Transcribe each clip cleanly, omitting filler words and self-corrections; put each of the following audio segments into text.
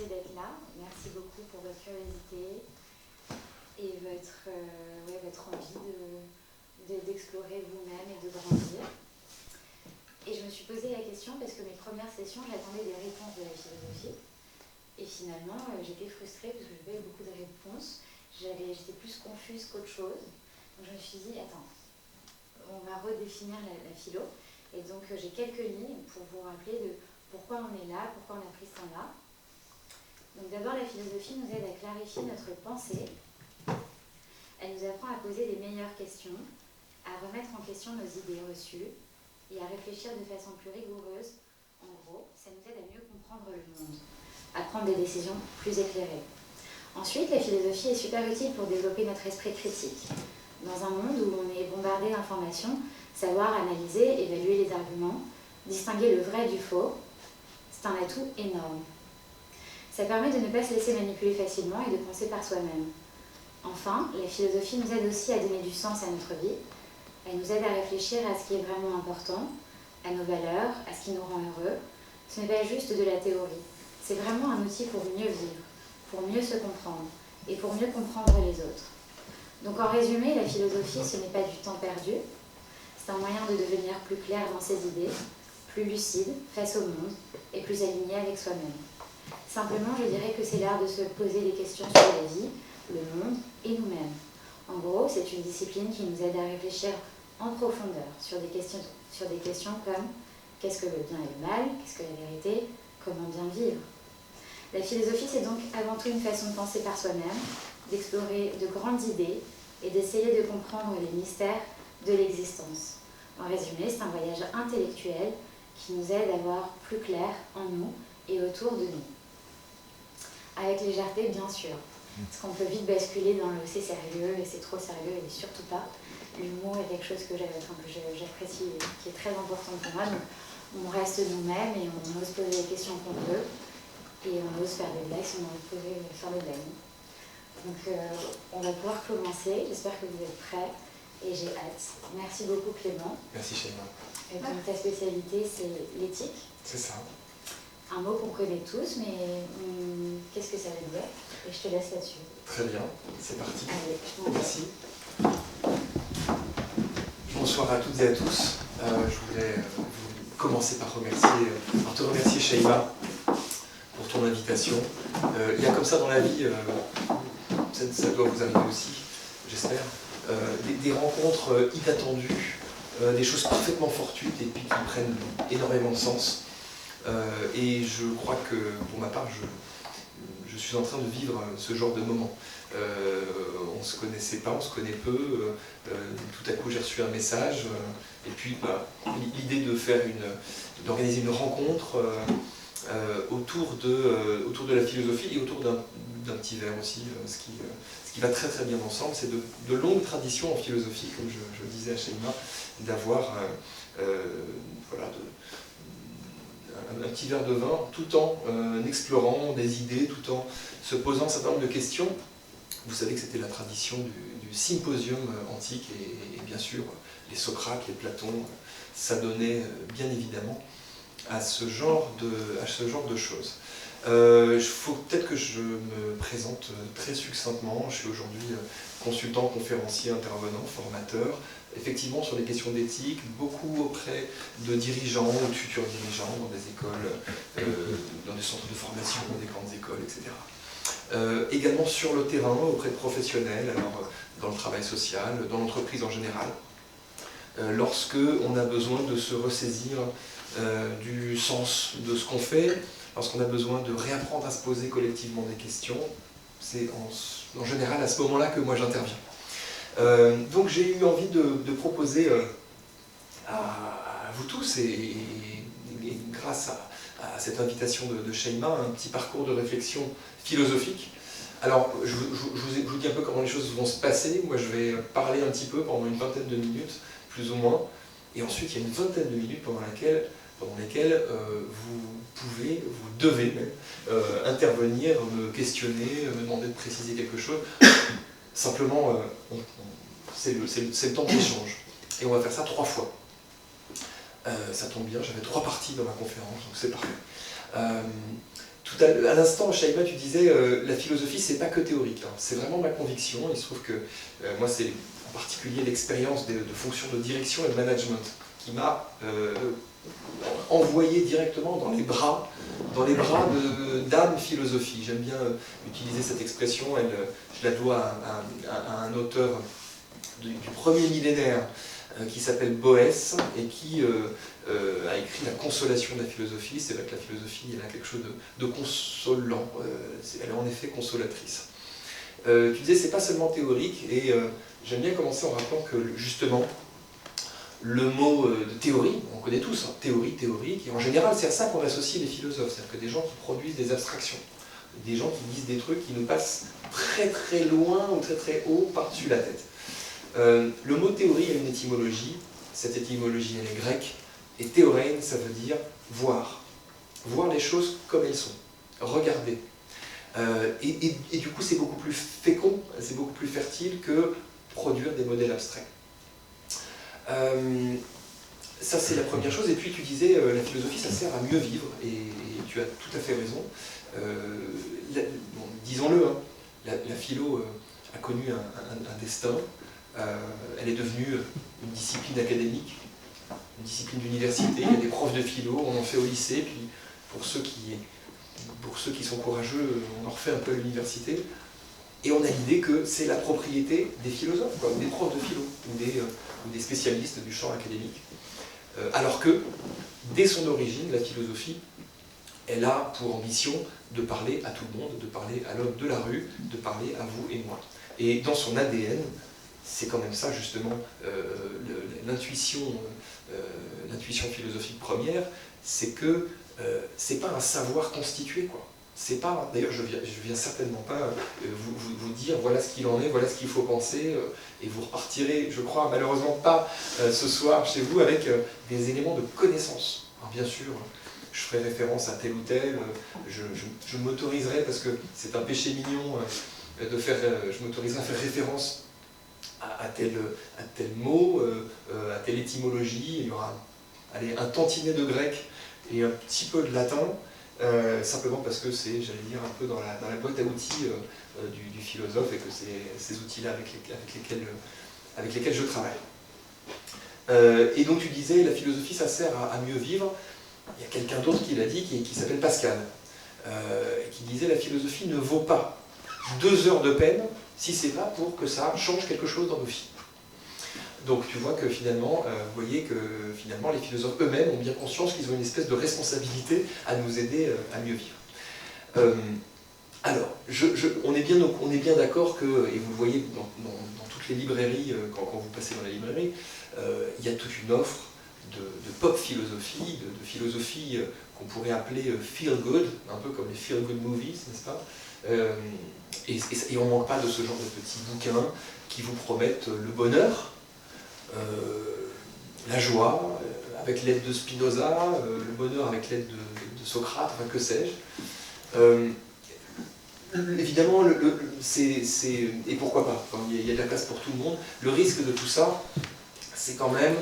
remercier d'être là. Merci beaucoup pour votre curiosité et votre envie d'explorer vous-même et de grandir. Et je me suis posé la question parce que mes premières sessions, j'attendais des réponses de la philosophie. Et finalement, j'étais frustrée parce que je n'avais beaucoup de réponses. J'étais plus confuse qu'autre chose. Donc je me suis dit, attends, on va redéfinir la philo. Et donc j'ai quelques lignes pour vous rappeler de pourquoi on est là, pourquoi on a pris ce temps-là. Donc d'abord, la philosophie nous aide à clarifier notre pensée. Elle nous apprend à poser les meilleures questions, à remettre en question nos idées reçues et à réfléchir de façon plus rigoureuse. En gros, ça nous aide à mieux comprendre le monde, à prendre des décisions plus éclairées. Ensuite, la philosophie est super utile pour développer notre esprit critique. Dans un monde où on est bombardé d'informations, savoir analyser, évaluer les arguments, distinguer le vrai du faux, c'est un atout énorme. Ça permet de ne pas se laisser manipuler facilement et de penser par soi-même. Enfin, la philosophie nous aide aussi à donner du sens à notre vie. Elle nous aide à réfléchir à ce qui est vraiment important, à nos valeurs, à ce qui nous rend heureux. Ce n'est pas juste de la théorie. C'est vraiment un outil pour mieux vivre, pour mieux se comprendre et pour mieux comprendre les autres. Donc en résumé, la philosophie, ce n'est pas du temps perdu. C'est un moyen de devenir plus clair dans ses idées, plus lucide face au monde et plus aligné avec soi-même. Simplement, je dirais que c'est l'art de se poser des questions sur la vie, le monde et nous-mêmes. En gros, c'est une discipline qui nous aide à réfléchir en profondeur sur des questions comme qu'est-ce que le bien et le mal, qu'est-ce que la vérité, comment bien vivre. La philosophie, c'est donc avant tout une façon de penser par soi-même, d'explorer de grandes idées et d'essayer de comprendre les mystères de l'existence. En résumé, c'est un voyage intellectuel qui nous aide à voir plus clair en nous et autour de nous. Avec légèreté, bien sûr, parce qu'on peut vite basculer dans le c'est sérieux et c'est trop sérieux et surtout pas. L'humour est quelque chose que j'apprécie, qui est très important pour moi. Donc, on reste nous-mêmes et on ose poser les questions qu'on veut et on ose faire des blagues si on a envie de faire des blagues. Donc, on va pouvoir commencer. J'espère que vous êtes prêts et j'ai hâte. Merci beaucoup, Clément. Merci, Shaima. Et donc, ta spécialité, c'est l'éthique. C'est ça. Un mot qu'on connaît tous, mais qu'est-ce que ça veut dire? Et je te laisse là-dessus. Très bien, c'est parti. Allez, je m'en vais. Merci. Bonsoir à toutes et à tous. Je voulais commencer par te remercier, Shaima, pour ton invitation. Il y a comme ça dans la vie, ça doit vous arriver aussi, j'espère, des rencontres inattendues, des choses parfaitement fortuites et puis qui prennent énormément de sens. Et je crois que, pour ma part, je suis en train de vivre ce genre de moment. On ne se connaissait pas, on se connaît peu. Tout à coup, j'ai reçu un message. Et puis, l'idée d'organiser une rencontre autour de la philosophie et autour d'un petit verre aussi. Ce qui va très très bien ensemble, c'est de longues traditions en philosophie, comme je le disais à Shaima, d'avoir un petit verre de vin, tout en explorant des idées, tout en se posant un certain nombre de questions. Vous savez que c'était la tradition du symposium antique, et bien sûr, les Socrates, les Platon, ça donnait bien évidemment à ce genre de choses. Il faut peut-être que je me présente très succinctement. Je suis aujourd'hui consultant, conférencier, intervenant, formateur, effectivement sur les questions d'éthique, beaucoup auprès de dirigeants ou de futurs dirigeants dans des écoles, dans des centres de formation, des grandes écoles, etc. Également sur le terrain, auprès de professionnels, alors dans le travail social, dans l'entreprise en général, lorsque on a besoin de se ressaisir du sens de ce qu'on fait, lorsqu'on a besoin de réapprendre à se poser collectivement des questions, c'est en général à ce moment-là que moi j'interviens. Donc j'ai eu envie de proposer à vous tous, et grâce à cette invitation de Shaima, un petit parcours de réflexion philosophique. Alors, je vous dis un peu comment les choses vont se passer. Moi, je vais parler un petit peu pendant une vingtaine de minutes, plus ou moins, et ensuite, il y a une vingtaine de minutes pendant lesquelles vous devez même intervenir, me questionner, me demander de préciser quelque chose. Simplement, c'est le temps d'échange. Et on va faire ça 3 fois. Ça tombe bien, j'avais 3 parties dans ma conférence, donc c'est parfait. À l'instant, Shaima, tu disais la philosophie, c'est pas que théorique. Hein. C'est vraiment ma conviction. Il se trouve que moi, c'est en particulier l'expérience de fonctions de direction et de management qui m'a envoyé directement dans les bras d'âme philosophie. J'aime bien utiliser cette expression. Je la dois à un auteur du premier millénaire qui s'appelle Boès et qui a écrit La consolation de la philosophie. C'est vrai que la philosophie, elle a quelque chose de consolant. Elle est en effet consolatrice. Tu disais, c'est pas seulement théorique, et j'aime bien commencer en rappelant que justement, le mot de théorie, on connaît tous, hein, théorie, théorique, et en général, c'est à ça qu'on associe les philosophes, c'est-à-dire que des gens qui produisent des abstractions, des gens qui disent des trucs qui nous passent très très loin ou très très haut par-dessus la tête. Le mot théorie a une étymologie, cette étymologie elle est grecque, et théorein ça veut dire voir, voir les choses comme elles sont, regarder. Et du coup c'est beaucoup plus fécond, c'est beaucoup plus fertile que produire des modèles abstraits. Ça c'est la première chose, et puis tu disais la philosophie ça sert à mieux vivre, et tu as tout à fait raison. Bon, disons-le, hein, la philo a connu un destin. Elle est devenue une discipline académique, une discipline d'université. Il y a des profs de philo, on en fait au lycée, puis pour ceux qui sont courageux, on en refait un peu à l'université. Et on a l'idée que c'est la propriété des philosophes, quoi, ou des profs de philo, ou des spécialistes du champ académique. Alors que, dès son origine, la philosophie, elle a pour ambition de parler à tout le monde, de parler à l'homme de la rue, de parler à vous et moi. Et dans son ADN, c'est quand même ça justement l'intuition philosophique première, c'est que c'est pas un savoir constitué, quoi. C'est pas, d'ailleurs je viens certainement pas vous dire voilà ce qu'il en est, voilà ce qu'il faut penser, et vous repartirez, je crois malheureusement pas ce soir chez vous avec des éléments de connaissance. Alors bien sûr, je ferai référence à tel ou tel, je m'autoriserai, parce que c'est un péché mignon je m'autoriserai à faire référence à tel mot, à telle étymologie. Il y aura un tantinet de grec et un petit peu de latin, simplement parce que c'est, j'allais dire, un peu dans la boîte à outils du philosophe, et que c'est ces outils-là avec lesquels je travaille. Et donc tu disais, la philosophie, ça sert à mieux vivre. Il y a quelqu'un d'autre qui l'a dit, qui s'appelle Pascal, qui disait, la philosophie ne vaut pas 2 heures de peine si c'est pas pour que ça change quelque chose dans nos vies. Donc tu vois que finalement, vous voyez que finalement les philosophes eux-mêmes ont bien conscience qu'ils ont une espèce de responsabilité à nous aider à mieux vivre. Alors, on est bien d'accord que, et vous le voyez dans toutes les librairies, quand vous passez dans la librairie, il y a toute une offre de pop philosophie, de philosophie qu'on pourrait appeler feel good, un peu comme les feel good movies, n'est-ce pas? Et on ne manque pas de ce genre de petits bouquins qui vous promettent le bonheur, la joie, avec l'aide de Spinoza, le bonheur avec l'aide de Socrate, enfin que sais-je. Évidemment, et pourquoi pas, il y a de la place pour tout le monde. Le risque de tout ça, c'est quand même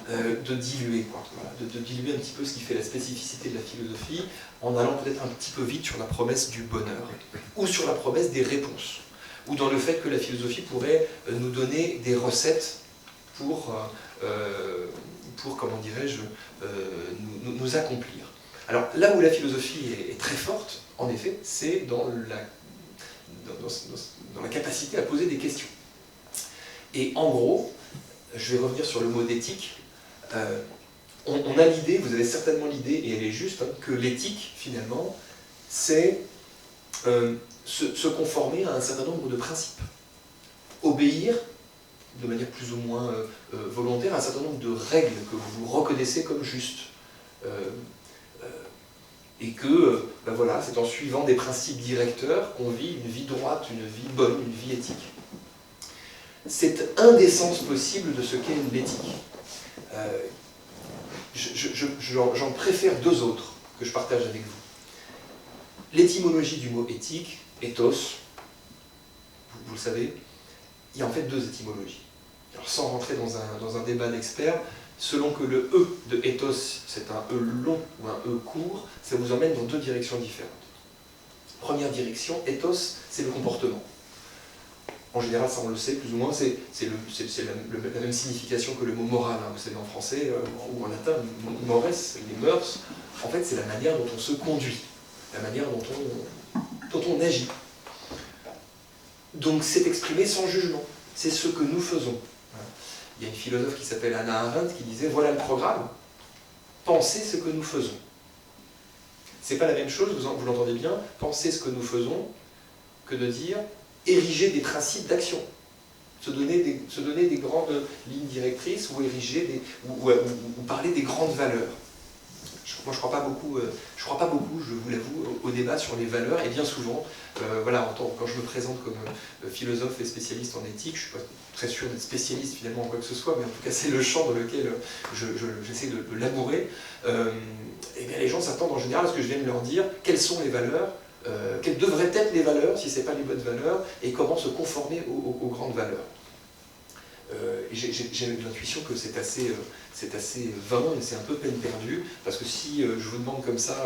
de diluer, quoi. Voilà, de diluer un petit peu ce qui fait la spécificité de la philosophie, en allant peut-être un petit peu vite sur la promesse du bonheur, ou sur la promesse des réponses, ou dans le fait que la philosophie pourrait nous donner des recettes pour comment dirais-je, nous accomplir. Alors là où la philosophie est très forte, en effet, c'est dans la capacité à poser des questions. Et en gros, je vais revenir sur le mot d'éthique. On a l'idée, vous avez certainement l'idée, et elle est juste, hein, que l'éthique, finalement, c'est se conformer à un certain nombre de principes. Obéir, de manière plus ou moins volontaire, à un certain nombre de règles que vous reconnaissez comme justes. Et que, ben voilà, c'est en suivant des principes directeurs qu'on vit une vie droite, une vie bonne, une vie éthique. C'est un des sens possibles de ce qu'est l'éthique. J'en préfère 2 autres que je partage avec vous. L'étymologie du mot éthique, ethos, vous le savez, il y a en fait 2 étymologies. Alors sans rentrer dans un débat d'experts, selon que le E de ethos, c'est un E long ou un E court, ça vous emmène dans 2 directions différentes. Première direction, ethos, c'est le comportement. En général, ça on le sait plus ou moins, c'est la même signification que le mot moral. Hein. Vous savez, en français ou en latin, mores, les mœurs, en fait, c'est la manière dont on se conduit, la manière dont on agit. Donc, c'est exprimé sans jugement. C'est ce que nous faisons. Il y a une philosophe qui s'appelle Hannah Arendt qui disait « Voilà le programme, pensez ce que nous faisons ». C'est pas la même chose, vous l'entendez bien, penser ce que nous faisons, que de dire ériger des principes d'action, se donner des grandes lignes directrices ou ériger ou parler des grandes valeurs. Moi, je crois pas beaucoup, je vous l'avoue, au débat sur les valeurs, et bien souvent, voilà, quand je me présente comme philosophe et spécialiste en éthique, je suis pas très sûr d'être spécialiste finalement en quoi que ce soit, mais en tout cas c'est le champ dans lequel j'essaie de labourer. Et bien les gens s'attendent en général à ce que je vienne leur dire quelles sont les valeurs, quelles devraient être les valeurs si ce n'est pas les bonnes valeurs, et comment se conformer aux grandes valeurs. J'ai l'intuition que c'est assez vain et c'est un peu peine perdue, parce que si je vous demande comme ça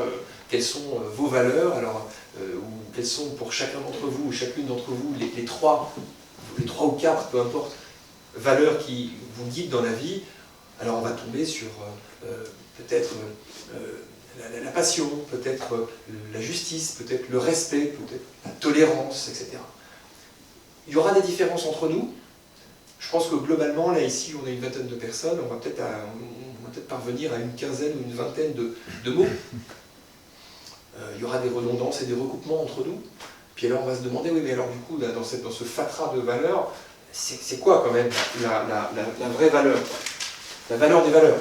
quelles sont vos valeurs, alors, ou quelles sont pour chacun d'entre vous ou chacune d'entre vous les trois ou quatre, peu importe, valeurs qui vous guident dans la vie, alors on va tomber sur peut-être la passion, peut-être la justice, peut-être le respect, peut-être la tolérance, etc. Il y aura des différences entre nous. Je pense que globalement, là ici, on a une vingtaine de personnes, on va peut-être parvenir à une quinzaine ou une vingtaine de mots. Il y aura des redondances et des recoupements entre nous. Puis alors on va se demander, oui mais alors du coup, là, dans ce fatras de valeurs, c'est quoi quand même la vraie valeur? La valeur des valeurs.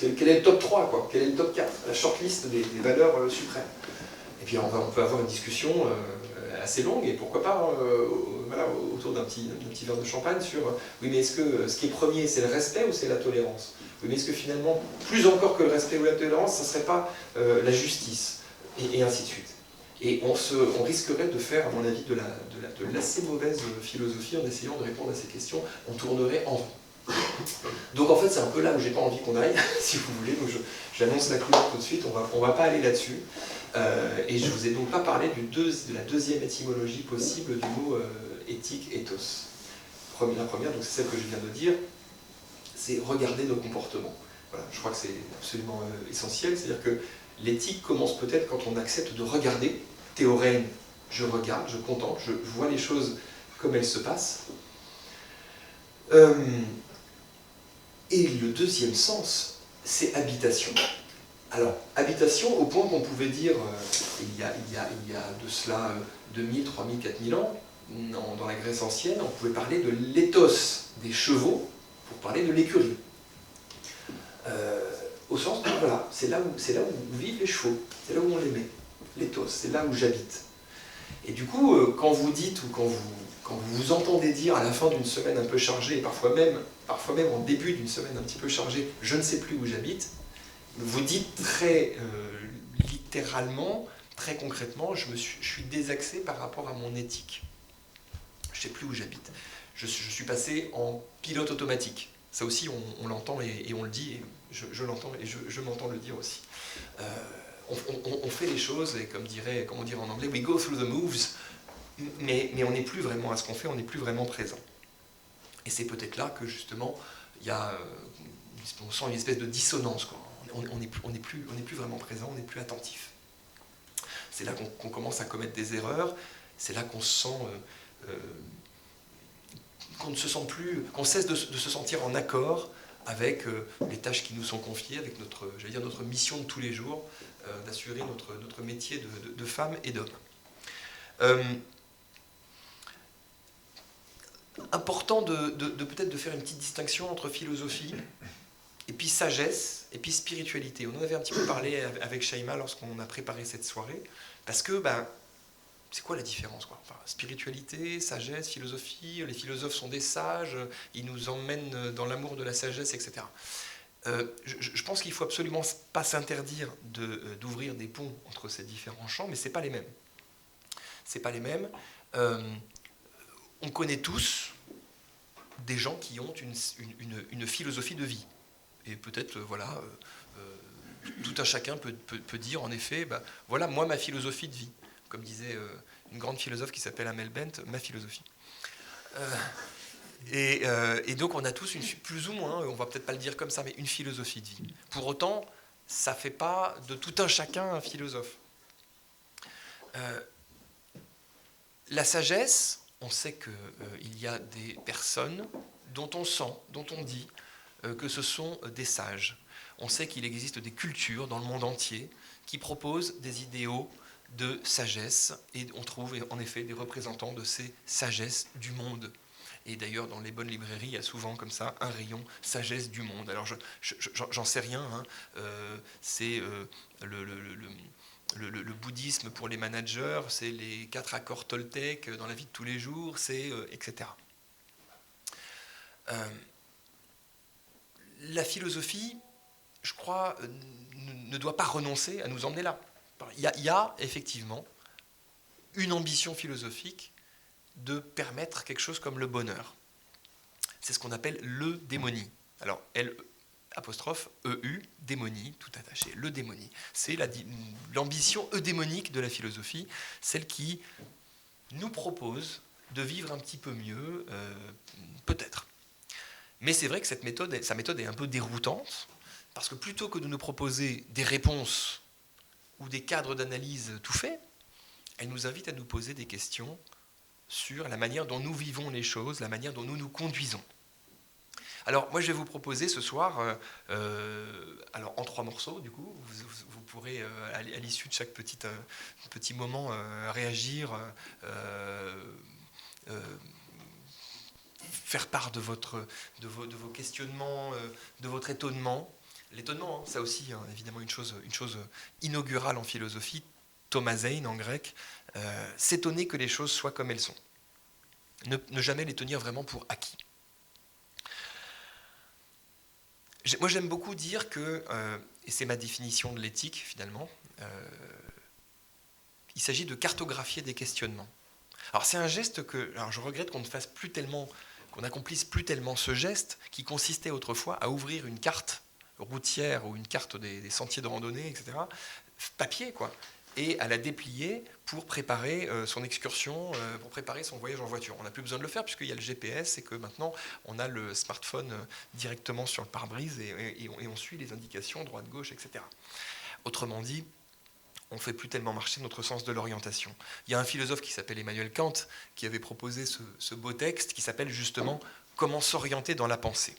Quel est le top 3, quoi? Quel est le top 4? La shortlist des valeurs suprêmes. Et puis on peut avoir une discussion assez longue, et pourquoi pas voilà, autour d'un petit verre de champagne sur oui mais est-ce que ce qui est premier c'est le respect ou c'est la tolérance? Oui mais est-ce que finalement, plus encore que le respect ou la tolérance, ça ne serait pas la justice? Et ainsi de suite. Et on risquerait de faire, à mon avis, de l'assez mauvaise philosophie en essayant de répondre à ces questions. On tournerait en rond. Donc en fait c'est un peu là où j'ai pas envie qu'on aille, si vous voulez, donc j'annonce la couleur tout de suite, on va pas aller là-dessus. Et je ne vous ai donc pas parlé de la deuxième étymologie possible du mot éthique, ethos. La première, donc c'est celle que je viens de dire, c'est regarder nos comportements. Voilà, je crois que c'est absolument essentiel, c'est-à-dire que l'éthique commence peut-être quand on accepte de regarder, théorème, je regarde, je contemple, je vois les choses comme elles se passent. Et le deuxième sens, c'est habitation. Alors, habitation au point qu'on pouvait dire, il y a de cela 2000, 3000, 4000 ans, dans la Grèce ancienne, on pouvait parler de l'éthos des chevaux pour parler de l'écurie. Au sens de, voilà, c'est là où vivent les chevaux, c'est là où on les met. L'éthos, c'est là où j'habite. Et du coup, quand vous dites ou quand vous vous entendez dire à la fin d'une semaine un peu chargée, et parfois même en début d'une semaine un petit peu chargée, je ne sais plus où j'habite, vous dites très littéralement, très concrètement, je suis désaxé par rapport à mon éthique. Je ne sais plus où j'habite. Je suis passé en pilote automatique. Ça aussi, on l'entend et on le dit, et je l'entends et je m'entends le dire aussi. On fait les choses, et comme on dirait en anglais, we go through the moves, mais on n'est plus vraiment à ce qu'on fait, on n'est plus vraiment présent. Et c'est peut-être là que justement, on sent une espèce de dissonance, quoi. On n'est plus vraiment présent, on n'est plus attentif. C'est là qu'on commence à commettre des erreurs, c'est là qu'on se sent, qu'on ne se sent plus, qu'on cesse de se sentir en accord avec les tâches qui nous sont confiées, avec notre mission de tous les jours, d'assurer notre métier de femme et d'homme. Important de peut-être de faire une petite distinction entre philosophie et puis sagesse, et puis spiritualité. On en avait un petit peu parlé avec Shaima lorsqu'on a préparé cette soirée, parce que, c'est quoi la différence, quoi? Enfin, spiritualité, sagesse, philosophie, les philosophes sont des sages, ils nous emmènent dans l'amour de la sagesse, etc. Je pense qu'il ne faut absolument pas s'interdire d'ouvrir des ponts entre ces différents champs, mais ce n'est pas les mêmes. C'est pas les mêmes. On connaît tous des gens qui ont une philosophie de vie. Et peut-être, tout un chacun peut dire, en effet, voilà, moi, ma philosophie de vie. Comme disait une grande philosophe qui s'appelle Amel Bent, ma philosophie. Et donc, on a tous, plus ou moins, on va peut-être pas le dire comme ça, mais une philosophie de vie. Pour autant, ça ne fait pas de tout un chacun un philosophe. La sagesse, on sait qu'il y a des personnes dont on sent, dont on dit que ce sont des sages. On sait qu'il existe des cultures dans le monde entier qui proposent des idéaux de sagesse, et on trouve en effet des représentants de ces sagesses du monde. Et d'ailleurs, dans les bonnes librairies, il y a souvent comme ça un rayon sagesse du monde. Alors, j'en sais rien, hein. C'est le bouddhisme pour les managers, c'est les 4 accords Toltec dans la vie de tous les jours, c'est etc. La philosophie, je crois, ne doit pas renoncer à nous emmener là. Il y a effectivement une ambition philosophique de permettre quelque chose comme le bonheur. C'est ce qu'on appelle l'eudémonie. Alors, L''EU, démonie, tout attaché, l'eudémonie. C'est l'ambition eudémonique de la philosophie, celle qui nous propose de vivre un petit peu mieux, peut-être. Mais c'est vrai que sa méthode est un peu déroutante, parce que plutôt que de nous proposer des réponses ou des cadres d'analyse tout faits, elle nous invite à nous poser des questions sur la manière dont nous vivons les choses, la manière dont nous nous conduisons. Alors, moi, je vais vous proposer ce soir, alors en 3 morceaux, du coup, vous pourrez, à l'issue de chaque petit moment, réagir, faire part de vos questionnements, de votre étonnement. L'étonnement, hein, ça aussi, hein, évidemment, une chose inaugurale en philosophie, thomasein en grec, s'étonner que les choses soient comme elles sont. Ne jamais les tenir vraiment pour acquis. Moi, j'aime beaucoup dire que, et c'est ma définition de l'éthique finalement, il s'agit de cartographier des questionnements. Alors c'est un geste alors je regrette qu'on n'accomplisse plus tellement ce geste qui consistait autrefois à ouvrir une carte routière ou une carte des sentiers de randonnée, etc., papier quoi, et à la déplier pour préparer son excursion, pour préparer son voyage en voiture. On n'a plus besoin de le faire puisqu'il y a le GPS et que maintenant on a le smartphone directement sur le pare-brise et on suit les indications droite-gauche, etc. Autrement dit, on ne fait plus tellement marcher notre sens de l'orientation. Il y a un philosophe qui s'appelle Emmanuel Kant qui avait proposé ce beau texte qui s'appelle justement « Comment s'orienter dans la pensée ».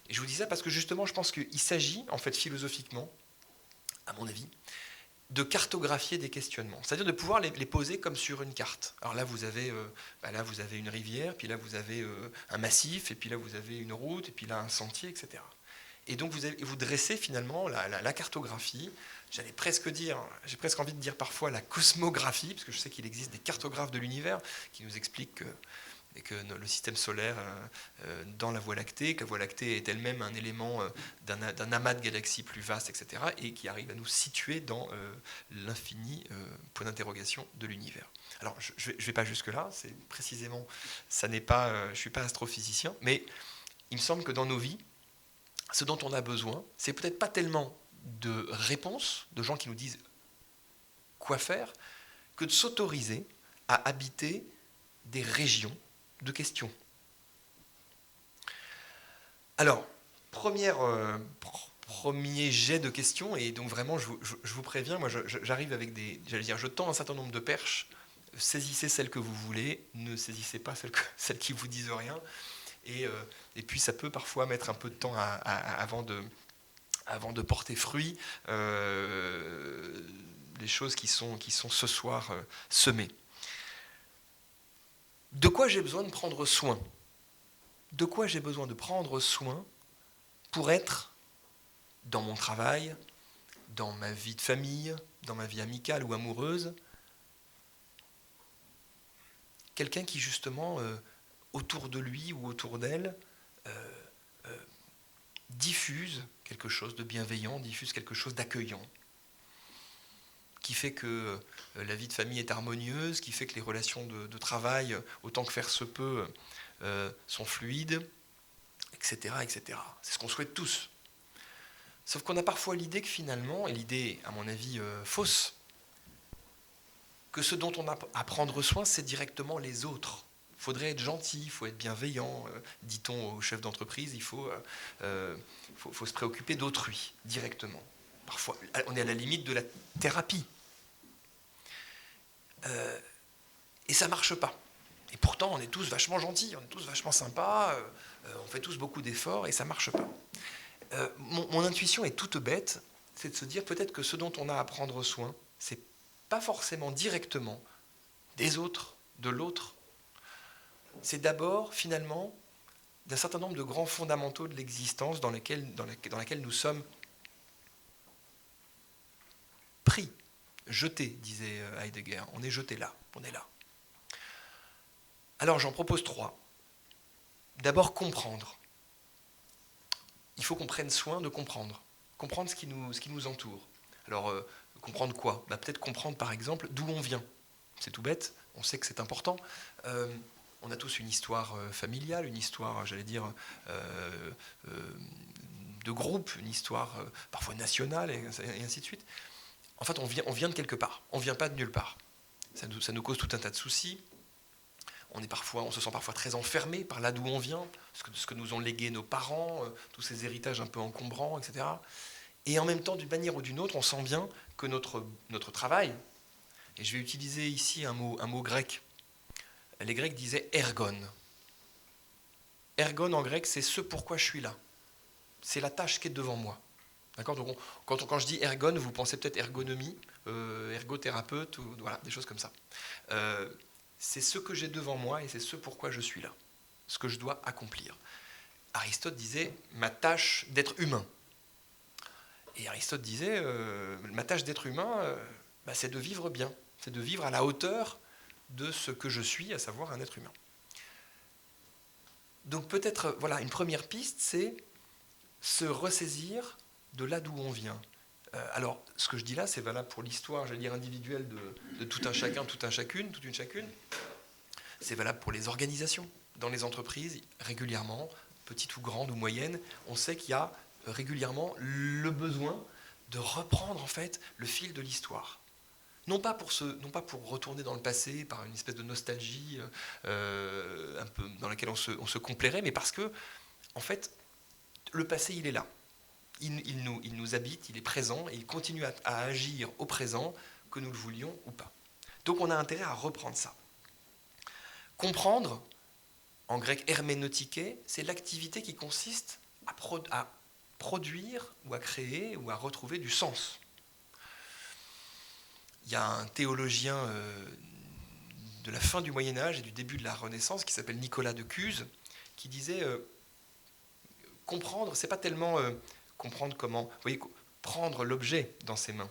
Et je vous dis ça parce que justement, je pense qu'il s'agit, en fait, philosophiquement, à mon avis, de cartographier des questionnements, c'est-à-dire de pouvoir les poser comme sur une carte. Alors là, vous avez une rivière, puis là, vous avez un massif, et puis là, vous avez une route, et puis là, un sentier, etc. Et donc, vous dressez finalement la cartographie, j'ai presque envie de dire parfois la cosmographie, parce que je sais qu'il existe des cartographes de l'univers qui nous expliquent que le système solaire dans la Voie lactée, que la Voie lactée est elle-même un élément d'un amas de galaxies plus vaste, etc., et qui arrive à nous situer dans l'infini point d'interrogation de l'univers. Alors, je ne vais pas jusque-là, c'est précisément, je ne suis pas astrophysicien, mais il me semble que dans nos vies, ce dont on a besoin, c'est peut-être pas tellement de réponses, de gens qui nous disent quoi faire, que de s'autoriser à habiter des régions de questions. Alors, premier jet de questions, et donc vraiment, je vous préviens, moi j'arrive avec je tends un certain nombre de perches, saisissez celles que vous voulez, ne saisissez pas celles qui vous disent rien, et puis ça peut parfois mettre un peu de temps avant de porter fruit, les choses qui sont ce soir semées. De quoi j'ai besoin de prendre soin ? De quoi j'ai besoin de prendre soin pour être, dans mon travail, dans ma vie de famille, dans ma vie amicale ou amoureuse, quelqu'un qui justement, autour de lui ou autour d'elle, diffuse quelque chose de bienveillant, diffuse quelque chose d'accueillant, qui fait que la vie de famille est harmonieuse, qui fait que les relations de travail, autant que faire se peut, sont fluides, etc., etc. C'est ce qu'on souhaite tous. Sauf qu'on a parfois l'idée que finalement, et l'idée à mon avis fausse, que ce dont on a à prendre soin, c'est directement les autres. Il faudrait être gentil, il faut être bienveillant, dit-on au chef d'entreprise, il faut se préoccuper d'autrui, directement. Parfois, on est à la limite de la thérapie. Et ça ne marche pas. Et pourtant, on est tous vachement gentils, on est tous vachement sympas, on fait tous beaucoup d'efforts et ça ne marche pas. Mon intuition est toute bête, c'est de se dire peut-être que ce dont on a à prendre soin, c'est pas forcément directement des autres, de l'autre. C'est d'abord, finalement, d'un certain nombre de grands fondamentaux de l'existence dans laquelle nous sommes pris, jetés, disait Heidegger. On est jeté là, on est là. Alors j'en propose 3. D'abord, comprendre. Il faut qu'on prenne soin de comprendre. Comprendre ce qui nous entoure. Alors, comprendre quoi ? Peut-être comprendre, par exemple, d'où on vient. C'est tout bête, on sait que c'est important. On a tous une histoire familiale, une histoire, j'allais dire, de groupe, une histoire parfois nationale, et ainsi de suite. En fait, on vient de quelque part, on ne vient pas de nulle part. Ça nous cause tout un tas de soucis. On se sent parfois très enfermé par là d'où on vient, ce que nous ont légué nos parents, tous ces héritages un peu encombrants, etc. Et en même temps, d'une manière ou d'une autre, on sent bien que notre travail, et je vais utiliser ici un mot grec. Les Grecs disaient ergon. Ergon en grec, c'est ce pourquoi je suis là. C'est la tâche qui est devant moi. D'accord ? Donc quand je dis ergon, vous pensez peut-être ergonomie, ergothérapeute, ou voilà, des choses comme ça. C'est ce que j'ai devant moi et c'est ce pourquoi je suis là. Ce que je dois accomplir. Aristote disait ma tâche d'être humain. Et Aristote disait ma tâche d'être humain, c'est de vivre bien. C'est de vivre à la hauteur de ce que je suis, à savoir un être humain. Donc peut-être, voilà, une première piste, c'est se ressaisir de là d'où on vient. Alors, ce que je dis là, c'est valable pour l'histoire, j'allais dire, individuelle de tout un chacun, toute une chacune. C'est valable pour les organisations. Dans les entreprises, régulièrement, petites ou grandes ou moyennes, on sait qu'il y a régulièrement le besoin de reprendre en fait le fil de l'histoire. Non pas pour retourner dans le passé, par une espèce de nostalgie un peu dans laquelle on se complairait, mais parce que, en fait, le passé, il est là. Il nous habite, il est présent, et il continue à agir au présent, que nous le voulions ou pas. Donc on a intérêt à reprendre ça. Comprendre, en grec herméneutiké, c'est l'activité qui consiste à produire ou à créer ou à retrouver du sens. Il y a un théologien de la fin du Moyen-Âge et du début de la Renaissance qui s'appelle Nicolas de Cuse, qui disait comprendre, c'est pas tellement comprendre comment, vous voyez, prendre l'objet dans ses mains,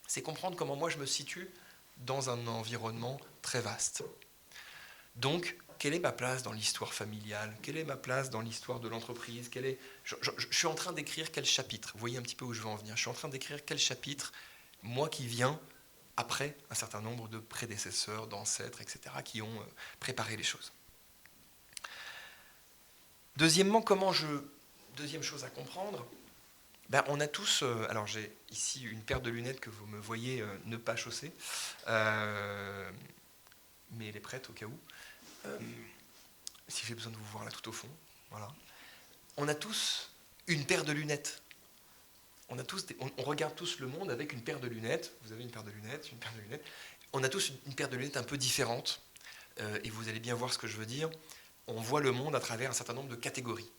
c'est comprendre comment moi je me situe dans un environnement très vaste. Donc, quelle est ma place dans l'histoire familiale ? Quelle est ma place dans l'histoire de l'entreprise ? Je suis en train d'écrire quel chapitre ? Vous voyez un petit peu où je veux en venir. Je suis en train d'écrire quel chapitre, moi qui viens après un certain nombre de prédécesseurs, d'ancêtres, etc., qui ont préparé les choses. Deuxièmement, deuxième chose à comprendre, on a tous, alors j'ai ici une paire de lunettes que vous me voyez ne pas chausser, mais elle est prête au cas où. Si j'ai besoin de vous voir là tout au fond, voilà. On a tous une paire de lunettes. On regarde tous le monde avec une paire de lunettes. Vous avez une paire de lunettes, une paire de lunettes. On a tous une paire de lunettes un peu différente. Et vous allez bien voir ce que je veux dire. On voit le monde à travers un certain nombre de catégories.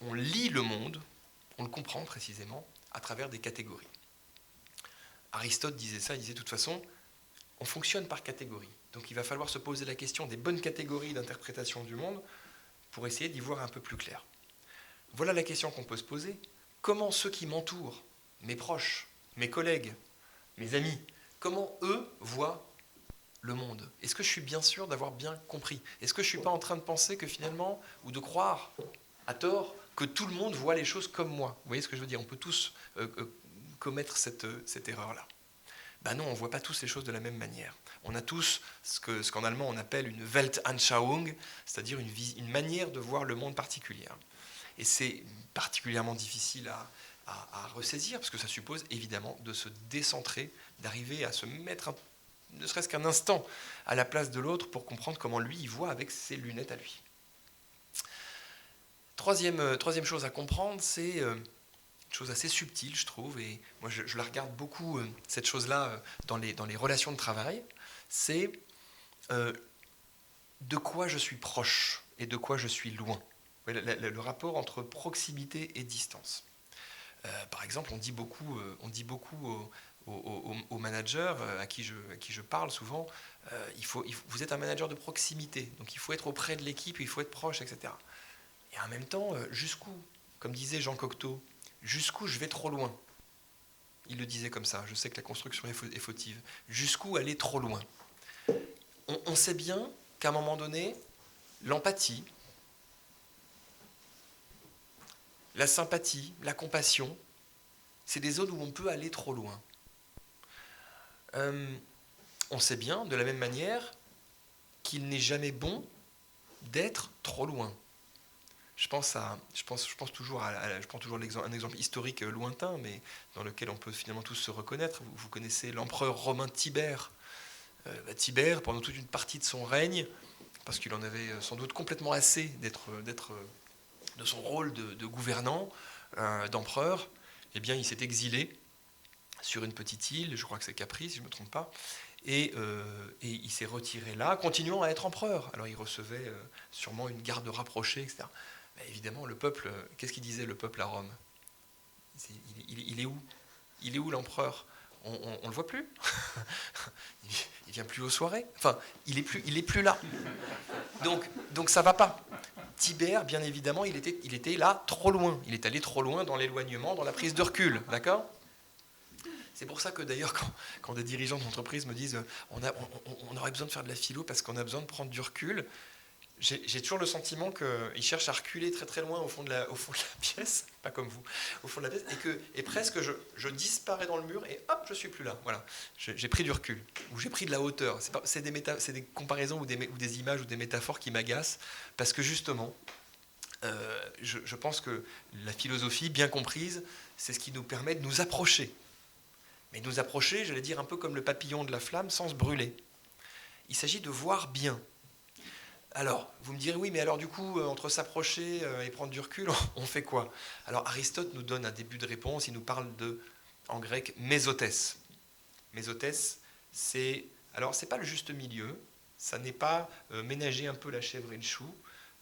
On lit le monde, on le comprend précisément, à travers des catégories. Aristote disait ça, il disait de toute façon, on fonctionne par catégories. Donc il va falloir se poser la question des bonnes catégories d'interprétation du monde pour essayer d'y voir un peu plus clair. Voilà la question qu'on peut se poser. Comment ceux qui m'entourent, mes proches, mes collègues, mes amis, comment eux voient le monde ? Est-ce que je suis bien sûr d'avoir bien compris ? Est-ce que je ne suis pas en train de penser que finalement, ou de croire, à tort, que tout le monde voit les choses comme moi ? Vous voyez ce que je veux dire ? On peut tous commettre cette erreur-là. Non, on ne voit pas tous les choses de la même manière. On a tous ce qu'en allemand on appelle une Weltanschauung, c'est-à-dire une manière de voir le monde particulière. Et c'est particulièrement difficile à ressaisir, parce que ça suppose évidemment de se décentrer, d'arriver à se mettre, ne serait-ce qu'un instant, à la place de l'autre pour comprendre comment lui il voit avec ses lunettes à lui. Troisième chose à comprendre, c'est une chose assez subtile, je trouve, et moi je la regarde beaucoup, cette chose-là, dans les relations de travail, c'est de quoi je suis proche et de quoi je suis loin. Le rapport entre proximité et distance. Par exemple, on dit beaucoup aux managers à qui je parle souvent, vous êtes un manager de proximité, donc il faut être auprès de l'équipe, il faut être proche, etc. Et en même temps, jusqu'où, comme disait Jean Cocteau, jusqu'où je vais trop loin. Il le disait comme ça, je sais que la construction est fautive. Jusqu'où aller trop loin. On sait bien qu'à un moment donné, l'empathie, la sympathie, la compassion, c'est des zones où on peut aller trop loin. On sait bien, de la même manière, qu'il n'est jamais bon d'être trop loin. Je prends toujours un exemple historique lointain, mais dans lequel on peut finalement tous se reconnaître. Vous connaissez l'empereur romain Tibère. Tibère, pendant toute une partie de son règne, parce qu'il en avait sans doute complètement assez de son rôle de gouvernant, d'empereur, eh bien, il s'est exilé sur une petite île, je crois que c'est Capri, si je ne me trompe pas, et il s'est retiré là, continuant à être empereur. Alors il recevait sûrement une garde rapprochée, etc. Mais évidemment, le peuple, qu'est-ce qu'il disait le peuple à Rome? Il est où? Il est où l'empereur? On ne le voit plus. Il vient plus aux soirées. Enfin, il est plus là. Donc ça va pas. Tibère, bien évidemment, il était là trop loin. Il est allé trop loin dans l'éloignement, dans la prise de recul. D'accord? C'est pour ça que d'ailleurs, quand des dirigeants d'entreprise me disent on aurait besoin de faire de la philo parce qu'on a besoin de prendre du recul, j'ai toujours le sentiment qu'ils cherchent à reculer très très loin au fond de la pièce, pas comme vous, au fond de la pièce, et presque je disparais dans le mur et hop, je suis plus là. Voilà, j'ai pris du recul, ou j'ai pris de la hauteur. C'est des comparaisons ou des images ou des métaphores qui m'agacent, parce que justement, je pense que la philosophie, bien comprise, c'est ce qui nous permet de nous approcher. Mais nous approcher, j'allais dire un peu comme le papillon de la flamme, sans se brûler. Il s'agit de voir bien. Alors, vous me direz, oui, mais alors du coup, entre s'approcher et prendre du recul, on fait quoi? Alors, Aristote nous donne un début de réponse, il nous parle en grec, mésotès. Mésotès, c'est pas le juste milieu, ça n'est pas ménager un peu la chèvre et le chou,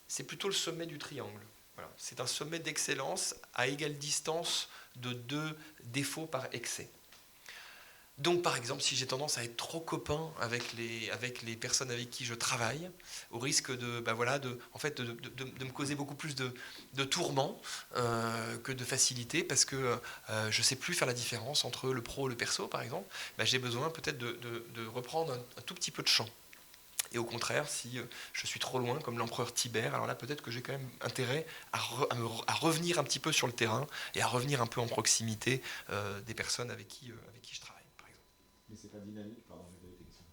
c'est plutôt le sommet du triangle. Voilà. C'est un sommet d'excellence à égale distance de deux défauts par excès. Donc, par exemple, si j'ai tendance à être trop copain avec les personnes avec qui je travaille, au risque de me causer beaucoup plus de tourments que de facilité, parce que je ne sais plus faire la différence entre le pro et le perso, par exemple, j'ai besoin peut-être de reprendre un tout petit peu de champ. Et au contraire, si je suis trop loin, comme l'empereur Tibère, alors là, peut-être que j'ai quand même intérêt à revenir un petit peu sur le terrain et à revenir un peu en proximité des personnes avec qui je travaille. Mais c'est pas dynamique, pardon, j'ai pas été question.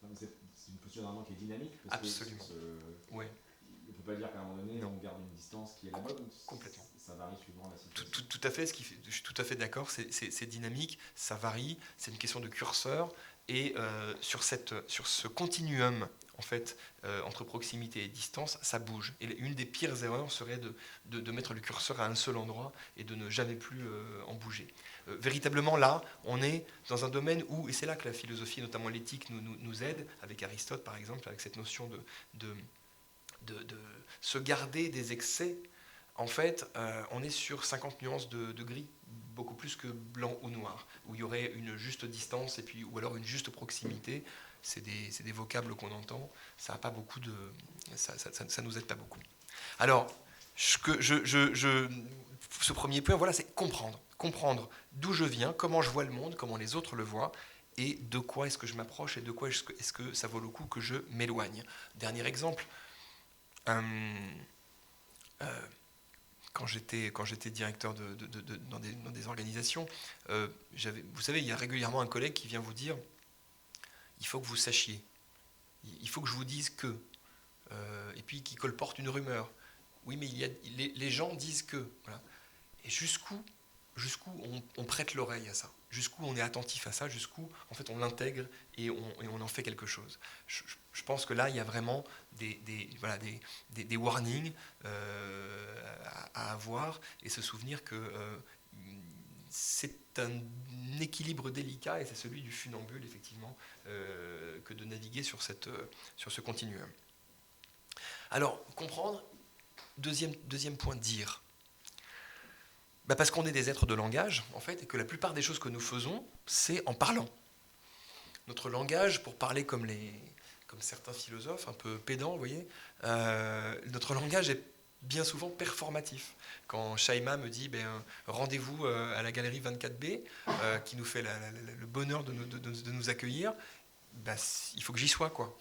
C'est une posture normalement qui est dynamique. Parce Absolument. Ouais. On ne peut pas dire qu'à un moment donné, non. on garde une distance qui est la bonne. Complètement. Ça varie suivant la situation. Tout à fait, je suis tout à fait d'accord, c'est dynamique, ça varie, c'est une question de curseur. Et sur ce continuum en fait, entre proximité et distance, ça bouge. Et une des pires erreurs serait de mettre le curseur à un seul endroit et de ne jamais plus en bouger. Véritablement, là, on est dans un domaine où, et c'est là que la philosophie, notamment l'éthique, nous aide, avec Aristote par exemple, avec cette notion de se garder des excès. En fait, on est sur 50 nuances de gris, beaucoup plus que blanc ou noir, où il y aurait une juste distance ou alors une juste proximité. C'est des vocables qu'on entend, ça a pas beaucoup ça nous aide pas beaucoup. Alors, ce premier point, voilà, c'est comprendre d'où je viens, comment je vois le monde, comment les autres le voient, et de quoi est-ce que je m'approche et de quoi est-ce que ça vaut le coup que je m'éloigne. Dernier exemple. Quand j'étais directeur dans des organisations, vous savez, il y a régulièrement un collègue qui vient vous dire « il faut que vous sachiez, il faut que je vous dise que, et puis qui colporte une rumeur. Oui, mais les gens disent que. Voilà. Et jusqu'où on prête l'oreille à ça, jusqu'où on est attentif à ça, jusqu'où en fait on l'intègre et on en fait quelque chose. Je pense que là, il y a vraiment des warnings à avoir et se souvenir que c'est un équilibre délicat et c'est celui du funambule, effectivement, que de naviguer sur ce continuum. Alors, comprendre, deuxième point, dire. Parce qu'on est des êtres de langage, en fait, et que la plupart des choses que nous faisons, c'est en parlant. Notre langage, pour parler comme certains philosophes, un peu pédants, vous voyez, notre langage est bien souvent performatif. Quand Shaima me dit rendez-vous à la galerie 24B, qui nous fait le bonheur de nous accueillir, il faut que j'y sois, quoi.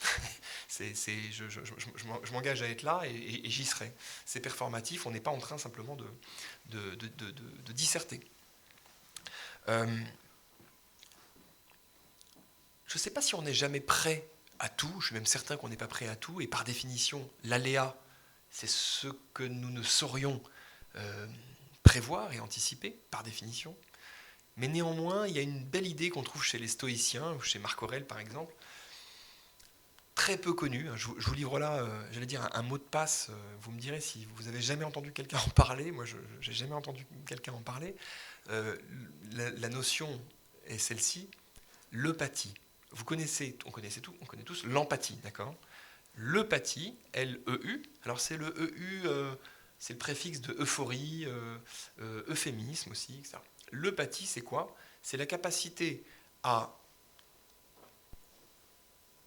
Je m'engage à être là et j'y serai. C'est performatif, on n'est pas en train simplement de disserter. Je ne sais pas si on n'est jamais prêt à tout, je suis même certain qu'on n'est pas prêt à tout, et par définition, l'aléa, c'est ce que nous ne saurions prévoir et anticiper, par définition. Mais néanmoins, il y a une belle idée qu'on trouve chez les stoïciens, ou chez Marc Aurèle par exemple, très peu connue. Je vous livre là, j'allais dire, un mot de passe. Vous me direz si vous avez jamais entendu quelqu'un en parler. Moi, je n'ai jamais entendu quelqu'un en parler. La notion est celle-ci, l'eupathie. On connaît tous l'empathie, d'accord ? L'eupathie, L-E-U, alors c'est le E-U, c'est le préfixe de euphorie, euphémisme aussi, etc. L'eupathie, c'est quoi ? C'est la capacité à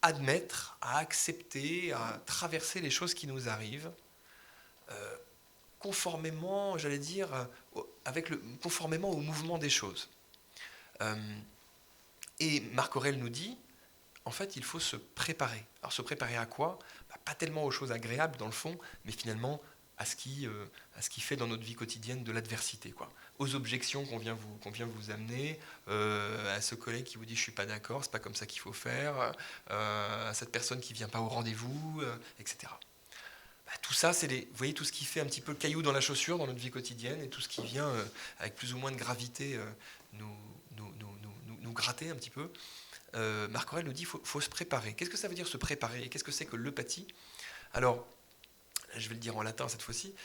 admettre, à accepter, à traverser les choses qui nous arrivent, conformément, j'allais dire, conformément au mouvement des choses. Et Marc Aurèle nous dit, en fait, il faut se préparer. Alors se préparer à quoi ? Pas tellement aux choses agréables dans le fond, mais finalement à ce qui fait dans notre vie quotidienne de l'adversité, quoi. Aux objections qu'on vient vous amener, à ce collègue qui vous dit je suis pas d'accord, c'est pas comme ça qu'il faut faire, à cette personne qui vient pas au rendez-vous, etc. Tout ça, vous voyez, tout ce qui fait un petit peu le caillou dans la chaussure dans notre vie quotidienne et tout ce qui vient avec plus ou moins de gravité nous gratter un petit peu. Marc Aurèle nous dit qu'il faut se préparer. Qu'est-ce que ça veut dire se préparer ? Et qu'est-ce que c'est que l'eupathie ? Alors, je vais le dire en latin cette fois-ci,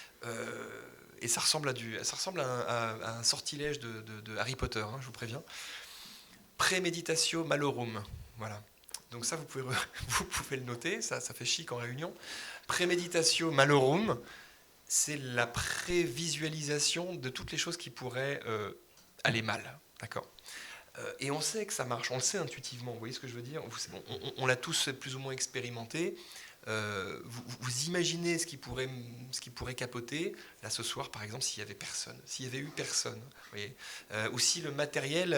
et ça ressemble à un sortilège de Harry Potter, hein, je vous préviens. Premeditatio malorum, voilà. Donc ça, vous pouvez le noter, ça fait chic en réunion. Premeditatio malorum, c'est la prévisualisation de toutes les choses qui pourraient aller mal, d'accord ? Et on sait que ça marche, on le sait intuitivement, vous voyez ce que je veux dire ? On l'a tous plus ou moins expérimenté. Vous imaginez ce qui pourrait capoter, là ce soir par exemple, s'il y avait eu personne, vous voyez, ou si le matériel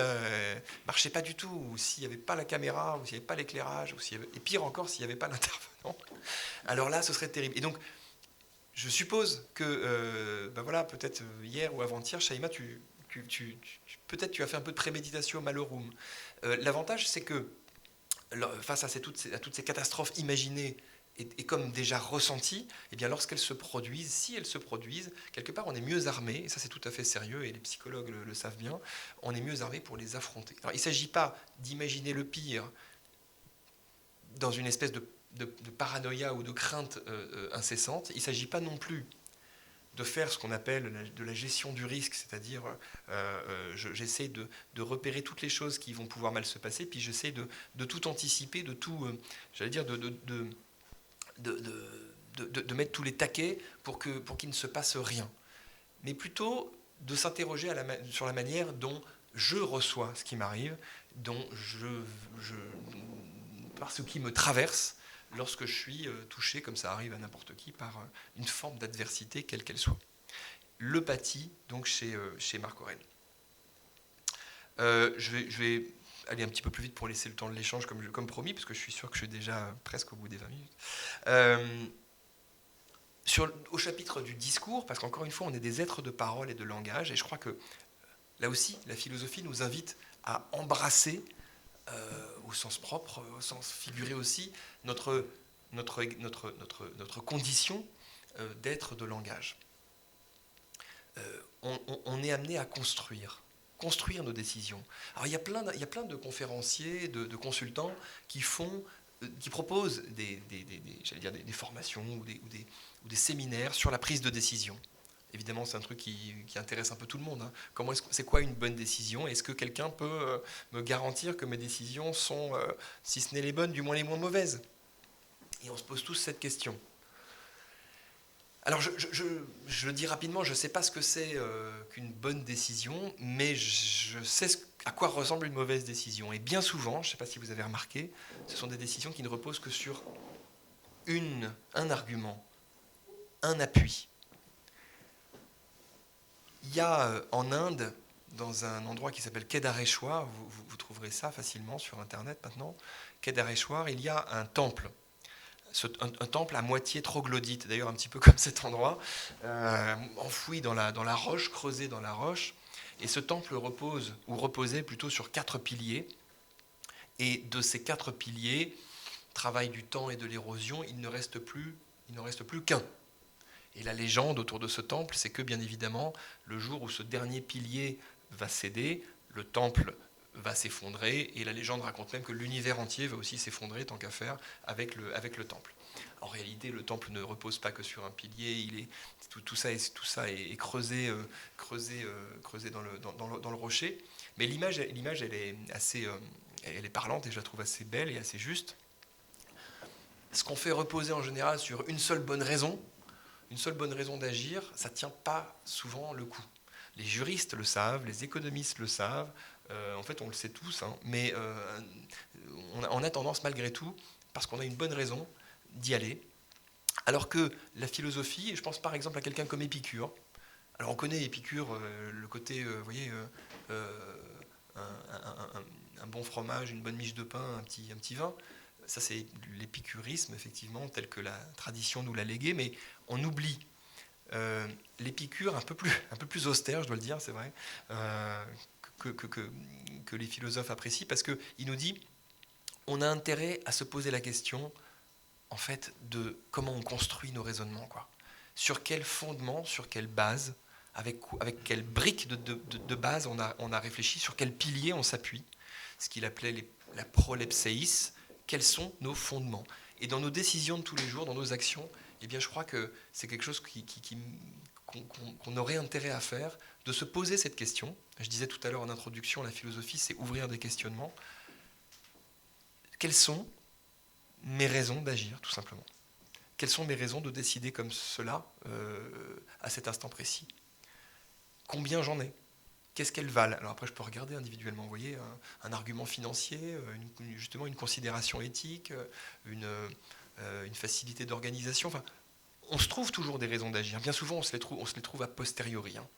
marchait pas du tout, ou s'il n'y avait pas la caméra, ou s'il n'y avait pas l'éclairage, et pire encore s'il n'y avait pas l'intervenant, alors là ce serait terrible. Et donc je suppose que voilà, peut-être hier ou avant-hier, Shaima, peut-être tu as fait un peu de préméditation malorum. L'avantage c'est que face à toutes ces catastrophes imaginées et comme déjà ressenties, eh bien lorsqu'elles se produisent, si elles se produisent, quelque part on est mieux armé, et ça c'est tout à fait sérieux, et les psychologues le savent bien, on est mieux armé pour les affronter. Alors il ne s'agit pas d'imaginer le pire dans une espèce de paranoïa ou de crainte incessante, il ne s'agit pas non plus de faire ce qu'on appelle de la gestion du risque, c'est-à-dire j'essaie de repérer toutes les choses qui vont pouvoir mal se passer, puis j'essaie de tout anticiper, de tout, j'allais dire, de mettre tous les taquets pour qu'il ne se passe rien. Mais plutôt de s'interroger sur la manière dont je reçois ce qui m'arrive, par ce qui me traverse, lorsque je suis touché, comme ça arrive à n'importe qui, par une forme d'adversité, quelle qu'elle soit. L'eupathie, donc chez Marc Aurèle. Je vais aller un petit peu plus vite pour laisser le temps de l'échange, comme promis, parce que je suis sûr que je suis déjà presque au bout des 20 minutes. Au chapitre du discours, parce qu'encore une fois, on est des êtres de parole et de langage, et je crois que, là aussi, la philosophie nous invite à embrasser au sens propre, au sens figuré aussi, notre condition d'être de langage. On est amené à construire nos décisions. Alors il y a plein de conférenciers, de consultants qui proposent des formations ou des séminaires sur la prise de décision. Évidemment, c'est un truc qui intéresse un peu tout le monde. Hein. C'est quoi une bonne décision? Est-ce que quelqu'un peut me garantir que mes décisions sont, si ce n'est les bonnes, du moins les moins mauvaises? Et on se pose tous cette question. Alors, je le dis rapidement, je ne sais pas ce que c'est qu'une bonne décision, mais je sais à quoi ressemble une mauvaise décision. Et bien souvent, je ne sais pas si vous avez remarqué, ce sont des décisions qui ne reposent que sur un argument, un appui. Il y a en Inde, dans un endroit qui s'appelle Kedareshwar, vous trouverez ça facilement sur Internet maintenant, Kedareshwar, il y a un temple. Un temple à moitié troglodyte, d'ailleurs un petit peu comme cet endroit, enfoui dans la roche, creusé dans la roche. Et ce temple reposait plutôt sur 4 piliers. Et de ces 4 piliers, travail du temps et de l'érosion, il n'en reste plus qu'un. Et la légende autour de ce temple, c'est que bien évidemment, le jour où ce dernier pilier va céder, le temple va s'effondrer, et la légende raconte même que l'univers entier va aussi s'effondrer, tant qu'à faire, avec le temple. En réalité, le temple ne repose pas que sur un pilier, tout ça est creusé dans le rocher. Mais l'image elle est assez, elle est parlante, et je la trouve assez belle et assez juste. Ce qu'on fait reposer en général sur une seule bonne raison d'agir, ça ne tient pas souvent le coup. Les juristes le savent, les économistes le savent, en fait on le sait tous, hein, mais on a tendance malgré tout, parce qu'on a une bonne raison, d'y aller. Alors que la philosophie, et je pense par exemple à quelqu'un comme Épicure, alors on connaît Épicure, le côté, vous voyez, un bon fromage, une bonne miche de pain, un petit vin, ça c'est l'épicurisme effectivement, tel que la tradition nous l'a légué, mais on oublie l'Épicure un peu plus austère, je dois le dire, c'est vrai, que les philosophes apprécient, parce qu'il nous dit on a intérêt à se poser la question, en fait, de comment on construit nos raisonnements, quoi. Sur quel fondement, sur quelle base, avec quelle brique de base on a réfléchi, sur quel pilier on s'appuie, ce qu'il appelait la prolepséis, quels sont nos fondements. Et dans nos décisions de tous les jours, dans nos actions, eh bien, je crois que c'est quelque chose qu'on aurait intérêt à faire, de se poser cette question. Je disais tout à l'heure en introduction, la philosophie, c'est ouvrir des questionnements. Quelles sont mes raisons d'agir, tout simplement? Quelles sont mes raisons de décider comme cela à cet instant précis? Combien j'en ai? Qu'est-ce qu'elles valent? Alors après, je peux regarder individuellement, vous voyez, un argument financier, justement une considération éthique, une facilité d'organisation. Enfin, on se trouve toujours des raisons d'agir. Bien souvent, on se les trouve a posteriori. Hein.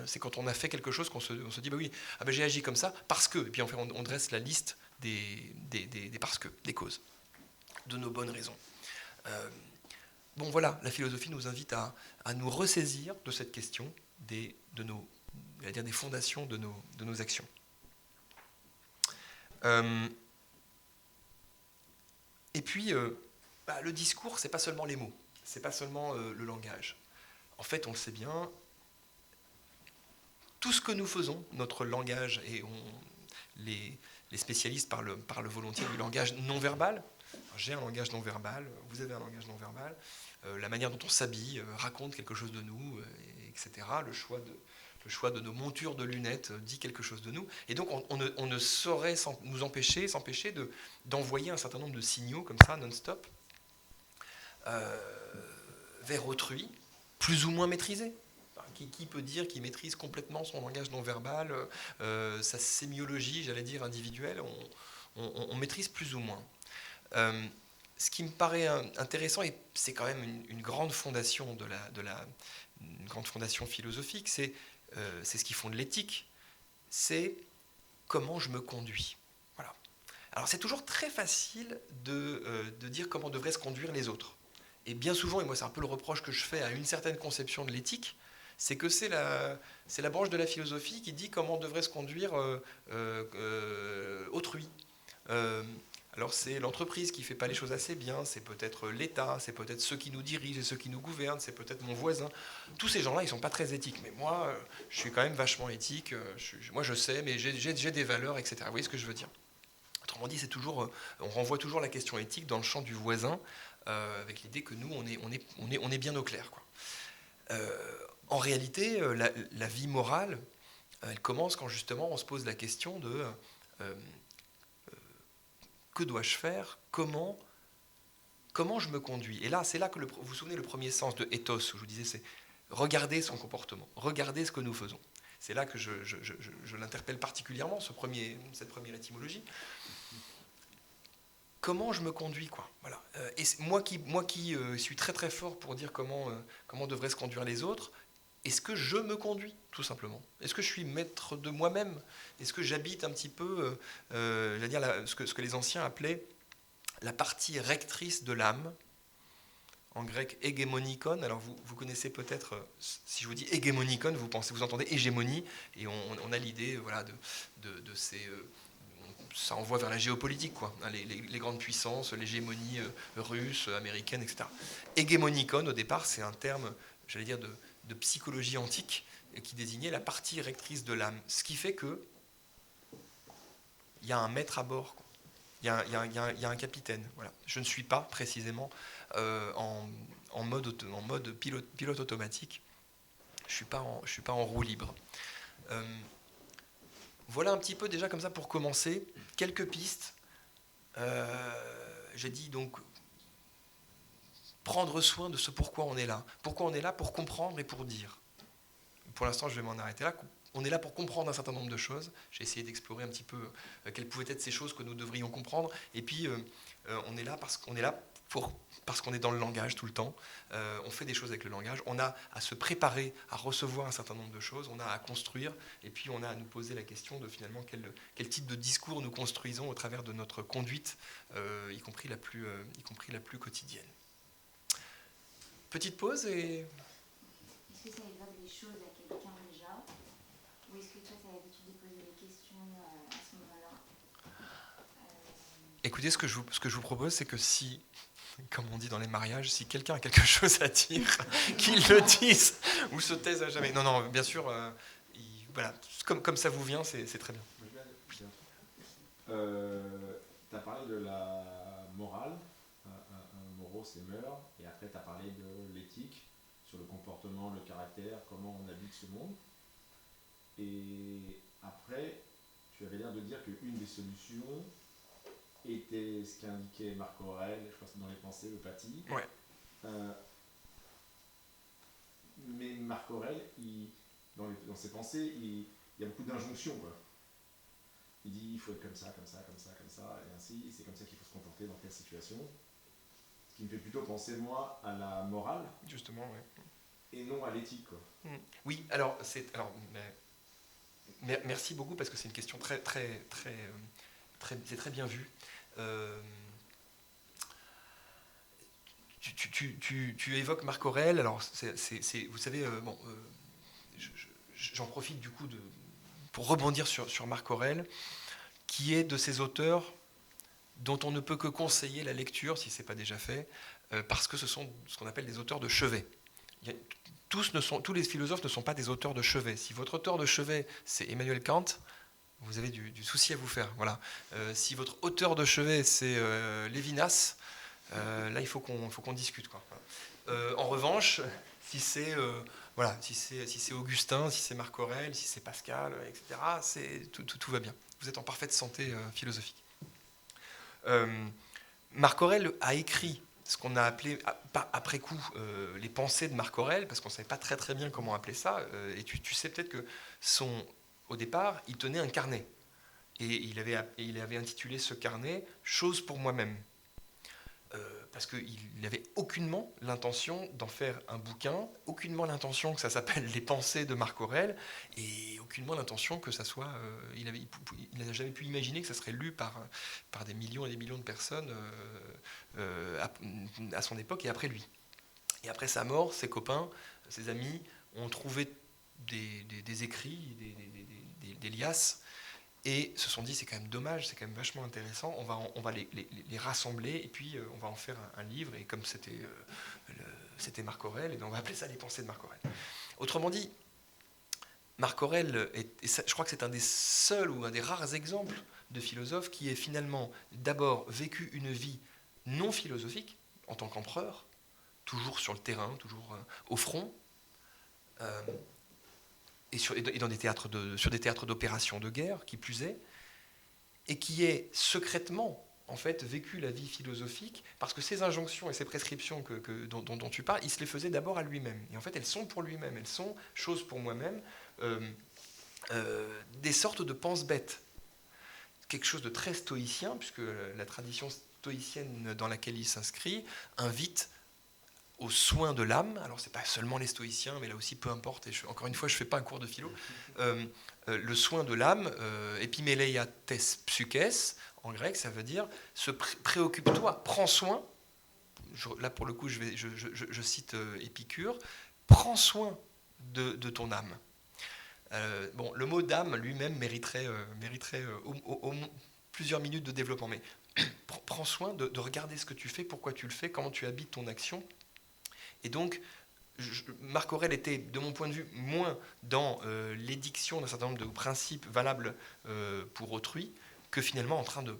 C'est quand on a fait quelque chose qu'on se dit, bah oui, j'ai agi comme ça parce que. Et puis on dresse la liste des parce que, des causes, de nos bonnes raisons. Bon voilà, la philosophie nous invite à nous ressaisir de cette question des fondations de nos actions. Et puis, le discours, c'est pas seulement les mots, c'est pas seulement le langage. En fait, on le sait bien, tout ce que nous faisons, notre langage, et les spécialistes parlent volontiers du langage non verbal. J'ai un langage non verbal, vous avez un langage non verbal, la manière dont on s'habille raconte quelque chose de nous, etc. Le choix de nos montures de lunettes dit quelque chose de nous. Et donc on ne saurait nous s'empêcher d'envoyer un certain nombre de signaux comme ça, non-stop, vers autrui, plus ou moins maîtrisé. Qui peut dire qu'il maîtrise complètement son langage non-verbal, sa sémiologie, j'allais dire, individuelle, on maîtrise plus ou moins. Ce qui me paraît intéressant, et c'est quand même une grande fondation une grande fondation philosophique, c'est ce qui fonde l'éthique, c'est comment je me conduis. Voilà. Alors c'est toujours très facile de dire comment devraient se conduire les autres. Et bien souvent, et moi c'est un peu le reproche que je fais à une certaine conception de l'éthique, c'est que c'est la branche de la philosophie qui dit comment devrait se conduire autrui. Alors c'est l'entreprise qui ne fait pas les choses assez bien, c'est peut-être l'État, c'est peut-être ceux qui nous dirigent et ceux qui nous gouvernent, c'est peut-être mon voisin. Tous ces gens-là, ils ne sont pas très éthiques. Mais moi, je suis quand même vachement éthique. Moi, je sais, mais j'ai des valeurs, etc. Vous voyez ce que je veux dire? Autrement dit, c'est toujours, on renvoie toujours la question éthique dans le champ du voisin, avec l'idée que nous, on est bien au clair, quoi. En réalité, la vie morale, elle commence quand justement on se pose la question de que dois-je faire, comment je me conduis. Et là, c'est là que vous vous souvenez le premier sens de ethos, où je vous disais, c'est regarder son comportement, regarder ce que nous faisons. C'est là que je l'interpelle particulièrement, cette première étymologie. Comment je me conduis, quoi. Voilà. Et moi qui suis très très fort pour dire comment devraient se conduire les autres, est-ce que je me conduis, tout simplement? Est-ce que je suis maître de moi-même? Est-ce que j'habite un petit peu, ce que les anciens appelaient la partie rectrice de l'âme, en grec hégémonikon? Alors vous connaissez peut-être, si je vous dis hégémonikon, vous entendez hégémonie, et on a l'idée, voilà, de ces... ça envoie vers la géopolitique, quoi, hein, les grandes puissances, l'hégémonie russe, américaine, etc. Hégémonikon, au départ, c'est un terme, j'allais dire, de psychologie antique, qui désignait la partie rectrice de l'âme. Ce qui fait que il y a un maître à bord, quoi. Il y a un capitaine. Voilà. Je ne suis pas précisément en mode pilote automatique. Je suis pas en roue libre. Voilà un petit peu déjà comme ça pour commencer. Quelques pistes. J'ai dit donc prendre soin de ce pourquoi on est là. Pourquoi on est là? Pour comprendre et pour dire. Pour l'instant, je vais m'en arrêter là. On est là pour comprendre un certain nombre de choses. J'ai essayé d'explorer un petit peu quelles pouvaient être ces choses que nous devrions comprendre. Et puis, on est là parce qu'on est dans le langage tout le temps. On fait des choses avec le langage. On a à se préparer à recevoir un certain nombre de choses. On a à construire. Et puis, on a à nous poser la question de finalement quel type de discours nous construisons au travers de notre conduite, y compris la plus quotidienne. Petite pause et... Est-ce que ça évoque des choses à quelqu'un déjà? Ou est-ce que toi, tu as l'habitude de poser des questions à ce moment-là? Écoutez, ce que je vous propose, c'est que si, comme on dit dans les mariages, si quelqu'un a quelque chose à dire, qu'il le dise ou se taise à jamais. Non, bien sûr, voilà, comme ça vous vient, c'est très bien. Tu as parlé de la morale, moraux c'est mœurs, et après tu as parlé de l'éthique, sur le comportement, le caractère, comment on habite ce monde. Et après, tu avais l'air de dire qu'une des solutions était ce qu'indiquait Marc Aurèle, je crois que c'est dans les Pensées, le Paty. Ouais. Mais Marc Aurèle, dans ses pensées, il y a beaucoup d'injonctions, quoi. Il dit il faut être comme ça, et ainsi, c'est comme ça qu'il faut se comporter dans telle situation. Ce qui me fait plutôt penser, moi, à la morale. Justement, oui. Et non à l'éthique, quoi. Oui, c'est merci beaucoup parce que c'est une question très c'est très bien vu. Tu évoques Marc Aurèle. Alors, vous savez, j'en profite du coup pour rebondir sur Marc Aurèle, qui est de ces auteurs dont on ne peut que conseiller la lecture, si ce n'est pas déjà fait, parce que ce sont ce qu'on appelle des auteurs de chevet. Tous les philosophes ne sont pas des auteurs de chevet. Si votre auteur de chevet, c'est Emmanuel Kant, vous avez du souci à vous faire. Voilà. Si votre auteur de chevet, c'est Lévinas, là, il faut qu'on discute, quoi. En revanche, si c'est Augustin, si c'est Marc Aurèle, si c'est Pascal, etc., tout va bien. Vous êtes en parfaite santé philosophique. Marc Aurèle a écrit ce qu'on a appelé, après coup, les pensées de Marc Aurèle, parce qu'on ne savait pas très très bien comment appeler ça, et tu sais peut-être que au départ, il tenait un carnet, et il avait intitulé ce carnet « Chose pour moi-même ». Parce qu'il n'avait aucunement l'intention d'en faire un bouquin, aucunement l'intention que ça s'appelle Les Pensées de Marc Aurèle, et aucunement l'intention que ça soit... il n'a jamais pu imaginer que ça serait lu par des millions et des millions de personnes à son époque et après lui. Et après sa mort, ses copains, ses amis ont trouvé des écrits, des liasses, et se sont dit c'est quand même dommage, c'est quand même vachement intéressant, on va les rassembler et puis on va en faire un livre, et comme c'était Marc Aurèle, et bien on va appeler ça les pensées de Marc Aurèle. Autrement dit, Marc Aurèle, je crois que c'est un des seuls ou un des rares exemples de philosophe qui ait finalement d'abord vécu une vie non philosophique en tant qu'empereur, toujours sur le terrain, toujours au front, et dans des théâtres sur des théâtres d'opération de guerre, qui plus est, et qui ait secrètement en fait vécu la vie philosophique, parce que ces injonctions et ces prescriptions dont tu parles, il se les faisait d'abord à lui-même. Et en fait, elles sont pour lui-même, elles sont, chose pour moi-même, des sortes de pense-bêtes. Quelque chose de très stoïcien, puisque la tradition stoïcienne dans laquelle il s'inscrit invite aux soins de l'âme. Alors c'est pas seulement les stoïciens, mais là aussi peu importe, et encore une fois je fais pas un cours de philo. Le soin de l'âme, epimeleia tes psyches, en grec ça veut dire préoccupe-toi, prends soin, là pour le coup je cite Épicure, prends soin de ton âme. Bon, le mot d'âme lui-même mériterait plusieurs minutes de développement, mais prends soin de regarder ce que tu fais, pourquoi tu le fais, comment tu habites ton action. Et donc, Marc Aurèle était, de mon point de vue, moins dans l'édiction d'un certain nombre de principes valables pour autrui, que finalement en train de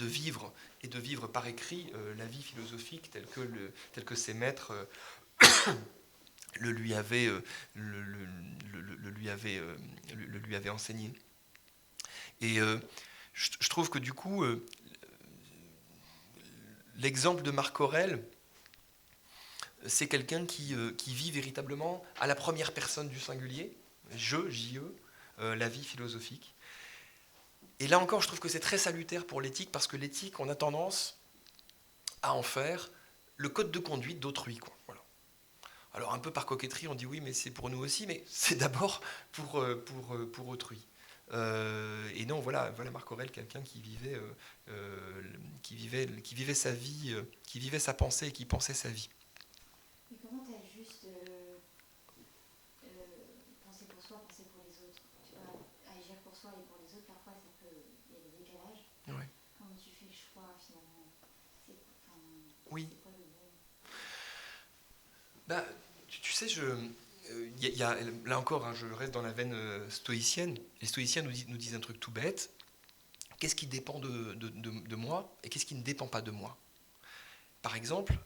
vivre, et de vivre par écrit la vie philosophique telle que ses maîtres le lui avaient enseigné. Et je trouve que du coup, l'exemple de Marc Aurèle, c'est quelqu'un qui vit véritablement à la première personne du singulier, J-E, la vie philosophique. Et là encore, je trouve que c'est très salutaire pour l'éthique, parce que l'éthique, on a tendance à en faire le code de conduite d'autrui, quoi. Voilà. Alors un peu par coquetterie, on dit oui, mais c'est pour nous aussi, mais c'est d'abord pour autrui. Et non, voilà Marc Aurèle, quelqu'un qui vivait sa vie, qui vivait sa pensée et qui pensait sa vie. Et comment tu ajustes penser pour soi, penser pour les autres? Tu vois, agir pour soi et pour les autres, parfois il y a des décalages. Ouais. Comment tu fais le choix finalement? Oui. C'est quoi le bon? Bah, tu sais, là encore, hein, je reste dans la veine stoïcienne. Les stoïciens nous disent un truc tout bête. Qu'est-ce qui dépend de moi et qu'est-ce qui ne dépend pas de moi? Par exemple,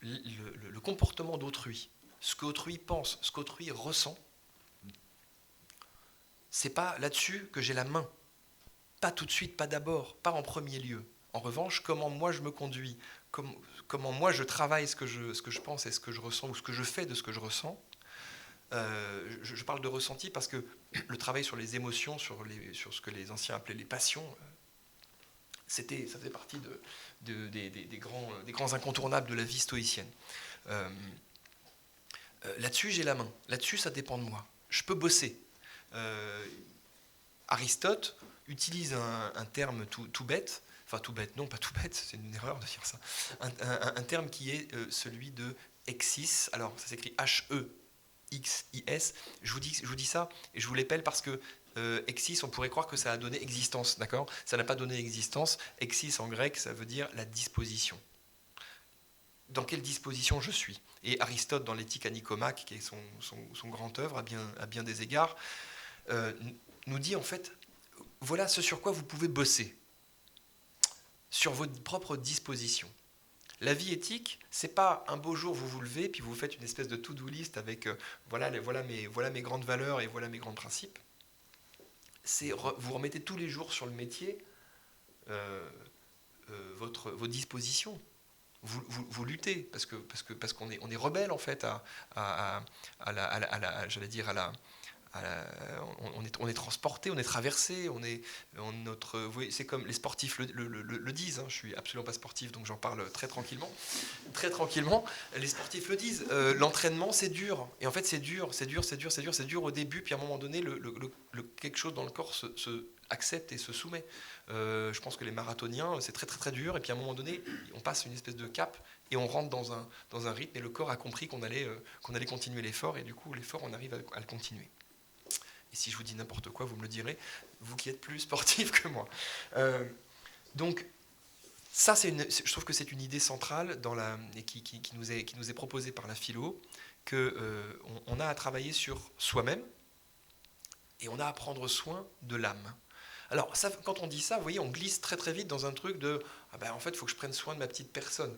le comportement d'autrui, ce qu'autrui pense, ce qu'autrui ressent, c'est pas là-dessus que j'ai la main. Pas tout de suite, pas d'abord, pas en premier lieu. En revanche, comment moi je me conduis, comment moi je travaille ce que je pense et ce que je ressens, ou ce que je fais de ce que je ressens. Je parle de ressenti parce que le travail sur les émotions, sur ce que les anciens appelaient les passions, ça faisait partie des grands incontournables de la vie stoïcienne. Là-dessus, j'ai la main. Là-dessus, ça dépend de moi. Je peux bosser. Aristote utilise un terme tout bête, enfin tout bête, non pas tout bête, c'est une erreur de dire ça, un terme qui est celui de exis. Alors ça s'écrit H-E-X-I-S. Je vous dis ça et je vous l'épelle parce que exis, on pourrait croire que ça a donné existence, d'accord? Ça n'a pas donné existence. Exis en grec, ça veut dire la disposition. Dans quelle disposition je suis? Et Aristote, dans l'Éthique à Nicomaque, qui est son grand œuvre à bien des égards, nous dit en fait, voilà ce sur quoi vous pouvez bosser, sur votre propre disposition. La vie éthique, c'est pas un beau jour vous vous levez puis vous faites une espèce de to-do list avec voilà mes grandes valeurs et voilà mes grands principes. C'est vous remettez tous les jours sur le métier vos dispositions. Vous luttez parce qu'on est rebelle en fait on est transporté, on est traversé, c'est comme les sportifs le disent, hein, je suis absolument pas sportif donc j'en parle très tranquillement, les sportifs le disent, l'entraînement c'est dur, et en fait c'est dur au début, puis à un moment donné quelque chose dans le corps se accepte et se soumet. Je pense que les marathoniens c'est très très très dur, et puis à un moment donné on passe une espèce de cap et on rentre dans un rythme, et le corps a compris qu'on allait continuer l'effort, et du coup l'effort on arrive à le continuer. Et si je vous dis n'importe quoi, vous me le direz, vous qui êtes plus sportif que moi. Donc, ça, je trouve que c'est une idée centrale et qui nous est proposée par la philo, qu'on a à travailler sur soi-même et on a à prendre soin de l'âme. Alors, ça, quand on dit ça, vous voyez, on glisse très très vite dans un truc de « Ah ben, en fait, il faut que je prenne soin de ma petite personne.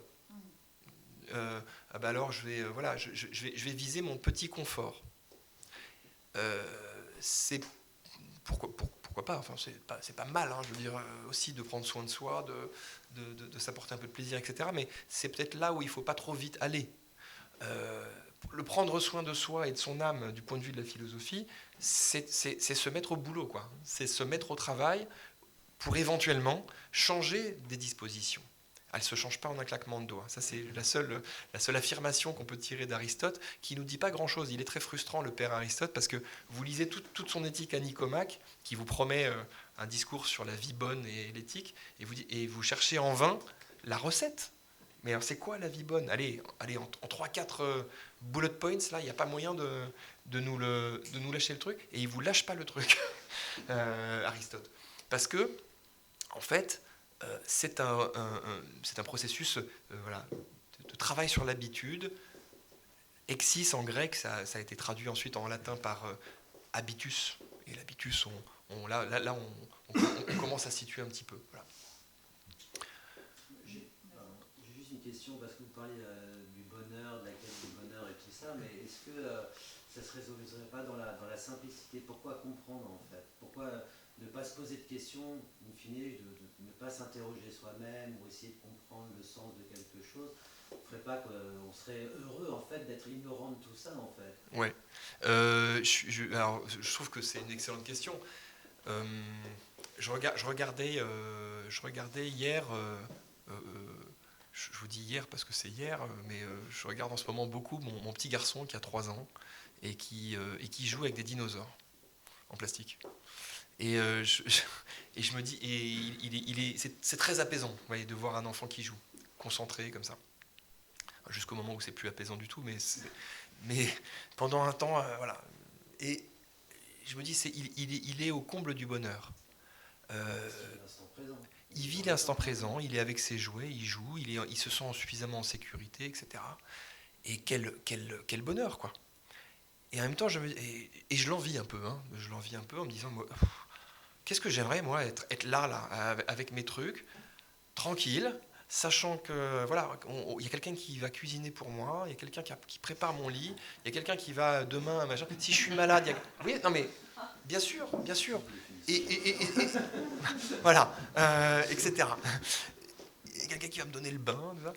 Ah ben alors, je vais viser mon petit confort. » C'est pourquoi pas, enfin, c'est pas mal, hein, je veux dire, aussi de prendre soin de soi, de s'apporter un peu de plaisir, etc. Mais c'est peut-être là où il ne faut pas trop vite aller. Le prendre soin de soi et de son âme du point de vue de la philosophie, c'est se mettre au boulot, quoi. C'est se mettre au travail pour éventuellement changer des dispositions. Elle ne se change pas en un claquement de doigts. Ça, c'est la seule affirmation qu'on peut tirer d'Aristote, qui ne nous dit pas grand-chose. Il est très frustrant, le père Aristote, parce que vous lisez toute son éthique à Nicomaque, qui vous promet un discours sur la vie bonne et l'éthique, et vous cherchez en vain la recette. Mais alors, c'est quoi la vie bonne ? Allez, en 3-4 bullet points, là, il n'y a pas moyen de nous lâcher le truc, et il ne vous lâche pas le truc, Aristote. Parce que, en fait, c'est un processus de travail sur l'habitude. Exis en grec, ça a été traduit ensuite en latin par habitus. Et l'habitus, on commence à situer un petit peu. Voilà. J'ai juste une question, parce que vous parlez du bonheur, de la quête du bonheur et tout ça, mais est-ce que ça ne se résoudrait pas dans la simplicité ? Pourquoi comprendre, en fait ? Pourquoi ne pas se poser de questions, in fine, de ne pas s'interroger soi-même ou essayer de comprendre le sens de quelque chose, ne ferait pas qu'on serait heureux en fait d'être ignorant de tout ça en fait. Ouais. Je trouve que c'est une excellente question. Je regardais hier. Je vous dis hier parce que c'est hier, mais je regarde en ce moment beaucoup mon petit garçon qui a 3 ans et qui joue avec des dinosaures en plastique. Et je me dis, c'est très apaisant, vous voyez, de voir un enfant qui joue, concentré comme ça. Jusqu'au moment où c'est plus apaisant du tout, mais pendant un temps, voilà. Et je me dis, il est au comble du bonheur. Il vit l'instant présent, il est avec ses jouets, il joue, il se sent suffisamment en sécurité, etc. Et quel bonheur, quoi. Et en même temps, je l'envie un peu, hein. Je l'envie un peu en me disant, moi, qu'est-ce que j'aimerais, moi, être là, avec mes trucs, tranquille, sachant que, voilà, il y a quelqu'un qui va cuisiner pour moi, il y a quelqu'un qui prépare mon lit, il y a quelqu'un qui va demain, machin. Si je suis malade, oui, non mais, bien sûr. Et voilà, etc. Il y a quelqu'un qui va me donner le bain, tout ça.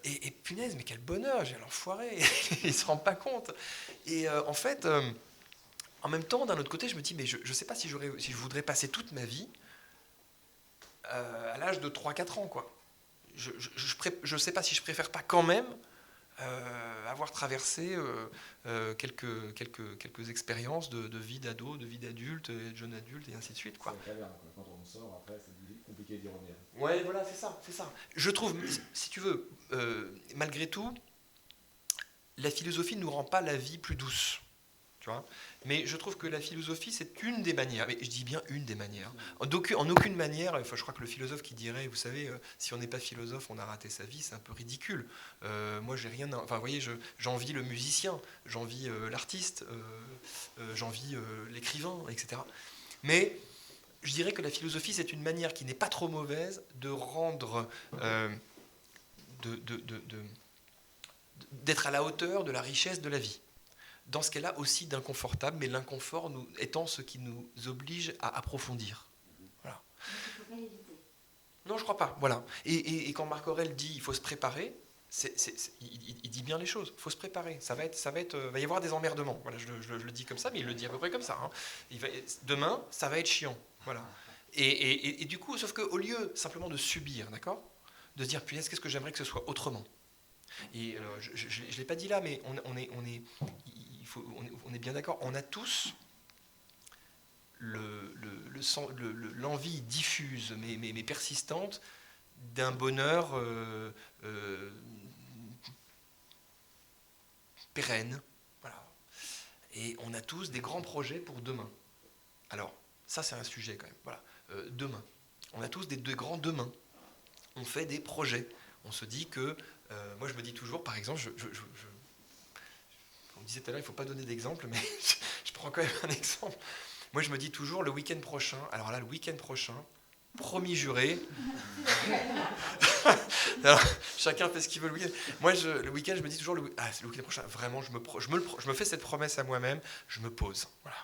Et punaise, mais quel bonheur, j'ai l'enfoiré, il ne se rend pas compte. Et en fait, en même temps, d'un autre côté, je me dis, mais je ne sais pas si je voudrais passer toute ma vie à l'âge de 3-4 ans, quoi. Je ne sais pas si je préfère pas quand même avoir traversé quelques expériences de vie d'ado, de vie d'adulte, de jeune adulte, et ainsi de suite, quoi. C'est la caverne, quoi. Quand on sort, après, c'est compliqué d'y revenir. Ouais, voilà, c'est ça. Je trouve, si tu veux, malgré tout, la philosophie ne nous rend pas la vie plus douce. Tu vois, mais je trouve que la philosophie, c'est une des manières, mais je dis bien une des manières. En aucune manière, enfin, je crois que le philosophe qui dirait, vous savez, si on n'est pas philosophe, on a raté sa vie, c'est un peu ridicule. Moi, j'ai rien. Enfin, vous voyez, j'envie le musicien, j'envie l'artiste, j'envie l'écrivain, etc. Mais je dirais que la philosophie, c'est une manière qui n'est pas trop mauvaise de rendre. D'être à la hauteur de la richesse de la vie. Dans ce cas-là aussi d'inconfortable, mais l'inconfort étant ce qui nous oblige à approfondir. Voilà. Donc il ne faut pas l'éviter. Non, je crois pas. Voilà. Et quand Marc Aurèle dit il faut se préparer, il dit bien les choses. Il faut se préparer. Va y avoir des emmerdements. Voilà, je le dis comme ça, mais il le dit à peu près comme ça. Hein. Demain, ça va être chiant. Voilà. Et du coup, sauf qu'au lieu simplement de subir, d'accord, de se dire punaise, qu'est-ce que j'aimerais que ce soit autrement. Et alors, je ne l'ai pas dit là, mais on est bien d'accord. On a tous l'envie diffuse, mais persistante, d'un bonheur pérenne. Voilà. Et on a tous des grands projets pour demain. Alors, ça c'est un sujet quand même. Voilà. Demain. On a tous des grands demain. On fait des projets. On se dit que... moi je me dis toujours, par exemple, on me disait tout à l'heure, il ne faut pas donner d'exemple, mais je prends quand même un exemple. Moi je me dis toujours, le week-end prochain, alors là, le week-end prochain, promis juré. Alors, chacun fait ce qu'il veut le week-end. Moi, le week-end, je me dis toujours, le week-end prochain, vraiment, je me fais cette promesse à moi-même, je me pose. Voilà.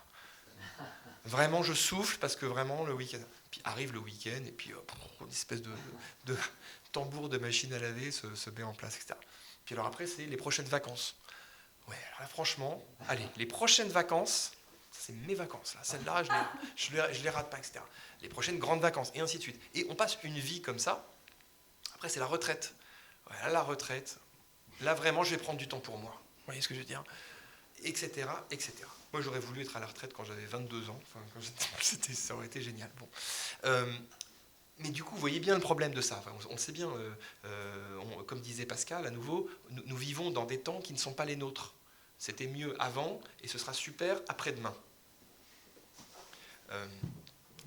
Vraiment, je souffle parce que vraiment, le week-end. Puis arrive le week-end, et puis une espèce de tambour de machine à laver se met en place, etc. Puis alors après, c'est les prochaines vacances. Ouais, alors là, franchement, allez, les prochaines vacances, c'est mes vacances, là. Celles-là, je les rate pas, etc. Les prochaines grandes vacances, et ainsi de suite. Et on passe une vie comme ça. Après, c'est la retraite. Voilà, la retraite. Là, vraiment, je vais prendre du temps pour moi. Vous voyez ce que je veux dire ? Etc., etc. Moi, j'aurais voulu être à la retraite quand j'avais 22 ans. Enfin, ça aurait été génial. Bon. Mais du coup, vous voyez bien le problème de ça. Enfin, on sait bien, comme disait Pascal, à nouveau, nous vivons dans des temps qui ne sont pas les nôtres. C'était mieux avant, et ce sera super après-demain.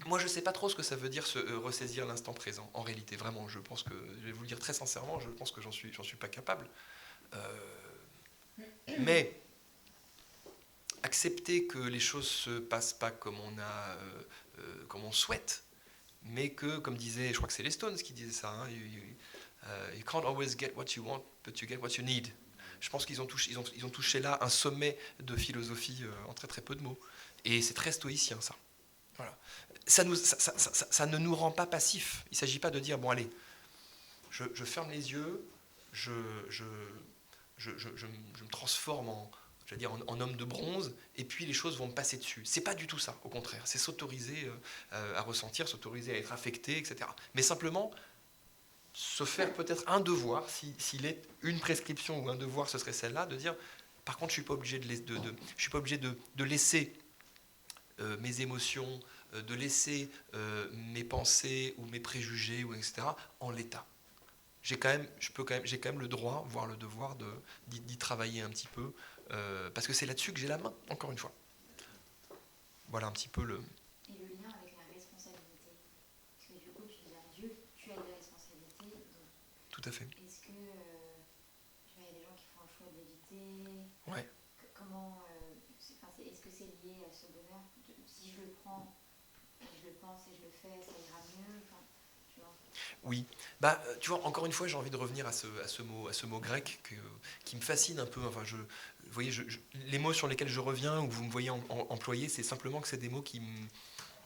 Moi, je ne sais pas trop ce que ça veut dire ressaisir l'instant présent. En réalité, vraiment, je pense que, je vais vous le dire très sincèrement, je pense que j'en suis pas capable. Mais accepter que les choses se passent pas comme on souhaite, mais que, comme disait, je crois que c'est les Stones qui disaient ça, hein, you can't always get what you want, but you get what you need. Je pense qu'ils ont touché là un sommet de philosophie en très très peu de mots. Et c'est très stoïcien, ça. Voilà. Ça ne nous rend pas passifs. Il ne s'agit pas de dire, bon allez, je ferme les yeux, je me transforme en homme de bronze, et puis les choses vont me passer dessus. C'est pas du tout ça, au contraire. C'est s'autoriser à ressentir, s'autoriser à être affecté, etc. Mais simplement, se faire peut-être un devoir, s'il est une prescription ou un devoir, ce serait celle-là, de dire, par contre, je ne suis pas obligé de laisser mes émotions, de laisser mes pensées ou mes préjugés, etc., en l'état. J'ai quand même le droit, voire le devoir d'y travailler un petit peu, parce que c'est là-dessus que j'ai la main, encore une fois. Voilà un petit peu le... Et le lien avec la responsabilité. Parce que du coup, tu dis à Dieu, tu as des responsabilités. Donc tout à fait. est-ce que... il y a des gens qui font un choix de l'éviter. Ouais. Comment... est-ce que c'est lié à ce bonheur ? Si je le prends, je le pense et je le fais, ça ira mieux. Enfin, tu vois. Oui. Tu vois, encore une fois, j'ai envie de revenir à ce mot grec qui me fascine un peu. Enfin, vous voyez, les mots sur lesquels je reviens, ou vous me voyez employer, c'est simplement que c'est des mots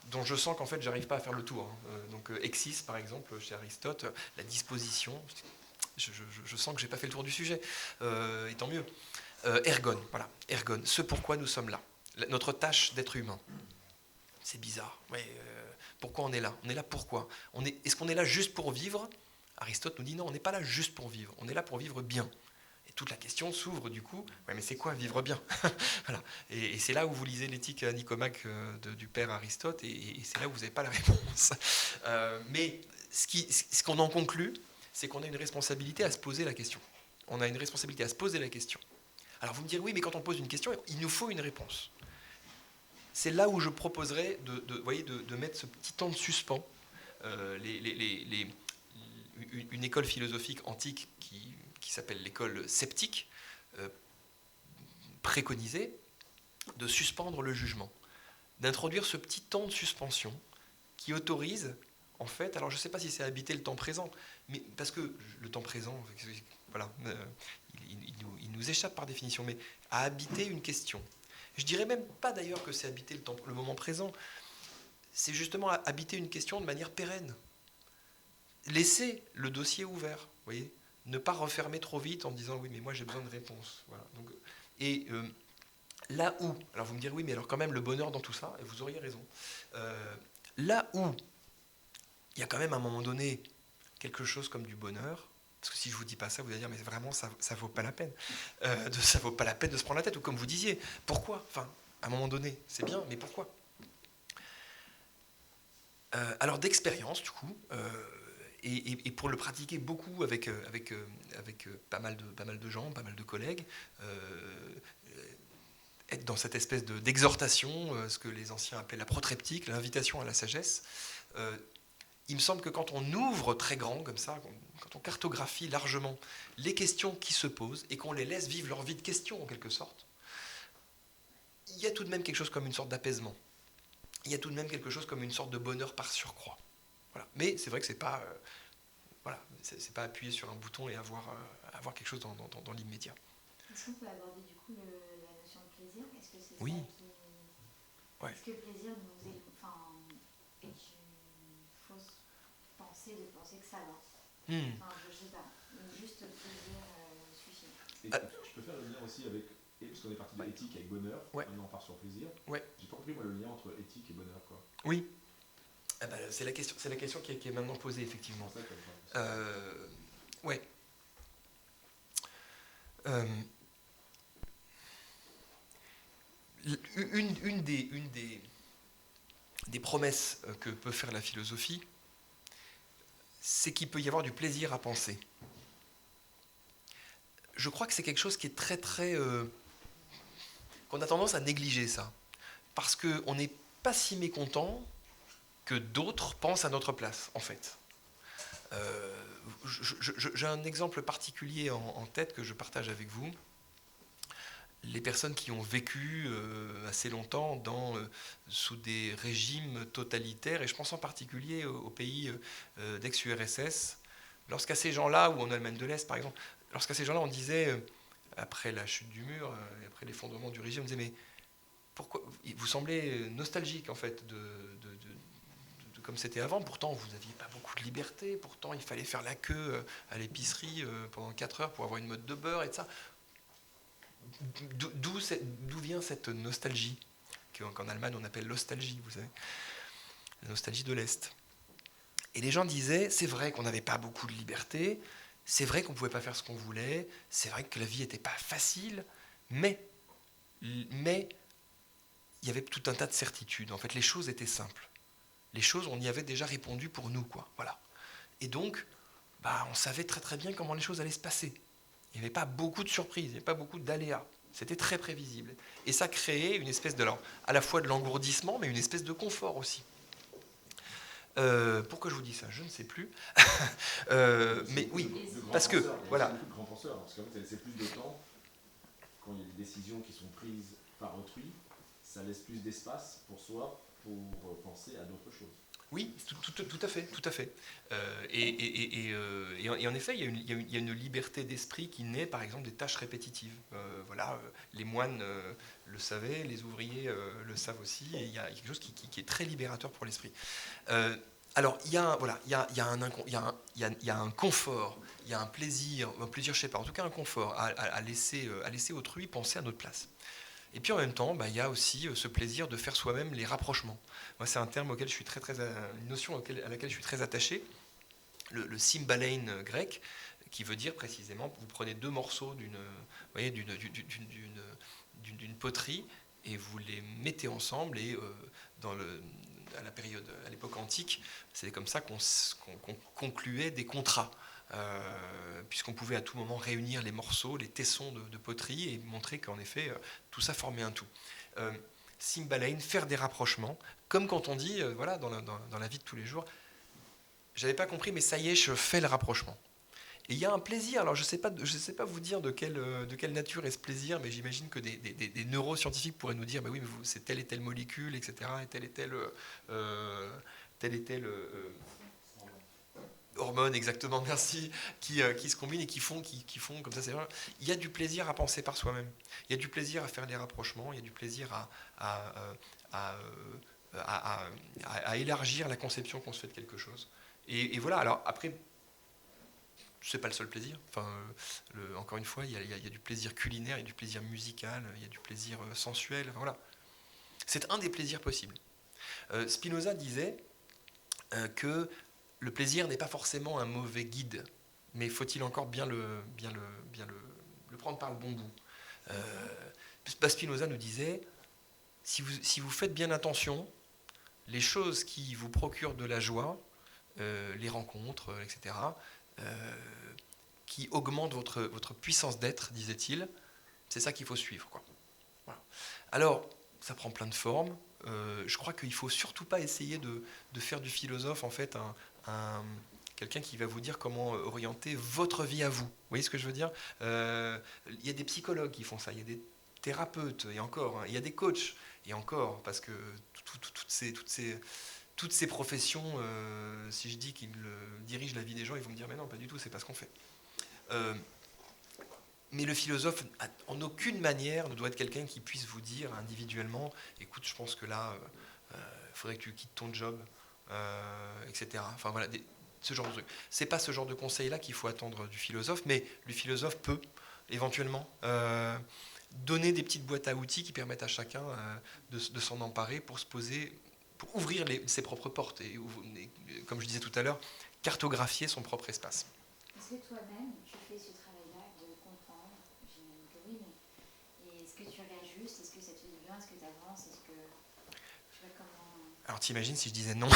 dont je sens qu'en fait, j'arrive pas à faire le tour. Hein. Donc, exis, par exemple, chez Aristote, la disposition. Je sens que j'ai pas fait le tour du sujet. Et tant mieux. Ergon, voilà. Ergon, ce pourquoi nous sommes là. Notre tâche d'être humain. C'est bizarre. Ouais, pourquoi on est là ? On est là pourquoi ? Est-ce qu'on est là juste pour vivre ? Aristote nous dit non, on n'est pas là juste pour vivre. On est là pour vivre bien. Et toute la question s'ouvre du coup. Ouais, mais c'est quoi vivre bien ? Voilà. Et c'est là où vous lisez l'éthique Nicomaque du père Aristote, et c'est là où vous n'avez pas la réponse. Mais ce qu'on en conclut, c'est qu'on a une responsabilité à se poser la question. On a une responsabilité à se poser la question. Alors vous me direz, oui, mais quand on pose une question, il nous faut une réponse. C'est là où je proposerais de mettre ce petit temps de suspens. Une école philosophique antique qui s'appelle l'école sceptique préconisait de suspendre le jugement, d'introduire ce petit temps de suspension qui autorise, en fait, alors je ne sais pas si c'est habiter le temps présent, mais parce que le temps présent, voilà, il nous échappe par définition, mais à habiter une question. Je dirais même pas d'ailleurs que c'est habiter le moment présent, c'est justement habiter une question de manière pérenne. Laisser le dossier ouvert, vous voyez, ne pas refermer trop vite en disant oui mais moi j'ai besoin de réponse. Voilà. Donc, et là où, alors vous me direz oui mais alors quand même le bonheur dans tout ça, et vous auriez raison, là où il y a quand même à un moment donné quelque chose comme du bonheur, parce que si je vous dis pas ça, vous allez dire mais vraiment ça vaut pas la peine, ça vaut pas la peine de se prendre la tête, ou comme vous disiez, pourquoi ? Enfin, à un moment donné, c'est bien, mais pourquoi ? Alors d'expérience du coup, et pour le pratiquer beaucoup avec pas mal de gens, pas mal de collègues, être dans cette espèce d'exhortation, ce que les anciens appelaient la protreptique, l'invitation à la sagesse. Il me semble que quand on ouvre très grand comme ça, quand on cartographie largement les questions qui se posent et qu'on les laisse vivre leur vie de questions en quelque sorte, il y a tout de même quelque chose comme une sorte d'apaisement. Il y a tout de même quelque chose comme une sorte de bonheur par surcroît. Voilà. Mais c'est vrai que c'est pas appuyer sur un bouton et avoir quelque chose dans l'immédiat. Est-ce qu'on peut aborder du coup la notion de plaisir? Est-ce que c'est Oui. ça qui... Ouais. Est-ce que le plaisir nous est... est une fausse pensée de penser que ça va? Je sais pas. Juste le plaisir suffit. Et je peux faire le lien aussi avec, parce qu'on est parti de éthique avec bonheur, maintenant on part sur plaisir. Ouais. J'ai pas compris moi le lien entre éthique et bonheur, quoi. Oui. C'est la question qui est maintenant posée, effectivement. Ouais. Une des promesses que peut faire la philosophie, c'est qu'il peut y avoir du plaisir à penser. Je crois que c'est quelque chose qui est très très... qu'on a tendance à négliger ça. Parce qu'on n'est pas si mécontent que d'autres pensent à notre place, en fait. J'ai un exemple particulier en tête que je partage avec vous. Les personnes qui ont vécu assez longtemps sous des régimes totalitaires, et je pense en particulier aux pays d'ex-URSS, lorsqu'à ces gens-là, ou en Allemagne de l'Est par exemple, lorsqu'à ces gens-là on disait, après la chute du mur, et après l'effondrement du régime, on disait mais pourquoi vous semblez nostalgique en fait de comme c'était avant, pourtant vous n'aviez pas beaucoup de liberté, pourtant il fallait faire la queue à l'épicerie pendant 4 heures pour avoir une mode de beurre et de ça. D'où vient cette nostalgie qu'en Allemagne on appelle l'ostalgie, vous savez, la nostalgie de l'Est. Et les gens disaient, c'est vrai qu'on n'avait pas beaucoup de liberté, c'est vrai qu'on ne pouvait pas faire ce qu'on voulait, c'est vrai que la vie n'était pas facile, mais il y avait tout un tas de certitudes. En fait, les choses étaient simples. Les choses, on y avait déjà répondu pour nous, quoi. Voilà. Et donc, on savait très très bien comment les choses allaient se passer. Il n'y avait pas beaucoup de surprises, il n'y avait pas beaucoup d'aléas. C'était très prévisible. Et ça créait une espèce à la fois de l'engourdissement, mais une espèce de confort aussi. Pourquoi je vous dis ça? Je ne sais plus. Mais oui, parce que... Voilà. Il y a beaucoup de grands penseurs, parce qu'en fait, ça laisse plus de temps, quand il y a des décisions qui sont prises par autrui, ça laisse plus d'espace pour soi, pour penser à d'autres choses. Oui, tout à fait. Et en effet, il y a une liberté d'esprit qui naît, par exemple, des tâches répétitives. Les moines le savaient, les ouvriers le savent aussi, et il y a quelque chose qui est très libérateur pour l'esprit. Alors, il y a un confort, il y a un plaisir, je sais pas, en tout cas un confort à laisser autrui penser à notre place. Et puis en même temps, il y a aussi ce plaisir de faire soi-même les rapprochements. Moi, c'est un terme auquel je suis une notion à laquelle je suis très attaché. Le symbalein grec, qui veut dire précisément, vous prenez 2 morceaux d'une poterie et vous les mettez ensemble. Et à l'époque antique, c'est comme ça qu'on concluait des contrats. Puisqu'on pouvait à tout moment réunir les morceaux, les tessons de poterie et montrer qu'en effet tout ça formait un tout. Symbalein, faire des rapprochements, comme quand on dit, dans la vie de tous les jours, j'avais pas compris, mais ça y est, je fais le rapprochement. Et il y a un plaisir, alors je sais pas vous dire de quelle nature est ce plaisir, mais j'imagine que des neuroscientifiques pourraient nous dire, oui, mais c'est telle et telle molécule, etc., et telle et telle hormones, exactement, merci, qui se combinent et qui font comme ça. Il y a du plaisir à penser par soi-même. Il y a du plaisir à faire les rapprochements. Il y a du plaisir à élargir la conception qu'on se fait de quelque chose. Et voilà. Alors après, c'est pas le seul plaisir. Encore une fois, il y a du plaisir culinaire, il y a du plaisir musical, il y a du plaisir sensuel. Voilà. C'est un des plaisirs possibles. Spinoza disait que le plaisir n'est pas forcément un mauvais guide, mais faut-il encore bien le prendre par le bon bout. Spinoza nous disait, si vous faites bien attention, les choses qui vous procurent de la joie, les rencontres, etc., qui augmentent votre puissance d'être, disait-il, c'est ça qu'il faut suivre, quoi. Voilà. Alors, ça prend plein de formes. Je crois qu'il ne faut surtout pas essayer de faire du philosophe, en fait, quelqu'un qui va vous dire comment orienter votre vie à vous. Vous voyez ce que je veux dire? Il y a des psychologues qui font ça, il y a des thérapeutes, et encore, hein, il y a des coachs, et encore, parce que toutes ces professions, si je dis qu'ils dirigent la vie des gens, ils vont me dire, mais non, pas du tout, c'est pas ce qu'on fait. Mais le philosophe, en aucune manière, ne doit être quelqu'un qui puisse vous dire individuellement, écoute, je pense que là, il faudrait que tu quittes ton job, etc. Enfin voilà, ce genre de truc. C'est pas ce genre de conseil-là qu'il faut attendre du philosophe, mais le philosophe peut éventuellement donner des petites boîtes à outils qui permettent à chacun de s'en emparer pour se poser, pour ouvrir ses propres portes et, comme je disais tout à l'heure, cartographier son propre espace. Est-ce que toi-même, tu fais ce travail-là de comprendre? J'imagine que oui, mais est-ce que tu réajustes? Est-ce que ça te fait du bien? Est-ce que tu avances? Est-ce que tu vois comment... Alors t'imagines si je disais non?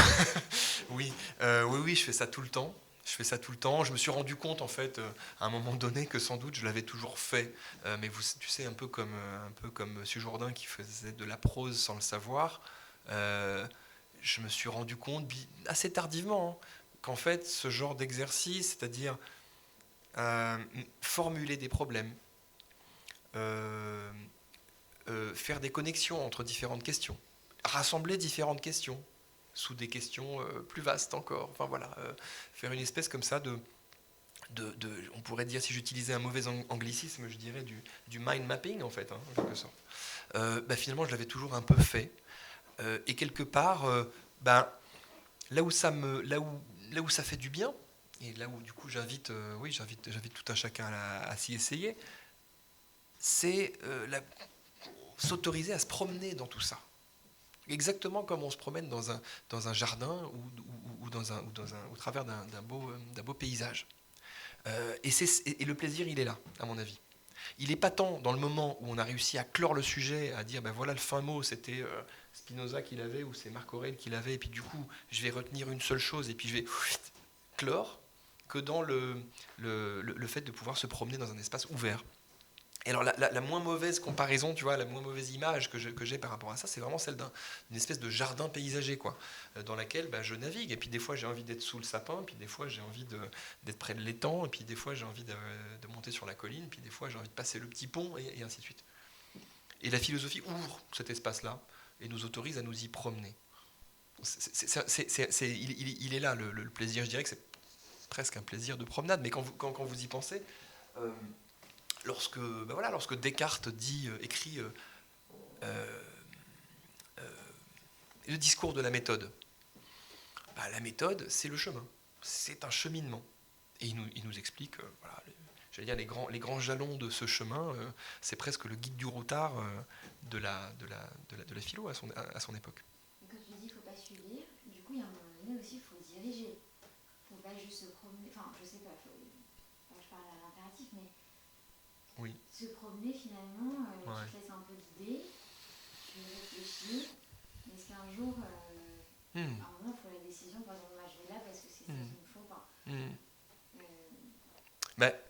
Oui, oui, je fais ça tout le temps. Je me suis rendu compte en fait à un moment donné que sans doute je l'avais toujours fait, mais tu sais un peu comme Monsieur Jourdain qui faisait de la prose sans le savoir. Je me suis rendu compte assez tardivement qu'en fait ce genre d'exercice, c'est-à-dire formuler des problèmes, faire des connexions entre différentes questions, rassembler différentes questions sous des questions plus vastes encore. Enfin voilà, faire une espèce comme ça on pourrait dire, si j'utilisais un mauvais anglicisme, je dirais du mind mapping en fait, en quelque sorte. Finalement, je l'avais toujours un peu fait. Et quelque part, là où ça fait du bien, et là où du coup j'invite tout un chacun à s'y essayer, c'est s'autoriser à se promener dans tout ça. Exactement comme on se promène dans un jardin ou au travers d'un beau paysage. Et le plaisir, il est là, à mon avis. Il n'est pas tant dans le moment où on a réussi à clore le sujet, à dire voilà le fin mot, c'était Spinoza qui l'avait ou c'est Marc Aurèle qui l'avait, et puis du coup je vais retenir une seule chose et puis je vais clore, que dans le fait de pouvoir se promener dans un espace ouvert. Et alors la moins mauvaise comparaison, tu vois, la moins mauvaise image que j'ai par rapport à ça, c'est vraiment celle d'une espèce de jardin paysager, quoi, dans laquelle je navigue. Et puis des fois j'ai envie d'être sous le sapin, puis des fois j'ai envie d'être près de l'étang, et puis des fois j'ai envie de monter sur la colline, puis des fois j'ai envie de passer le petit pont, et ainsi de suite. Et la philosophie ouvre cet espace-là et nous autorise à nous y promener. Il est là le plaisir, je dirais que c'est presque un plaisir de promenade, mais quand vous y pensez... Lorsque Descartes écrit le discours de la méthode, la méthode, c'est le chemin, c'est un cheminement. Et il nous explique, les grands jalons de ce chemin, c'est presque le guide du routard de la philo à son époque. Et quand tu dis qu'il ne faut pas subir, du coup, il y a un moment donné aussi, il faut diriger. Il ne faut pas juste se promener, enfin, je sais pas, je parle à l'impératif, mais oui. Se promener finalement, Ouais. tu te laisses un peu guider, tu réfléchis, mais est-ce qu'un jour, à un moment, il faut la décision, par exemple, moi je vais là parce que c'est ça qu'il me faut.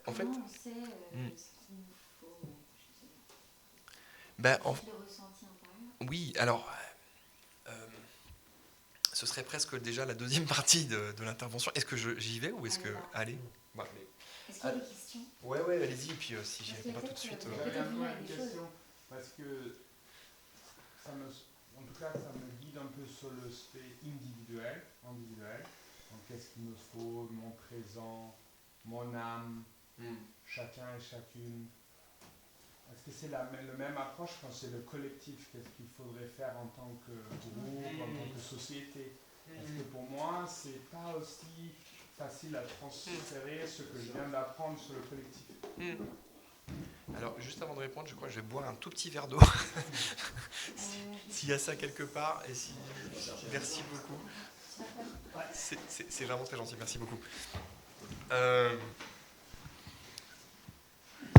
Comment on sait ce qu'il nous faut? Je sais pas. Le ressenti intérieur. Oui, alors, ce serait presque déjà la deuxième partie de l'intervention. Est-ce que j'y vais ou est-ce que... Allez. Est-ce qu'il y a des questions? Ouais, allez-y, et puis si j'y réponds pas tout de suite... J'avais un peu une question, parce que en tout cas, ça me guide un peu sur l'aspect individuel. Donc, qu'est-ce qu'il me faut, mon présent, mon âme, chacun et chacune. Est-ce que c'est la même approche quand c'est le collectif? Qu'est-ce qu'il faudrait faire en tant que groupe, en tant que société? Parce que pour moi, c'est pas aussi facile à transférer ce que je viens d'apprendre sur le collectif. Alors, juste avant de répondre, je crois que je vais boire un tout petit verre d'eau. S'il y a ça quelque part, et si... Merci beaucoup. C'est vraiment très gentil, merci beaucoup.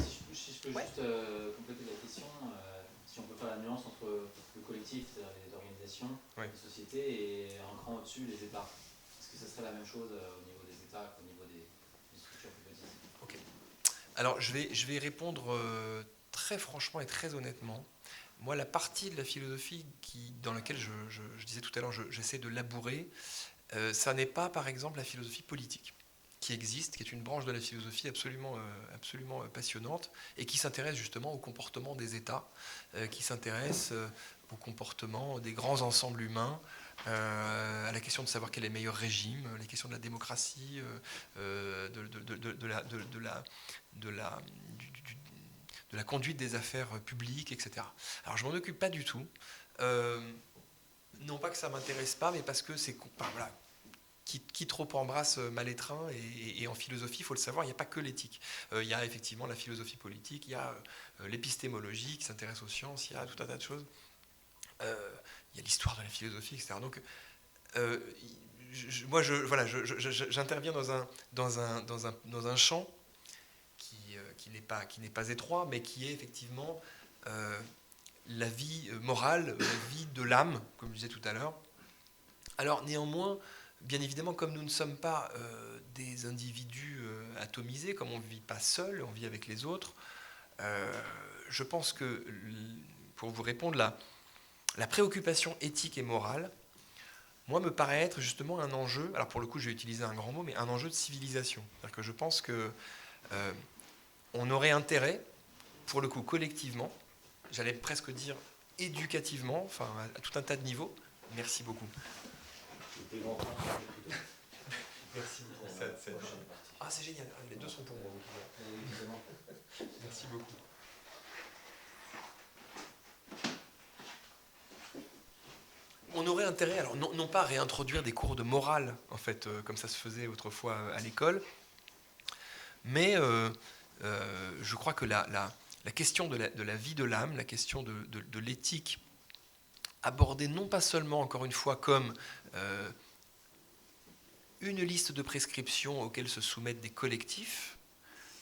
Si je peux juste compléter la question, si on peut faire la nuance entre le collectif, c'est-à-dire les organisations, les sociétés, et un cran au-dessus, les États. Est-ce que ça serait la même chose au niveau des États qu'au niveau des structures plus petites? Ok. Alors, je vais répondre très franchement et très honnêtement. moi, la partie de la philosophie dans laquelle je disais tout à l'heure, j'essaie de labourer, ça n'est pas, par exemple, la philosophie politique, qui existe, qui est une branche de la philosophie absolument passionnante, et qui s'intéresse justement au comportement des États, qui s'intéresse au comportement des grands ensembles humains, à la question de savoir quel est le meilleur régime, les questions de la démocratie, de la conduite des affaires publiques, etc. Alors je m'en occupe pas du tout. Non pas que ça m'intéresse pas, mais parce que c'est... voilà, qui trop embrasse mal étreint, et en philosophie, il faut le savoir, il n'y a pas que l'éthique. Il y a effectivement la philosophie politique, il y a l'épistémologie qui s'intéresse aux sciences, il y a tout un tas de choses. Il y a l'histoire de la philosophie, etc. Donc, moi, j'interviens dans un champ qui n'est pas étroit, mais qui est effectivement la vie morale, la vie de l'âme, comme je disais tout à l'heure. Alors, néanmoins, bien évidemment, comme nous ne sommes pas des individus atomisés, comme on ne vit pas seul, on vit avec les autres, je pense que, pour vous répondre, la préoccupation éthique et morale, moi, me paraît être justement un enjeu, alors pour le coup, je vais utiliser un grand mot, mais un enjeu de civilisation. C'est-à-dire que je pense que on aurait intérêt, pour le coup, collectivement, j'allais presque dire éducativement, enfin, à tout un tas de niveaux. Merci beaucoup. Merci beaucoup. Ah, c'est génial, les deux sont pour moi. Merci beaucoup. On aurait intérêt, alors non pas à réintroduire des cours de morale, en fait, comme ça se faisait autrefois à l'école, mais je crois que la question de la vie de l'âme, la question de l'éthique, abordée non pas seulement, encore une fois, comme une liste de prescriptions auxquelles se soumettent des collectifs,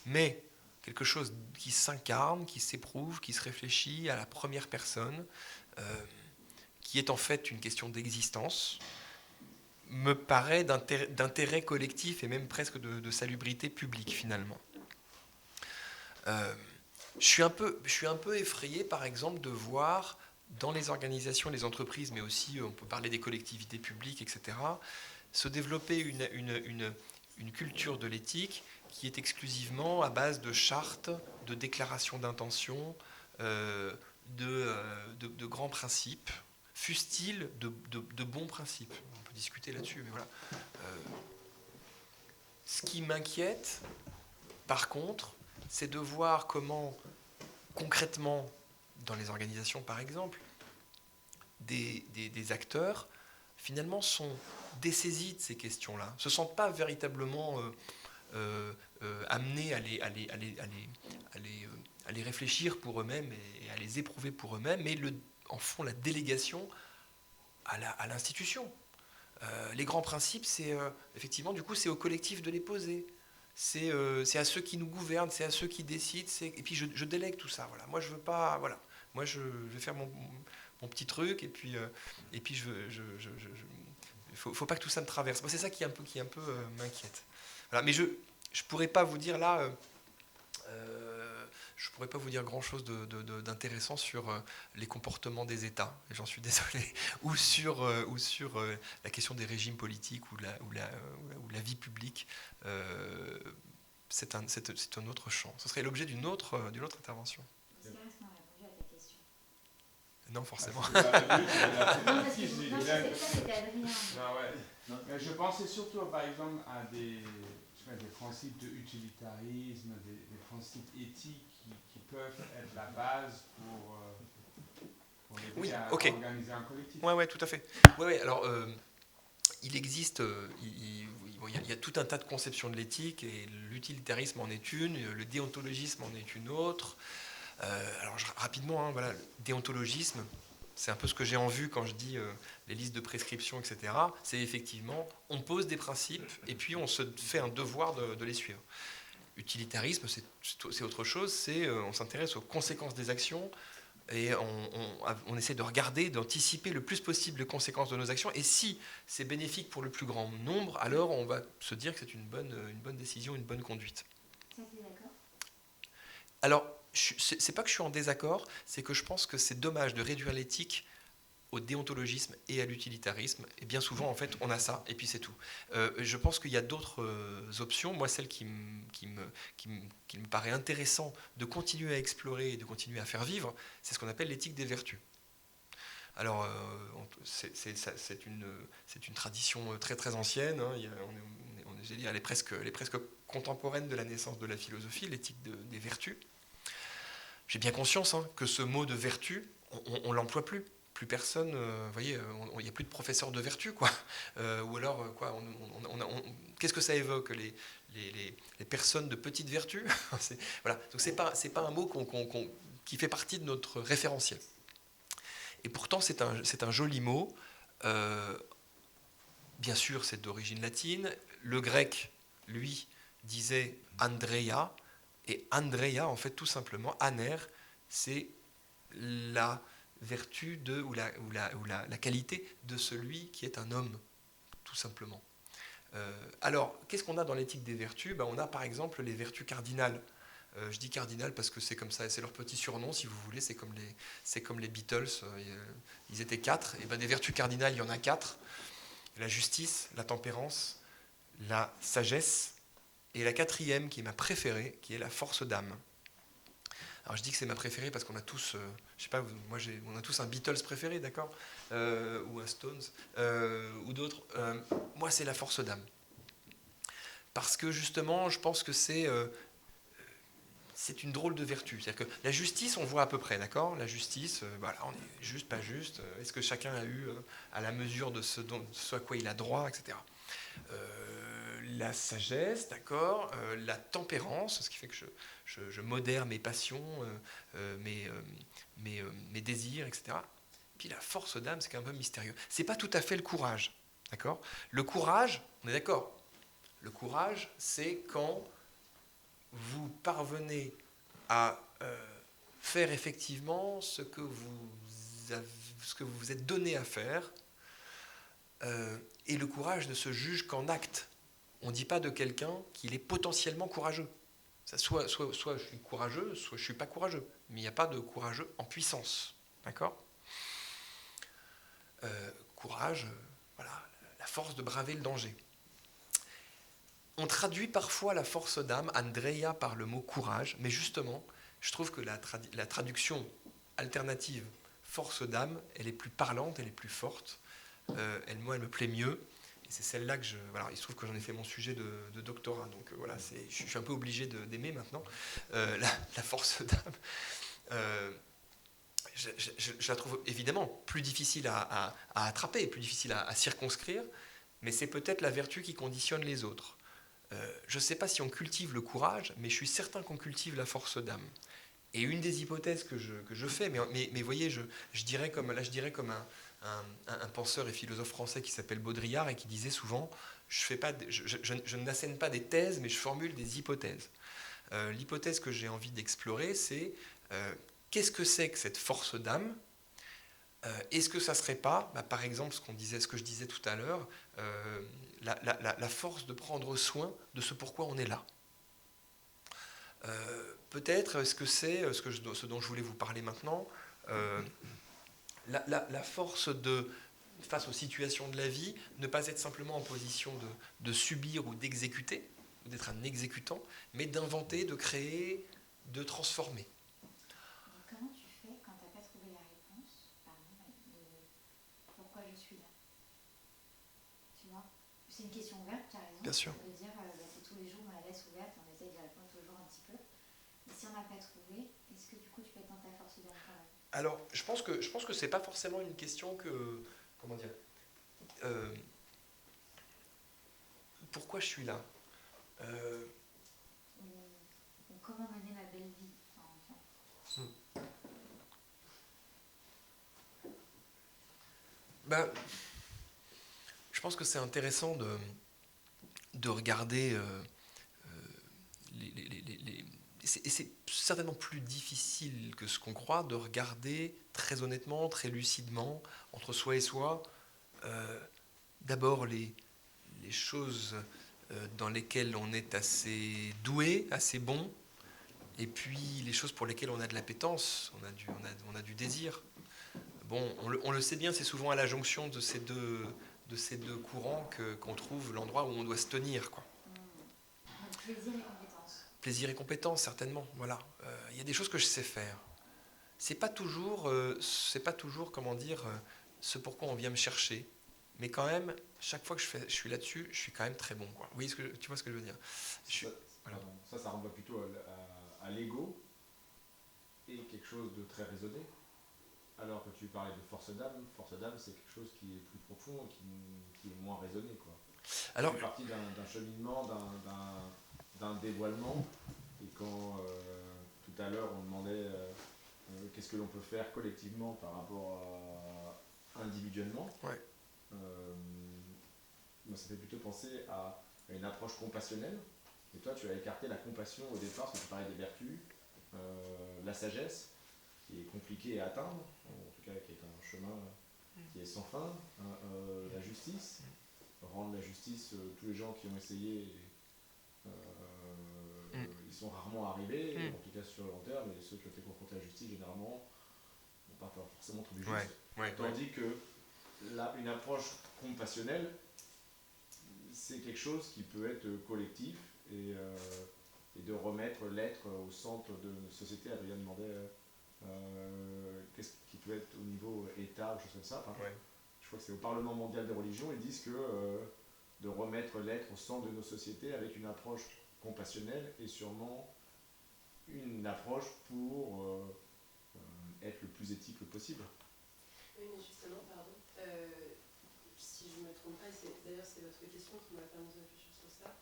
mais quelque chose qui s'incarne, qui s'éprouve, qui se réfléchit à la première personne, qui est en fait une question d'existence, me paraît d'intérêt collectif et même presque de salubrité publique, finalement. Je suis un peu effrayé, par exemple, de voir dans les organisations, les entreprises, mais aussi, on peut parler des collectivités publiques, etc., se développer une culture de l'éthique qui est exclusivement à base de chartes, de déclarations d'intention, de grands principes, fussent-ils de bons principes. On peut discuter là-dessus, mais voilà. Ce qui m'inquiète, par contre, c'est de voir comment, concrètement, dans les organisations par exemple, des acteurs, finalement, sont dessaisis de ces questions-là, ne se sentent pas véritablement amenés à les réfléchir pour eux-mêmes et à les éprouver pour eux-mêmes, mais en font la délégation à l'institution. Les grands principes, c'est effectivement, du coup, c'est au collectif de les poser. C'est à ceux qui nous gouvernent, c'est à ceux qui décident. Et puis je délègue tout ça. Voilà. Moi, je veux pas. Voilà. Moi, je vais faire mon petit truc. Et puis faut pas que tout ça me traverse. Moi, c'est ça qui un peu m'inquiète. Voilà. Mais je pourrais pas vous dire là. Je pourrais pas vous dire grand-chose d'intéressant sur les comportements des États, j'en suis désolé, ou sur la question des régimes politiques ou la vie publique. C'est un autre champ. Ce serait l'objet d'une autre intervention. Est-ce qu'on a répondu à ta question? Non, forcément. Mais je pensais surtout, par exemple, à des principes de utilitarisme, des principes éthiques qui peuvent être la base pour aider à organiser un collectif. Oui, tout à fait. Ouais, alors, il existe, il y a tout un tas de conceptions de l'éthique, et l'utilitarisme en est une, le déontologisme en est une autre. Alors, rapidement, voilà, le déontologisme, c'est un peu ce que j'ai en vue quand je dis les listes de prescriptions, etc. C'est effectivement, on pose des principes et puis on se fait un devoir de les suivre. Utilitarisme, c'est autre chose, on s'intéresse aux conséquences des actions et on essaie de regarder, d'anticiper le plus possible les conséquences de nos actions. Et si c'est bénéfique pour le plus grand nombre, alors on va se dire que c'est une bonne décision, une bonne conduite. Ça, t'es d'accord ? Alors, c'est pas que je suis en désaccord, c'est que je pense que c'est dommage de réduire l'éthique au déontologisme et à l'utilitarisme. Et bien souvent, en fait, on a ça, et puis c'est tout. Je pense qu'il y a d'autres options. Moi, celle qui me paraît intéressant de continuer à explorer et de continuer à faire vivre, c'est ce qu'on appelle l'éthique des vertus. Alors, c'est une tradition très très ancienne. Hein. Elle est presque contemporaine de la naissance de la philosophie, l'éthique des vertus. J'ai bien conscience que ce mot de vertu, on ne l'emploie plus. Plus personne, vous voyez, il n'y a plus de professeurs de vertu, quoi. Ou alors, quoi, qu'est-ce que ça évoque, les personnes de petite vertu? Voilà. Donc, c'est pas un mot qui fait partie de notre référentiel. Et pourtant, c'est un joli mot. Bien sûr, c'est d'origine latine. Le grec, lui, disait Andreia. Et Andreia, en fait, tout simplement, aner, c'est la vertu ou la qualité de celui qui est un homme, tout simplement. Alors, qu'est-ce qu'on a dans l'éthique des vertus? On a par exemple les vertus cardinales. Je dis cardinales parce que c'est comme ça, c'est leur petit surnom, si vous voulez, c'est comme les Beatles, ils étaient 4, et des vertus cardinales, il y en a 4. La justice, la tempérance, la sagesse, et la 4e, qui est ma préférée, qui est la force d'âme. Alors je dis que c'est ma préférée parce qu'on a tous, je sais pas, on a tous un Beatles préféré, d'accord, ou un Stones, ou d'autres. Moi, c'est la force d'âme. Parce que justement, je pense que c'est une drôle de vertu. C'est-à-dire que la justice, on voit à peu près, d'accord? La justice, voilà, on est juste, pas juste. Est-ce que chacun a eu à la mesure de ce à quoi il a droit, etc. La sagesse, d'accord, la tempérance, ce qui fait que je modère mes passions, mes désirs, etc. Puis la force d'âme, c'est quand même un peu mystérieux. C'est pas tout à fait le courage, d'accord? Le courage, on est d'accord. Le courage, c'est quand vous parvenez à faire effectivement ce que vous vous êtes donné à faire, et le courage ne se juge qu'en acte. On ne dit pas de quelqu'un qu'il est potentiellement courageux. Soit je suis courageux, soit je ne suis pas courageux. Mais il n'y a pas de courageux en puissance. D'accord? Courage, voilà, la force de braver le danger. On traduit parfois la force d'âme, Andreia, par le mot courage, mais justement, je trouve que la traduction alternative force d'âme, elle est plus parlante, elle est plus forte. Moi, elle me plaît mieux. Et c'est celle-là que voilà, il se trouve que j'en ai fait mon sujet de doctorat. Donc voilà, je suis un peu obligé d'aimer maintenant la force d'âme. Je la trouve évidemment plus difficile à attraper, plus difficile à circonscrire, mais c'est peut-être la vertu qui conditionne les autres. Je ne sais pas si on cultive le courage, mais je suis certain qu'on cultive la force d'âme. Et une des hypothèses que je fais, mais voyez, je dirais comme un penseur et philosophe français qui s'appelle Baudrillard et qui disait souvent je n'assène pas des thèses, mais je formule des hypothèses. L'hypothèse que j'ai envie d'explorer, c'est qu'est-ce que c'est que cette force d'âme? Est-ce que ça ne serait pas, par exemple, ce que je disais tout à l'heure, la force de prendre soin de ce pourquoi on est là? Peut-être, est-ce que c'est ce dont je voulais vous parler maintenant, la force de, face aux situations de la vie, ne pas être simplement en position de subir ou d'exécuter, ou d'être un exécutant, mais d'inventer, de créer, de transformer. Comment tu fais quand tu n'as pas trouvé la réponse, par exemple, de pourquoi je suis là? Tu vois? C'est une question ouverte, tu as raison. Bien sûr. De dire, c'est tous les jours dans la laisse ouverte, on essaye d'y répondre toujours un petit peu. Mais si on n'a pas trouvé, est-ce que du coup tu peux être dans ta force d'âme quand même? Alors, je pense que c'est pas forcément une question que, comment dire, pourquoi je suis là, ou comment mener ma belle vie, enfin. Je pense que c'est intéressant de regarder et c'est certainement plus difficile que ce qu'on croit de regarder très honnêtement, très lucidement, entre soi et soi, d'abord les choses dans lesquelles on est assez doué, assez bon, et puis les choses pour lesquelles on a de l'appétence, on a du désir. Bon, on le sait bien, c'est souvent à la jonction de ces deux courants qu'on trouve l'endroit où on doit se tenir, quoi. Donc, plaisir et compétence. Plaisir et compétence, certainement. Voilà. Il y a des choses que je sais faire. C'est pas toujours, comment dire, ce pourquoi on vient me chercher. Mais quand même, chaque fois que je suis là-dessus, je suis quand même très bon, quoi. Oui, tu vois ce que je veux dire. Voilà. Ça renvoie plutôt à l'ego et quelque chose de très raisonné. Alors que tu parlais de force d'âme, c'est quelque chose qui est plus profond, qui est moins raisonné, quoi. Alors, c'est parti d'un cheminement, d'un dévoilement. Et quand tout à l'heure on demandait qu'est-ce que l'on peut faire collectivement par rapport à individuellement, ouais. Moi, ça fait plutôt penser à une approche compassionnelle. Et toi, tu as écarté la compassion au départ, parce que tu parlais des vertus, la sagesse, qui est compliquée à atteindre, en tout cas qui est un chemin qui est sans fin, la justice, rendre la justice, tous les gens qui ont essayé, ils sont rarement arrivés, en tout cas sur le long terme, et ceux qui ont été confrontés à la justice, généralement, n'ont pas forcément trouvé juste. Tandis que une approche compassionnelle, c'est quelque chose qui peut être collectif et de remettre l'être au centre de notre société. Adrien demandait qu'est-ce qui peut être au niveau État, choses comme ça. Enfin, je crois que c'est au Parlement mondial des religions, ils disent que de remettre l'être au centre de nos sociétés avec une approche compassionnelle et sûrement une approche pour être le plus éthique possible. Oui, mais justement, pardon, si je ne me trompe pas, d'ailleurs c'est votre question qui m'a permis de réfléchir sur ça,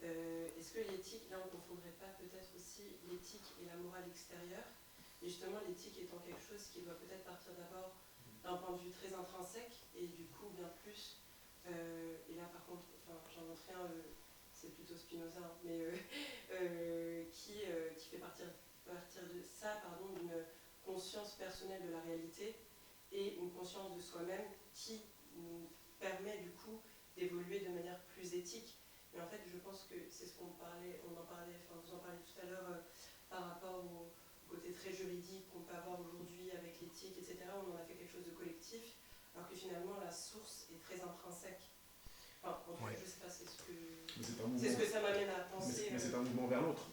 est-ce que l'éthique, là on ne confondrait pas peut-être aussi l'éthique et la morale extérieure, et justement l'éthique étant quelque chose qui doit peut-être partir d'abord d'un point de vue très intrinsèque, et du coup bien plus, et là par contre, j'invente rien, c'est plutôt Spinoza, hein, mais qui fait partir de ça, d'une conscience personnelle de la réalité, et une conscience de soi-même qui nous permet du coup d'évoluer de manière plus éthique. Mais en fait, je pense que c'est ce vous en parlez tout à l'heure par rapport au côté très juridique qu'on peut avoir aujourd'hui avec l'éthique, etc. On en a fait quelque chose de collectif, alors que finalement la source est très intrinsèque. Enfin, en tout cas, je ne sais pas, c'est ce que ça m'amène à penser. Mais c'est un mouvement vers l'autre.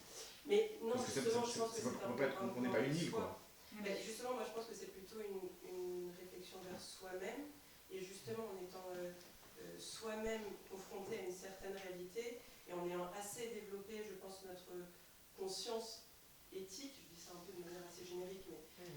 Mais non, parce justement, je pense que on n'est pas une île, quoi. Mais justement, moi je pense que c'est plutôt une réflexion vers soi-même, et justement en étant soi-même confronté à une certaine réalité, et en ayant assez développé, je pense, notre conscience éthique, je dis ça un peu de manière assez générique, mais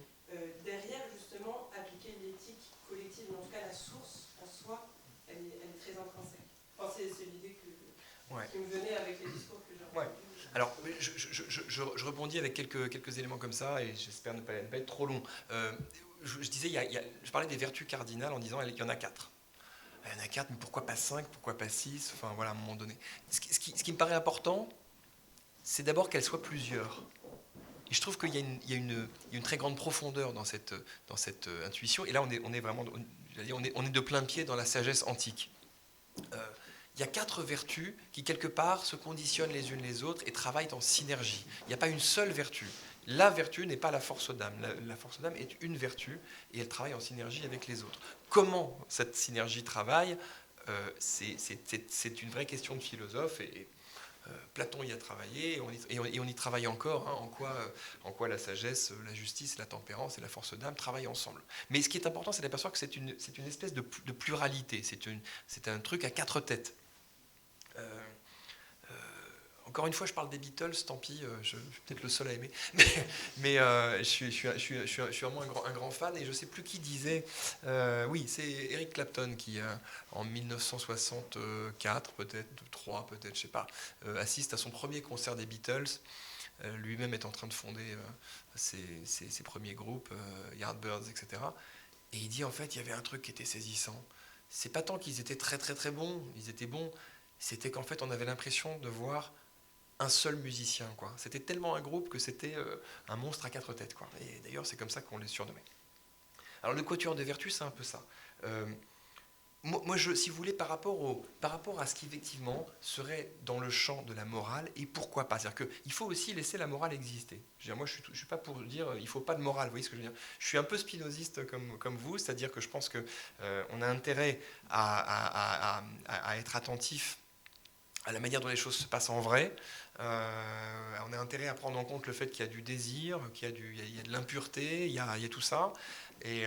derrière justement appliquer l'éthique collective, mais en tout cas la source en soi, elle est très intrinsèque. Enfin, c'est l'idée qui me venait avec les discours que j'ai entendus. Alors, je rebondis avec quelques éléments comme ça, et j'espère ne pas être trop long. Je disais, je parlais des vertus cardinales en disant qu'il y en a 4. Il y en a 4, mais pourquoi pas 5, pourquoi pas 6 ? Enfin, voilà, à un moment donné. Ce qui me paraît important, c'est d'abord qu'elles soient plusieurs. Et je trouve qu'il y a une très grande profondeur dans cette intuition. Et là, on est vraiment, on est de plein pied dans la sagesse antique. Il y a 4 vertus qui, quelque part, se conditionnent les unes les autres et travaillent en synergie. Il n'y a pas une seule vertu. La vertu n'est pas la force d'âme. La force d'âme est une vertu et elle travaille en synergie avec les autres. Comment cette synergie travaille, c'est une vraie question de philosophe et Platon y a travaillé et on y travaille encore, hein, en quoi la sagesse, la justice, la tempérance et la force d'âme travaillent ensemble. Mais ce qui est important, c'est d'apercevoir que c'est une espèce de pluralité, c'est un truc à 4 têtes. Encore une fois, je parle des Beatles, tant pis, je suis peut-être le seul à aimer, mais je suis vraiment un grand fan, et je ne sais plus qui disait, oui, c'est Eric Clapton qui, en 1964, peut-être, 3, peut-être, je ne sais pas, assiste à son premier concert des Beatles, lui-même est en train de fonder ses premiers groupes, Yardbirds, etc. Et il dit, en fait, il y avait un truc qui était saisissant. C'est pas tant qu'ils étaient très très très bons, ils étaient bons, c'était qu'en fait, on avait l'impression de voir un seul musicien, quoi. C'était tellement un groupe que c'était un monstre à 4 têtes, quoi. Et d'ailleurs, c'est comme ça qu'on les surnommait. Alors, le quatuor des vertus, c'est un peu ça. si vous voulez, par rapport à ce qui effectivement serait dans le champ de la morale, et pourquoi pas. C'est-à-dire qu'il faut aussi laisser la morale exister. Moi, je ne suis pas pour dire il ne faut pas de morale, vous voyez ce que je veux dire. Je suis un peu spinoziste comme vous, c'est-à-dire que je pense qu'on a intérêt à être attentif à la manière dont les choses se passent en vrai. On a intérêt à prendre en compte le fait qu'il y a du désir, qu'il y a de l'impureté, il y a tout ça. Et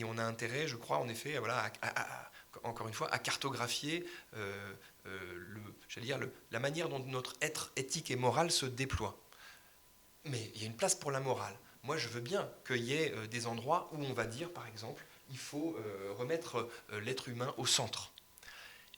on a intérêt, je crois, en effet, voilà, encore une fois, à cartographier la manière dont notre être éthique et moral se déploie. Mais il y a une place pour la morale. Moi, je veux bien qu'il y ait des endroits où on va dire, par exemple, il faut remettre l'être humain au centre.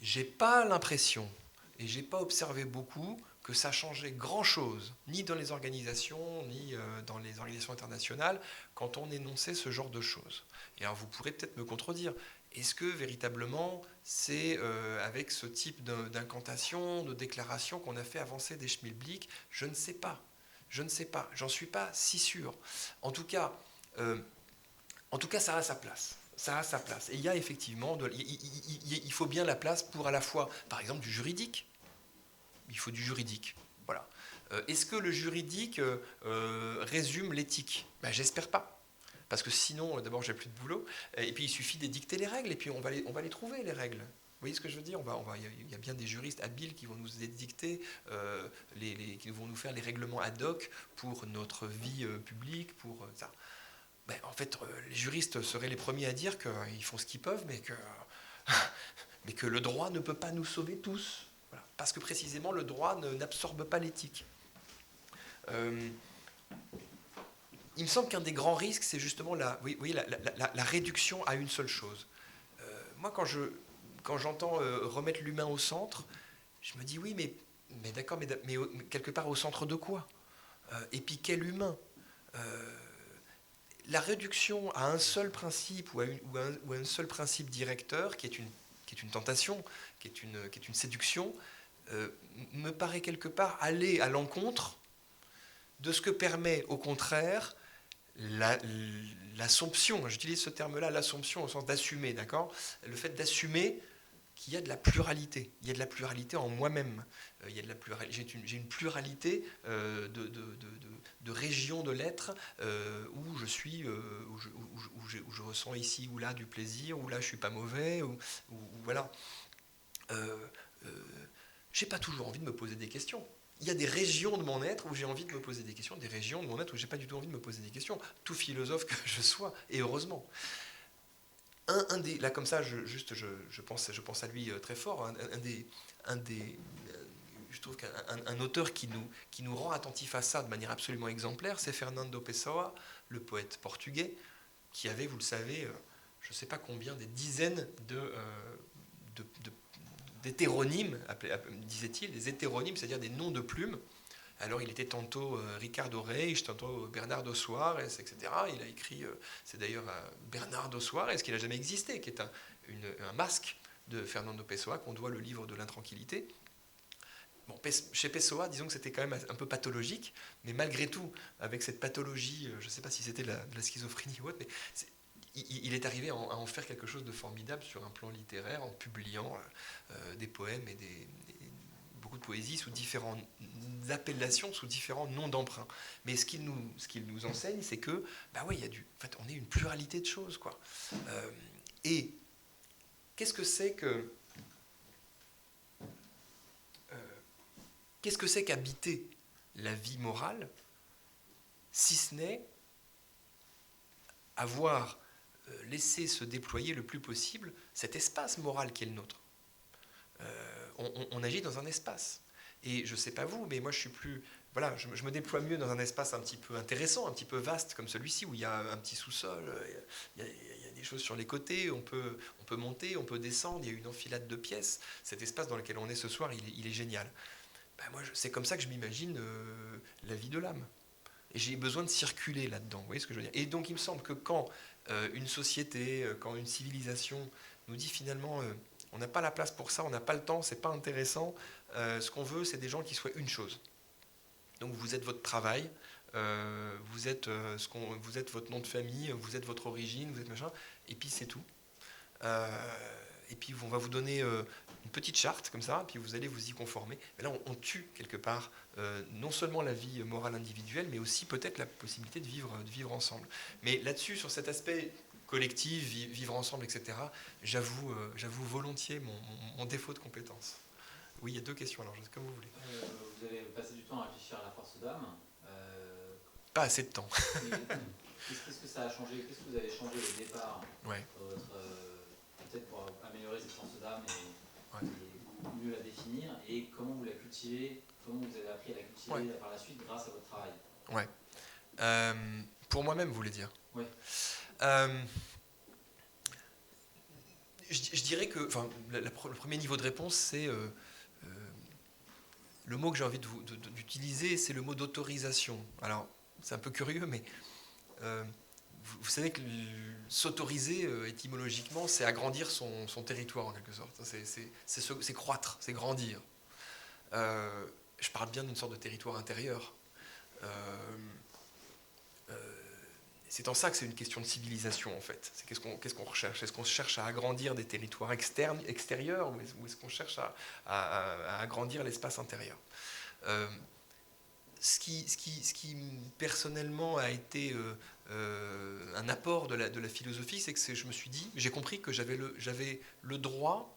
J'ai pas l'impression, et j'ai pas observé beaucoup, que ça changeait grand-chose, ni dans les organisations, ni dans les organisations internationales, quand on énonçait ce genre de choses. Et alors vous pourrez peut-être me contredire. Est-ce que véritablement c'est avec ce type d'incantation, de déclaration qu'on a fait avancer des schmilblick? Je ne sais pas. J'en suis pas si sûr. En tout cas, ça a sa place. Ça a sa place. Et il y a effectivement, il faut bien la place pour à la fois, par exemple, du juridique. Il faut du juridique. Voilà. Est-ce que le juridique résume l'éthique? J'espère pas. Parce que sinon, d'abord, j'ai plus de boulot. Et puis, il suffit d'édicter les règles. Et puis, on va les trouver, les règles. Vous voyez ce que je veux dire? Il y a bien des juristes habiles qui vont nous édicter, qui vont nous faire les règlements ad hoc pour notre vie publique, pour ça. En fait, les juristes seraient les premiers à dire qu'ils font ce qu'ils peuvent, mais que le droit ne peut pas nous sauver tous. Voilà. Parce que précisément, le droit n'absorbe pas l'éthique. Il me semble qu'un des grands risques, c'est justement la réduction à une seule chose. Moi, quand j'entends remettre l'humain au centre, je me dis oui, mais d'accord, mais quelque part au centre de quoi? Et puis quel humain? La réduction à un seul principe ou à un seul principe directeur, qui est une tentation, qui est une séduction, me paraît quelque part aller à l'encontre de ce que permet au contraire l'assomption, j'utilise ce terme-là, l'assomption au sens d'assumer, d'accord? Le fait d'assumer qu'il y a de la pluralité. Il y a de la pluralité en moi-même. J'ai une pluralité de régions de l'être où je suis, où je ressens ici ou là du plaisir, où là je ne suis pas mauvais, ou voilà. J'ai pas toujours envie de me poser des questions. Il y a des régions de mon être où j'ai envie de me poser des questions, des régions de mon être où j'ai pas du tout envie de me poser des questions. Tout philosophe que je sois, et heureusement. Là comme ça, je pense à lui très fort. Je trouve qu'un auteur qui nous rend attentifs à ça de manière absolument exemplaire, c'est Fernando Pessoa, le poète portugais, qui avait, vous le savez, je ne sais pas combien, des dizaines d'hétéronymes, disait-il, des hétéronymes, c'est-à-dire des noms de plumes. Alors il était tantôt Ricardo Reis, tantôt Bernardo Soares, etc. Il a écrit, c'est d'ailleurs Bernardo Soares qui n'a jamais existé, qui est un masque de Fernando Pessoa, qu'on doit le livre de l'intranquillité. Bon, chez Pessoa, disons que c'était quand même un peu pathologique, mais malgré tout, avec cette pathologie, je ne sais pas si c'était de la schizophrénie ou autre, mais il est arrivé à en faire quelque chose de formidable sur un plan littéraire, en publiant des poèmes et beaucoup de poésie sous différentes appellations, sous différents noms d'emprunt. Mais ce qu'il nous enseigne, c'est que, oui, en fait, on est une pluralité de choses, quoi. Et qu'est-ce que c'est qu'habiter la vie morale, si ce n'est avoir laissé se déployer le plus possible cet espace moral qui est le nôtre. On agit dans un espace. Et je ne sais pas vous, mais moi je suis plus... Voilà, je me déploie mieux dans un espace un petit peu intéressant, un petit peu vaste comme celui-ci, où il y a un petit sous-sol, il y a des choses sur les côtés, on peut monter, on peut descendre, il y a une enfilade de pièces. Cet espace dans lequel on est ce soir, il est génial. Moi, c'est comme ça que je m'imagine la vie de l'âme. Et j'ai besoin de circuler là-dedans, vous voyez ce que je veux dire? Et donc il me semble que quand une société, quand une civilisation nous dit finalement... on n'a pas la place pour ça, on n'a pas le temps, c'est pas intéressant. Ce qu'on veut, c'est des gens qui soient une chose. Donc vous êtes votre travail, vous êtes votre nom de famille, vous êtes votre origine, vous êtes machin, et puis c'est tout. Et puis on va vous donner une petite charte comme ça, puis vous allez vous y conformer. Mais là, on tue quelque part non seulement la vie morale individuelle, mais aussi peut-être la possibilité de vivre ensemble. Mais là-dessus, sur cet aspect collectif, vivre ensemble, etc., j'avoue volontiers mon défaut de compétence. Oui, il y a 2 questions, alors comme vous voulez. Vous avez passé du temps à réfléchir à la force d'âme. Pas assez de temps. Qu'est-ce que ça a changé? Qu'est-ce que vous avez changé au départ Ouais. Peut-être pour améliorer cette force d'âme Ouais. et mieux la définir, et comment vous la cultivez, comment vous avez appris à la cultiver par la suite grâce à votre travail? Ouais. Pour moi-même, vous voulez dire? Oui. Je dirais que le premier niveau de réponse, c'est le mot que j'ai envie d'utiliser, c'est le mot d'autorisation. Alors, c'est un peu curieux, mais vous savez que s'autoriser, étymologiquement, c'est agrandir son territoire, en quelque sorte. C'est croître, c'est grandir. Je parle bien d'une sorte de territoire intérieur. C'est en ça que c'est une question de civilisation, en fait. C'est qu'est-ce qu'on recherche? Est-ce qu'on cherche à agrandir des territoires extérieurs, ou est-ce qu'on cherche à agrandir l'espace intérieur? Ce qui personnellement a été un apport de la philosophie, c'est que je me suis dit, j'ai compris que j'avais le droit,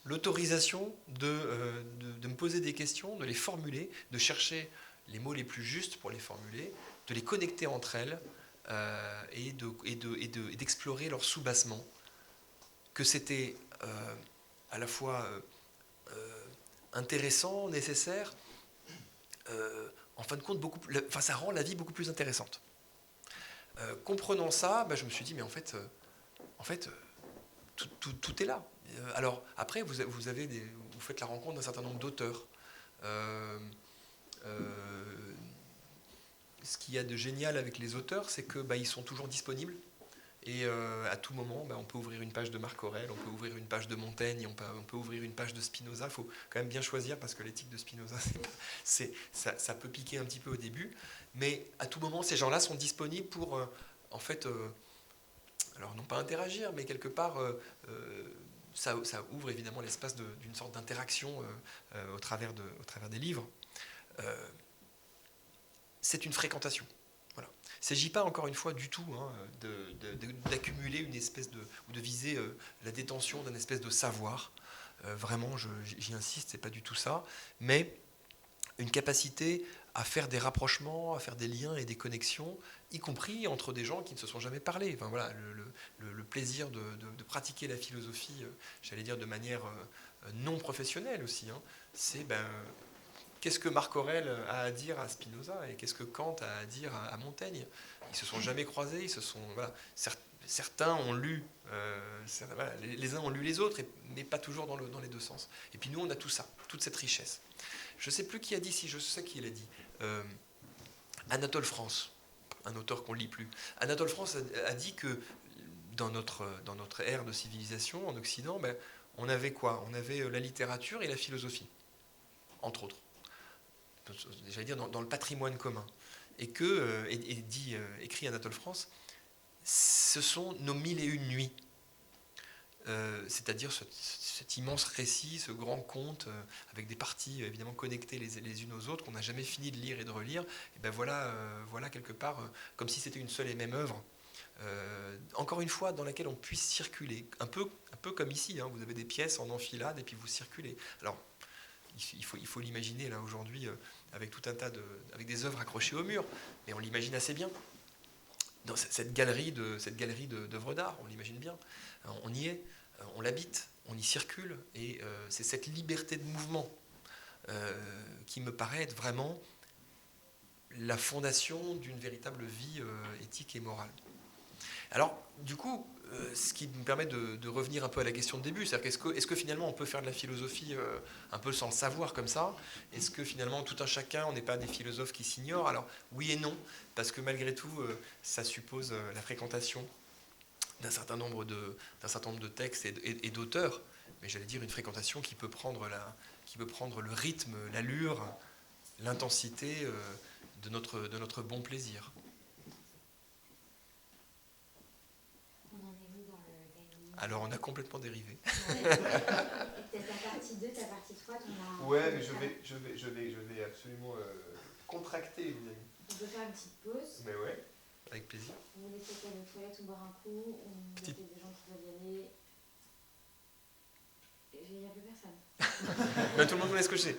l'autorisation de me poser des questions, de les formuler, de chercher les mots les plus justes pour les formuler, de les connecter entre elles, et d'explorer leur soubassement, que c'était à la fois intéressant, nécessaire, en fin de compte, ça rend la vie beaucoup plus intéressante. Comprenant ça, je me suis dit, mais en fait, tout est là. Alors après, vous faites la rencontre d'un certain nombre d'auteurs. Ce qu'il y a de génial avec les auteurs, c'est que ils sont toujours disponibles. Et à tout moment, on peut ouvrir une page de Marc Aurèle, on peut ouvrir une page de Montaigne, on peut ouvrir une page de Spinoza. Il faut quand même bien choisir, parce que l'éthique de Spinoza, ça peut piquer un petit peu au début. Mais à tout moment, ces gens-là sont disponibles pour, alors non pas interagir, mais quelque part, ça ouvre évidemment l'espace d'une sorte d'interaction au travers des livres. C'est une fréquentation. Voilà. Il ne s'agit pas, encore une fois, du tout d'accumuler une espèce ou de viser la détention d'un espèce de savoir. Vraiment, j'y insiste, c'est pas du tout ça. Mais une capacité à faire des rapprochements, à faire des liens et des connexions, y compris entre des gens qui ne se sont jamais parlé. Enfin, voilà, le plaisir de pratiquer la philosophie, j'allais dire de manière non professionnelle aussi, c'est qu'est-ce que Marc Aurèle a à dire à Spinoza, et qu'est-ce que Kant a à dire à Montaigne? Ils se sont jamais croisés, certains ont lu, les uns ont lu les autres, mais pas toujours dans les 2 sens. Et puis nous, on a tout ça, toute cette richesse. Je ne sais plus qui a dit, si je sais qui l'a dit. Anatole France, un auteur qu'on ne lit plus. Anatole France a dit que dans notre ère de civilisation en Occident, on avait quoi? On avait la littérature et la philosophie, entre autres. J'allais dire dans le patrimoine commun. Et écrit Anatole France, ce sont nos 1001 nuits. C'est-à-dire cet immense récit, ce grand conte, avec des parties évidemment connectées les unes aux autres, qu'on n'a jamais fini de lire et de relire. Et voilà quelque part, comme si c'était une seule et même œuvre. Encore une fois, dans laquelle on puisse circuler. Un peu comme ici, vous avez des pièces en enfilade et puis vous circulez. Alors, il faut l'imaginer là aujourd'hui avec tout un tas avec des œuvres accrochées au mur, mais on l'imagine assez bien. Dans cette galerie d'œuvres d'art, on l'imagine bien. On y est, on l'habite, on y circule, et c'est cette liberté de mouvement qui me paraît être vraiment la fondation d'une véritable vie éthique et morale. Alors, du coup, ce qui me permet de revenir un peu à la question de début, c'est-à-dire est-ce que finalement on peut faire de la philosophie un peu sans le savoir comme ça? Est-ce que finalement tout un chacun, on n'est pas des philosophes qui s'ignorent? Alors oui et non, parce que malgré tout, ça suppose la fréquentation d'un certain nombre de textes et d'auteurs, mais j'allais dire une fréquentation qui peut prendre le rythme, l'allure, l'intensité de notre bon plaisir. On en est où dans le Alors on a complètement dérivé. Ouais. Et peut-être ta partie 2, ta partie 3, tu en as... Ouais, mais je vais absolument contracter, les amis. On peut faire une petite pause. Mais ouais, avec plaisir. Vous laissez aller aux toilettes ou boire un coup, ou il y a des gens qui veulent y aller. Il n'y a plus personne. Ben, tout le monde vous laisse cocher.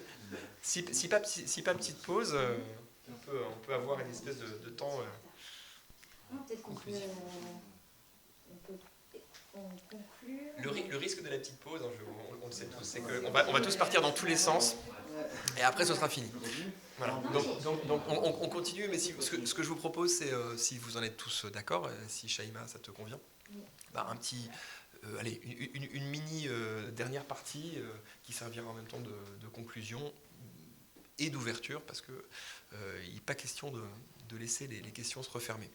Si pas petite pause, on peut avoir une espèce de temps... Non, peut-être qu'on peut... On conclut... Le risque de la petite pause, hein, on le sait tous, c'est qu'on va tous partir dans tous les sens, et après ce sera fini. Voilà. Donc on continue, mais ce que je vous propose, c'est, si vous en êtes tous d'accord, si Shaima, ça te convient, bah, un petit... allez, une mini dernière partie qui servira en même temps de conclusion et d'ouverture, parce qu'il n'est pas question de laisser les questions se refermer.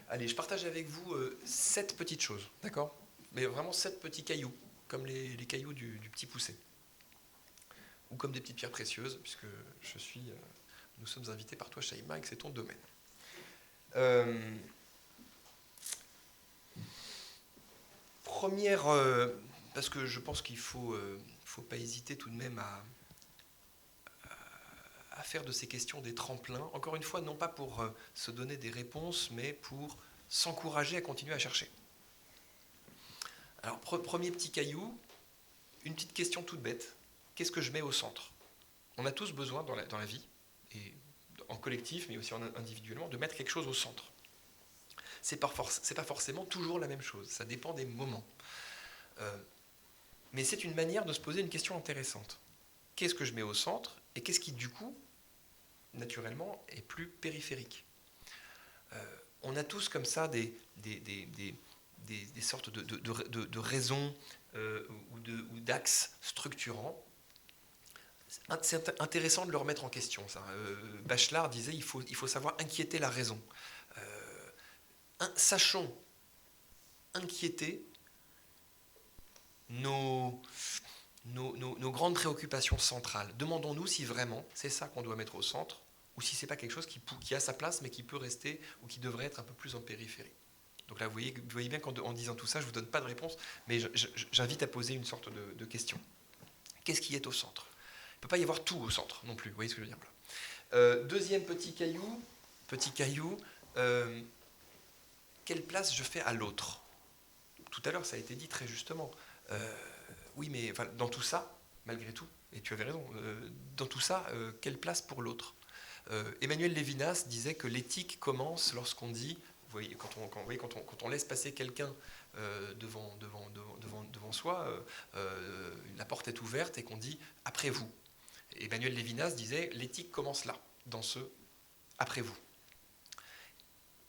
Allez, je partage avec vous 7 petites choses, d'accord? Mais vraiment 7 petits cailloux, comme les cailloux du petit poucet. Ou comme des petites pierres précieuses, puisque nous sommes invités par toi, Shaima, et que c'est ton domaine. Première, parce que je pense qu'il faut pas hésiter tout de même à faire de ces questions des tremplins, encore une fois, non pas pour se donner des réponses, mais pour s'encourager à continuer à chercher. Alors, premier petit caillou, une petite question toute bête. Qu'est-ce que je mets au centre? On a tous besoin dans la vie, et en collectif, mais aussi individuellement, de mettre quelque chose au centre. C'est pas forcément toujours la même chose, ça dépend des moments. Mais c'est une manière de se poser une question intéressante. Qu'est-ce que je mets au centre, et qu'est-ce qui, du coup, naturellement, est plus périphérique? On a tous comme ça des sortes de raisons ou d'axes structurants. C'est intéressant de le remettre en question, ça. Bachelard disait il faut savoir inquiéter la raison. Sachons inquiéter nos grandes préoccupations centrales. Demandons-nous si vraiment c'est ça qu'on doit mettre au centre, ou si c'est pas quelque chose qui a sa place, mais qui peut rester, ou qui devrait être un peu plus en périphérie. Donc là, vous voyez bien qu'en disant tout ça, je ne vous donne pas de réponse, mais j'invite à poser une sorte de question. Qu'est-ce qui est au centre? Il ne peut pas y avoir tout au centre non plus, vous voyez ce que je veux dire là. Deuxième petit caillou, quelle place je fais à l'autre? Tout à l'heure, ça a été dit très justement. Oui, mais enfin, dans tout ça, malgré tout, et tu avais raison, dans tout ça, quelle place pour l'autre? Emmanuel Lévinas disait que l'éthique commence lorsqu'on dit, vous voyez, quand on laisse passer quelqu'un devant soi, la porte est ouverte et qu'on dit « après vous ». Emmanuel Lévinas disait « l'éthique commence là, dans ce « après vous ».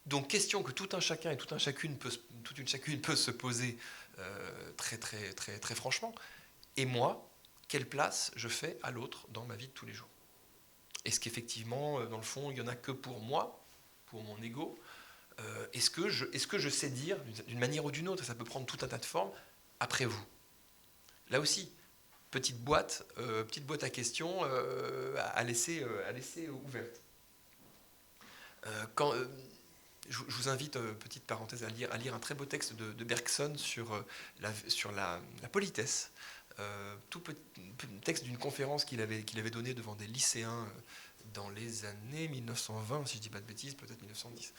Donc question que tout un chacun et toute une chacune peut se poser très, très, très, très franchement. Et moi, quelle place je fais à l'autre dans ma vie de tous les jours? Est-ce qu'effectivement, dans le fond, il n'y en a que pour moi, pour mon ego? Est-ce que je sais dire, d'une manière ou d'une autre, ça peut prendre tout un tas de formes, après vous? Là aussi, petite boîte à questions à laisser ouverte. Je vous invite, petite parenthèse, à lire un très beau texte de Bergson sur la politesse. Tout petit texte d'une conférence qu'il avait donnée devant des lycéens dans les années 1920, si je ne dis pas de bêtises, peut-être 1910,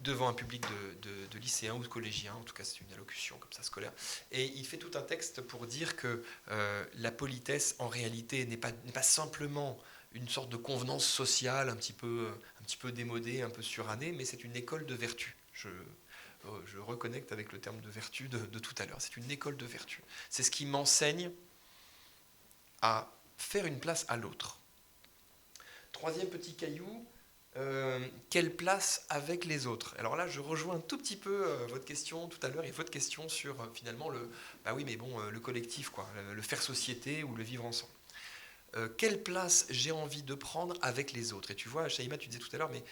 devant un public de lycéens ou de collégiens, en tout cas c'est une allocution comme ça scolaire, et il fait tout un texte pour dire que la politesse en réalité n'est pas simplement une sorte de convenance sociale un petit peu démodée, un peu surannée, mais c'est une école de vertu. Je reconnecte avec le terme de vertu de tout à l'heure. C'est une école de vertu. C'est ce qui m'enseigne à faire une place à l'autre. Troisième petit caillou, quelle place avec les autres? Alors là, je rejoins un tout petit peu votre question tout à l'heure et votre question sur finalement le collectif, quoi, le faire société ou le vivre ensemble. Quelle place j'ai envie de prendre avec les autres? Et tu vois, Shaima, tu disais tout à l'heure, mais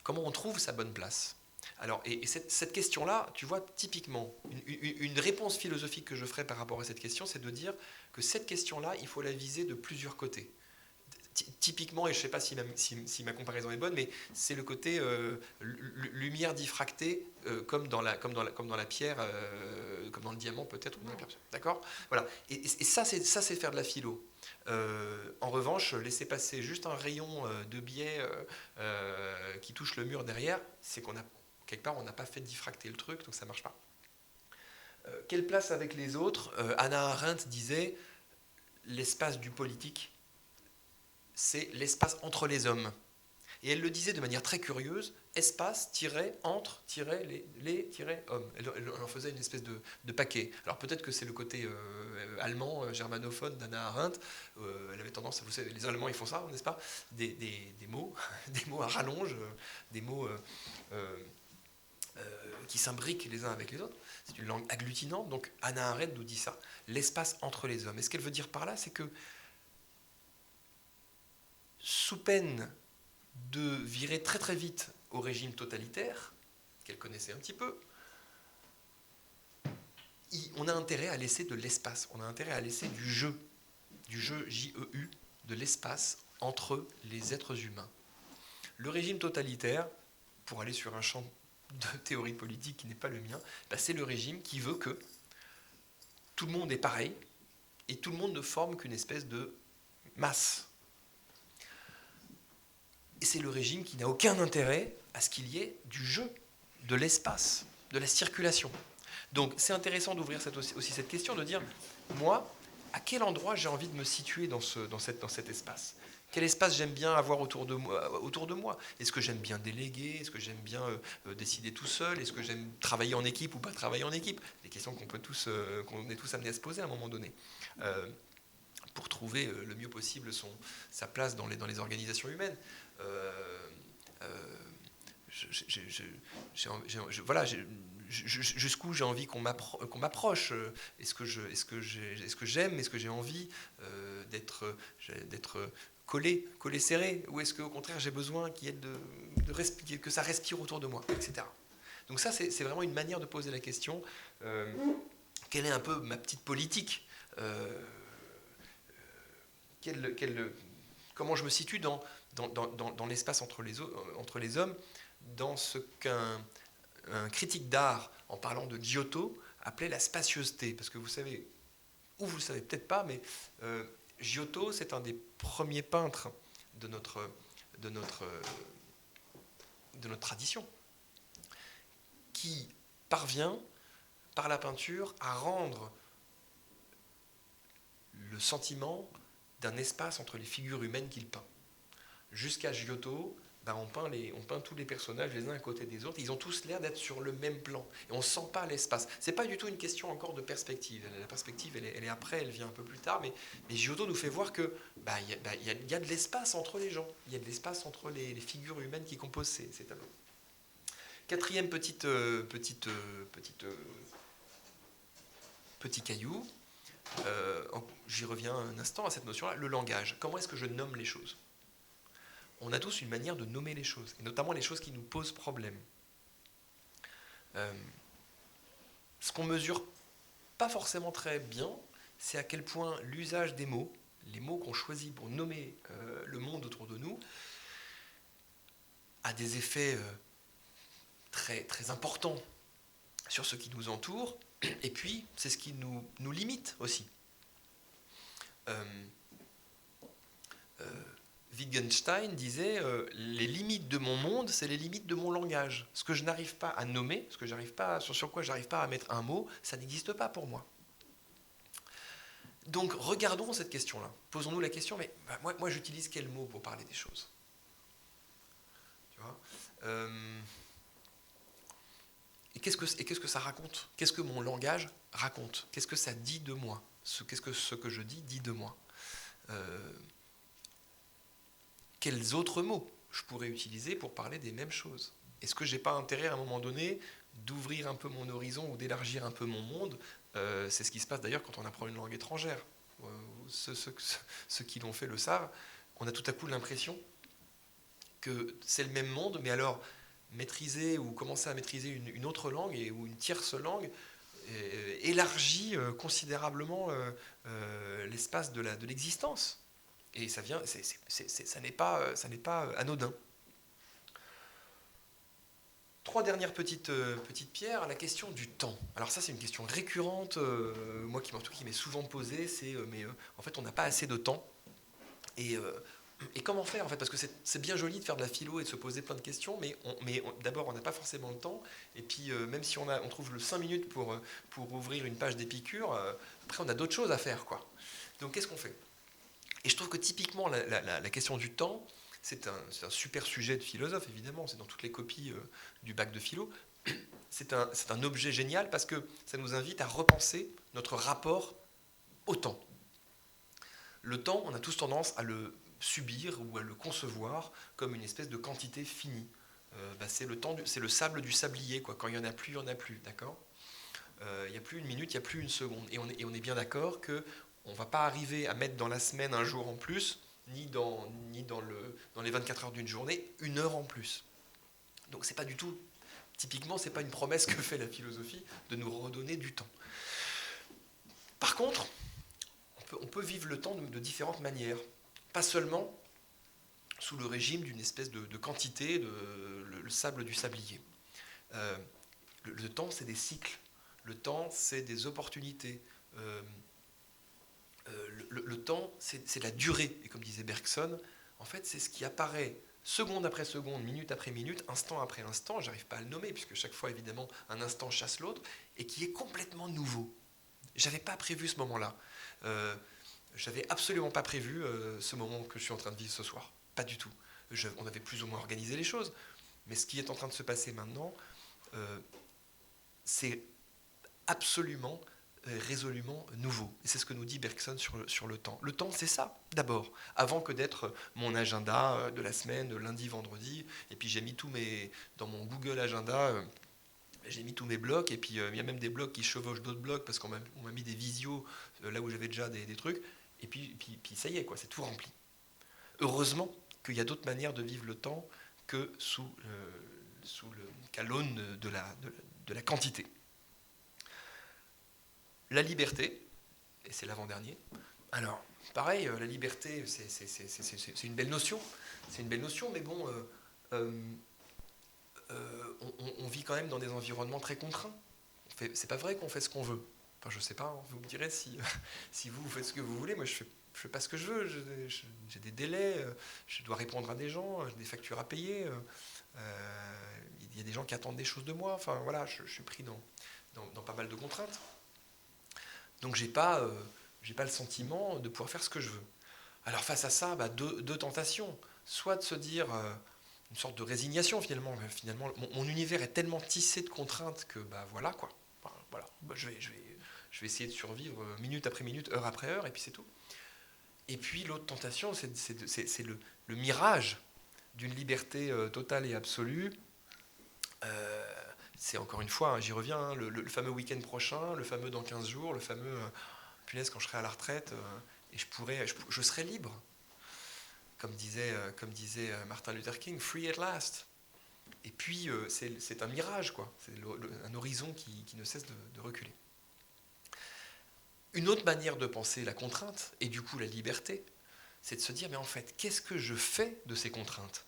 comment on trouve sa bonne place? Alors, et cette question-là, tu vois, typiquement, une réponse philosophique que je ferai par rapport à cette question, c'est de dire que cette question-là, il faut la viser de plusieurs côtés. typiquement, et je ne sais pas si ma comparaison est bonne, mais c'est le côté lumière diffractée, comme dans la pierre, comme dans le diamant peut-être, ou dans la pierre. D'accord ? Voilà. Et ça, c'est faire de la philo. En revanche, laisser passer juste un rayon de biais qui touche le mur derrière, c'est quelque part, on n'a pas fait diffracter le truc, donc ça ne marche pas. Quelle place avec les autres ? Hannah Arendt disait l'espace du politique, c'est l'espace entre les hommes. Et elle le disait de manière très curieuse, espace-entre-les-hommes. Elle en faisait une espèce de paquet. Alors peut-être que c'est le côté allemand, germanophone d'Hannah Arendt. Elle avait tendance, vous savez, les Allemands ils font ça, n'est-ce pas ? Des mots, des mots à rallonge, des mots qui s'imbriquent les uns avec les autres. C'est une langue agglutinante. Donc Hannah Arendt nous dit ça, l'espace entre les hommes. Et ce qu'elle veut dire par là, c'est que sous peine de virer très très vite au régime totalitaire, qu'elle connaissait un petit peu, on a intérêt à laisser de l'espace, on a intérêt à laisser du jeu J-E-U, de l'espace entre les êtres humains. Le régime totalitaire, pour aller sur un champ de théorie politique qui n'est pas le mien, c'est le régime qui veut que tout le monde est pareil et tout le monde ne forme qu'une espèce de masse. Et c'est le régime qui n'a aucun intérêt à ce qu'il y ait du jeu, de l'espace, de la circulation. Donc c'est intéressant d'ouvrir aussi cette question, de dire, moi, à quel endroit j'ai envie de me situer dans cet espace ? Quel espace j'aime bien avoir autour de moi ? Est-ce que j'aime bien déléguer ? Est-ce que j'aime bien décider tout seul ? Est-ce que j'aime travailler en équipe ou pas travailler en équipe ? Des questions qu'on est tous amenés à se poser à un moment donné. Pour trouver le mieux possible sa place dans les organisations humaines. Jusqu'où j'ai envie qu'on m'approche. Est-ce que j'aime, est-ce que j'ai envie d'être collé serré, ou est-ce qu'au contraire j'ai besoin qu'il y ait que ça respire autour de moi, etc. Donc ça c'est vraiment une manière de poser la question. Quelle est un peu ma petite politique ? Comment je me situe dans l'espace entre les hommes, dans ce qu'un critique d'art, en parlant de Giotto, appelait la spatiosité. Parce que vous savez, ou vous ne le savez peut-être pas, mais Giotto, c'est un des premiers peintres de notre tradition, qui parvient, par la peinture, à rendre le sentiment d'un espace entre les figures humaines qu'il peint. Jusqu'à Giotto, on peint tous les personnages les uns à côté des autres, ils ont tous l'air d'être sur le même plan, et on ne sent pas l'espace. C'est pas du tout une question encore de perspective, la perspective elle est après, elle vient un peu plus tard, mais Giotto nous fait voir que y a de l'espace entre les gens, il y a de l'espace entre les figures humaines qui composent ces tableaux. Quatrième petit caillou, j'y reviens un instant à cette notion-là, le langage. Comment est-ce que je nomme les choses ? On a tous une manière de nommer les choses, et notamment les choses qui nous posent problème. Ce qu'on ne mesure pas forcément très bien, c'est à quel point l'usage des mots, les mots qu'on choisit pour nommer le monde autour de nous, a des effets très, très importants sur ce qui nous entoure, et puis c'est ce qui nous limite aussi. Wittgenstein disait les limites de mon monde, c'est les limites de mon langage. Ce que je n'arrive pas à nommer, sur quoi je n'arrive pas à mettre un mot, ça n'existe pas pour moi. Donc regardons cette question-là. Posons-nous la question, mais moi j'utilise quel mot pour parler des choses ? Tu vois ? Et qu'est-ce que ça raconte ? Qu'est-ce que mon langage raconte ? Qu'est-ce que ça dit de moi ? Qu'est-ce que ce que je dis dit de moi ? Quels autres mots je pourrais utiliser pour parler des mêmes choses ? Est-ce que je n'ai pas intérêt à un moment donné d'ouvrir un peu mon horizon ou d'élargir un peu mon monde ? C'est ce qui se passe d'ailleurs quand on apprend une langue étrangère. Ceux qui l'ont fait le savent. On a tout à coup l'impression que c'est le même monde, mais alors maîtriser ou commencer à maîtriser une autre langue ou une tierce langue élargit considérablement l'espace de l'existence. Et ça vient, ça n'est pas anodin. 3 dernières petites pierres, la question du temps. Alors ça, c'est une question récurrente, moi qui m'est souvent posée, c'est mais en fait, on n'a pas assez de temps. Et comment faire en fait? Parce que c'est bien joli de faire de la philo et de se poser plein de questions, mais d'abord, on n'a pas forcément le temps. Et puis, même si on trouve le 5 minutes pour ouvrir une page d'Épicure, après, on a d'autres choses à faire, quoi. Donc, qu'est-ce qu'on fait? Et je trouve que typiquement, la question du temps, c'est un super sujet de philosophe, évidemment, c'est dans toutes les copies du bac de philo. C'est un objet génial parce que ça nous invite à repenser notre rapport au temps. Le temps, on a tous tendance à le subir ou à le concevoir comme une espèce de quantité finie. C'est le sable du sablier, quoi. Quand il n'y en a plus, il n'y en a plus, d'accord? Il n'y a plus une minute, il n'y a plus une seconde. Et on est bien d'accord qu'on ne va pas arriver à mettre dans la semaine un jour en plus, ni dans les 24 heures d'une journée, 1 heure en plus. Donc c'est pas du tout, typiquement, c'est pas une promesse que fait la philosophie de nous redonner du temps. Par contre, on peut vivre le temps de différentes manières. Pas seulement sous le régime d'une espèce de quantité, le sable du sablier. Le temps, c'est des cycles. Le temps, c'est des opportunités. Le temps, c'est la durée. Et comme disait Bergson, en fait, c'est ce qui apparaît seconde après seconde, minute après minute, instant après instant, j'arrive pas à le nommer, puisque chaque fois, évidemment, un instant chasse l'autre, et qui est complètement nouveau. J'avais pas prévu ce moment-là. J'avais absolument pas prévu ce moment que je suis en train de vivre ce soir. Pas du tout. On avait plus ou moins organisé les choses, mais ce qui est en train de se passer maintenant, c'est absolument, résolument nouveau. Et c'est ce que nous dit Bergson sur le temps. Le temps, c'est ça, d'abord, avant que d'être mon agenda de la semaine, de lundi, vendredi, et puis j'ai mis dans mon Google Agenda, j'ai mis tous mes blocs, et puis il y a même des blocs qui chevauchent d'autres blocs, parce qu'on m'a mis des visios là où j'avais déjà des trucs, et puis ça y est, quoi, c'est tout rempli. Heureusement qu'il y a d'autres manières de vivre le temps que qu'à l'aune de la quantité. La liberté, et c'est l'avant-dernier. Alors, pareil, la liberté, c'est une belle notion. C'est une belle notion, mais bon, on vit quand même dans des environnements très contraints. C'est pas vrai qu'on fait ce qu'on veut. Enfin, je sais pas, hein, vous me direz si vous faites ce que vous voulez. Moi, je fais pas ce que je veux. J'ai des délais, je dois répondre à des gens, j'ai des factures à payer. Il y a des gens qui attendent des choses de moi. Enfin, voilà, je suis pris dans pas mal de contraintes. Donc j'ai pas le sentiment de pouvoir faire ce que je veux. Alors face à ça, deux tentations. Soit de se dire une sorte de résignation finalement. Mon univers est tellement tissé de contraintes que voilà quoi. Enfin, voilà, je vais essayer de survivre minute après minute, heure après heure, et puis c'est tout. Et puis l'autre tentation, c'est le mirage d'une liberté totale et absolue. C'est encore une fois, j'y reviens, le fameux week-end prochain, le fameux dans 15 jours, le fameux punaise quand je serai à la retraite et je serai libre. Comme disait Martin Luther King, free at last. Et puis c'est un mirage, quoi. C'est un horizon qui ne cesse de reculer. Une autre manière de penser la contrainte et du coup la liberté, c'est de se dire mais en fait qu'est-ce que je fais de ces contraintes?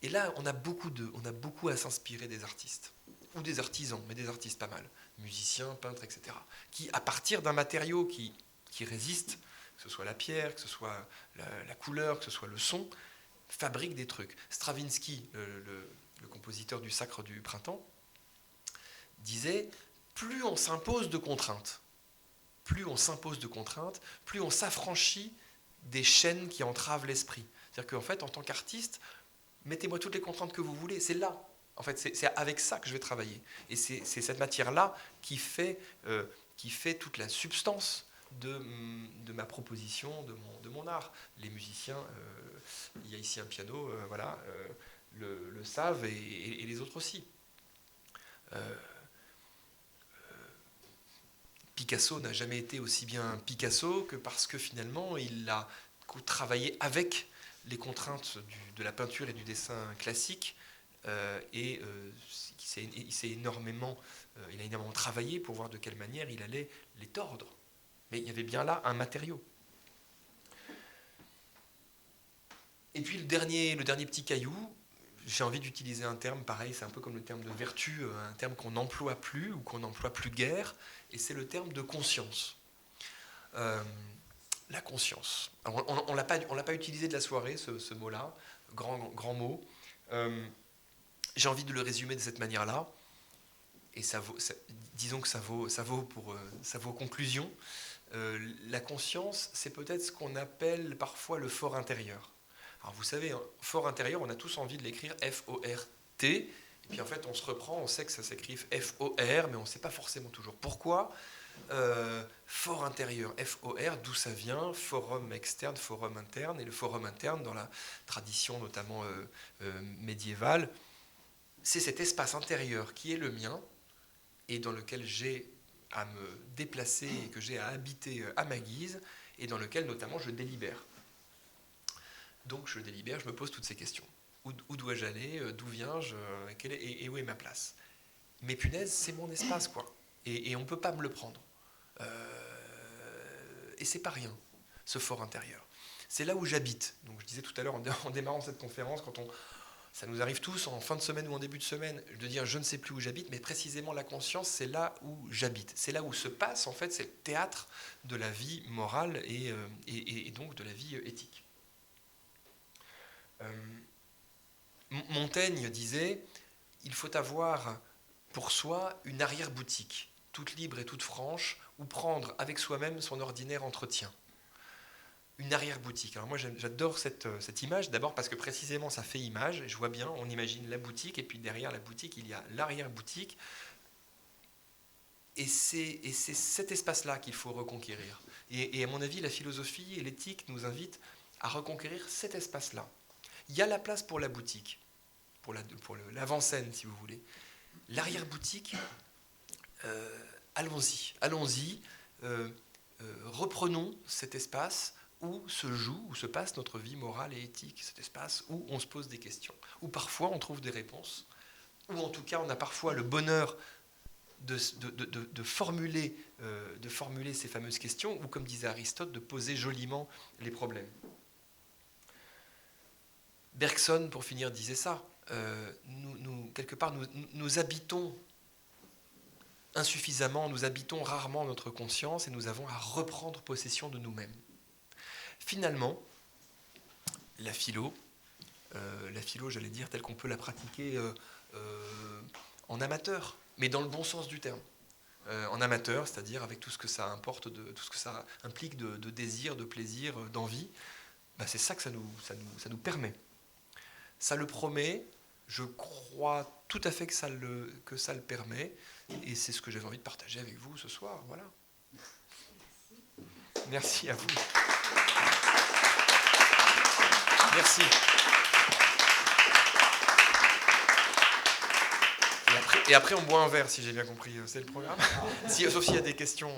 Et là, on a beaucoup à s'inspirer des artistes, ou des artisans, mais des artistes pas mal, musiciens, peintres, etc., qui, à partir d'un matériau qui résiste, que ce soit la pierre, que ce soit la couleur, que ce soit le son, fabriquent des trucs. Stravinsky, le compositeur du Sacre du Printemps, disait « Plus on s'impose de contraintes, plus on s'affranchit des chaînes qui entravent l'esprit. » C'est-à-dire qu'en fait, en tant qu'artiste, mettez-moi toutes les contraintes que vous voulez, c'est là. En fait, c'est avec ça que je vais travailler. Et c'est cette matière-là qui fait toute la substance de ma proposition, de mon art. Les musiciens, il y a ici un piano, le savent et les autres aussi. Picasso n'a jamais été aussi bien Picasso que parce que finalement, il a travaillé avec les contraintes de la peinture et du dessin classique, il a énormément travaillé pour voir de quelle manière il allait les tordre. Mais il y avait bien là un matériau. Et puis le dernier petit caillou, j'ai envie d'utiliser un terme pareil, c'est un peu comme le terme de vertu, un terme qu'on n'emploie plus ou qu'on n'emploie plus guère, et c'est le terme de conscience. La conscience. Alors, on l'a pas utilisé de la soirée, ce mot-là, grand mot. J'ai envie de le résumer de cette manière-là, et disons que ça vaut conclusion. La conscience, c'est peut-être ce qu'on appelle parfois le fort intérieur. Alors vous savez, fort intérieur, on a tous envie de l'écrire F-O-R-T, et puis en fait on se reprend, on sait que ça s'écrit F-O-R, mais on ne sait pas forcément toujours pourquoi. Fort intérieur, F-O-R, d'où ça vient, forum externe, forum interne, et le forum interne, dans la tradition notamment médiévale, c'est cet espace intérieur qui est le mien, et dans lequel j'ai à me déplacer, et que j'ai à habiter à ma guise, et dans lequel notamment je délibère. Donc je délibère, je me pose toutes ces questions. Où dois-je aller? D'où viens-je? Et où est ma place? Mais punaise, c'est mon espace, quoi. Et on ne peut pas me le prendre. Et c'est pas rien, ce fort intérieur. C'est là où j'habite. Donc je disais tout à l'heure, en démarrant cette conférence, ça nous arrive tous, en fin de semaine ou en début de semaine, de dire je ne sais plus où j'habite, mais précisément la conscience, c'est là où j'habite. C'est là où se passe, en fait, c'est le théâtre de la vie morale et donc de la vie éthique. Montaigne disait « Il faut avoir pour soi une arrière-boutique, toute libre et toute franche, où prendre avec soi-même son ordinaire entretien. » Une arrière-boutique. Alors moi j'adore cette image, d'abord parce que précisément ça fait image, je vois bien, on imagine la boutique, et puis derrière la boutique il y a l'arrière-boutique, et c'est cet espace-là qu'il faut reconquérir. Et à mon avis, la philosophie et l'éthique nous invitent à reconquérir cet espace-là. Il y a la place pour la boutique, pour l'avant-scène si vous voulez. L'arrière-boutique, allons-y, reprenons cet espace où se joue, où se passe notre vie morale et éthique, cet espace où on se pose des questions, où parfois on trouve des réponses, où en tout cas on a parfois le bonheur de formuler ces fameuses questions, ou comme disait Aristote, de poser joliment les problèmes. Bergson, pour finir, disait ça. Quelque part, nous habitons insuffisamment, nous habitons rarement notre conscience, et nous avons à reprendre possession de nous-mêmes. Finalement, la philo, j'allais dire, telle qu'on peut la pratiquer en amateur, mais dans le bon sens du terme. En amateur, c'est-à-dire avec tout ce que ça importe, tout ce que ça implique de désir, de plaisir, d'envie, c'est ça que ça nous permet. Ça le promet, je crois tout à fait que ça le permet, et c'est ce que j'avais envie de partager avec vous ce soir. Voilà. Merci à vous. Merci. Et après, on boit un verre, si j'ai bien compris. C'est le programme. Sauf s'il y a des questions.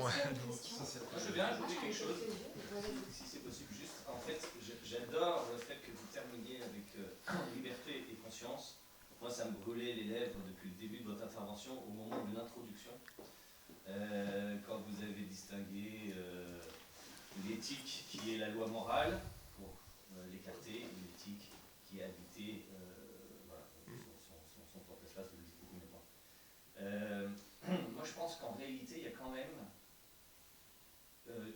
Je veux bien ajouter quelque chose, si c'est possible. Juste, en fait, j'adore le fait que vous terminiez avec liberté et conscience. Moi, ça me brûlait les lèvres depuis le début de votre intervention, au moment de l'introduction, quand vous avez distingué l'éthique qui est la loi morale, pour l'écarter, et l'éthique qui est habitée, son propre espace, vous le dites beaucoup mieux que moi. Moi, je pense qu'en réalité, il y a quand même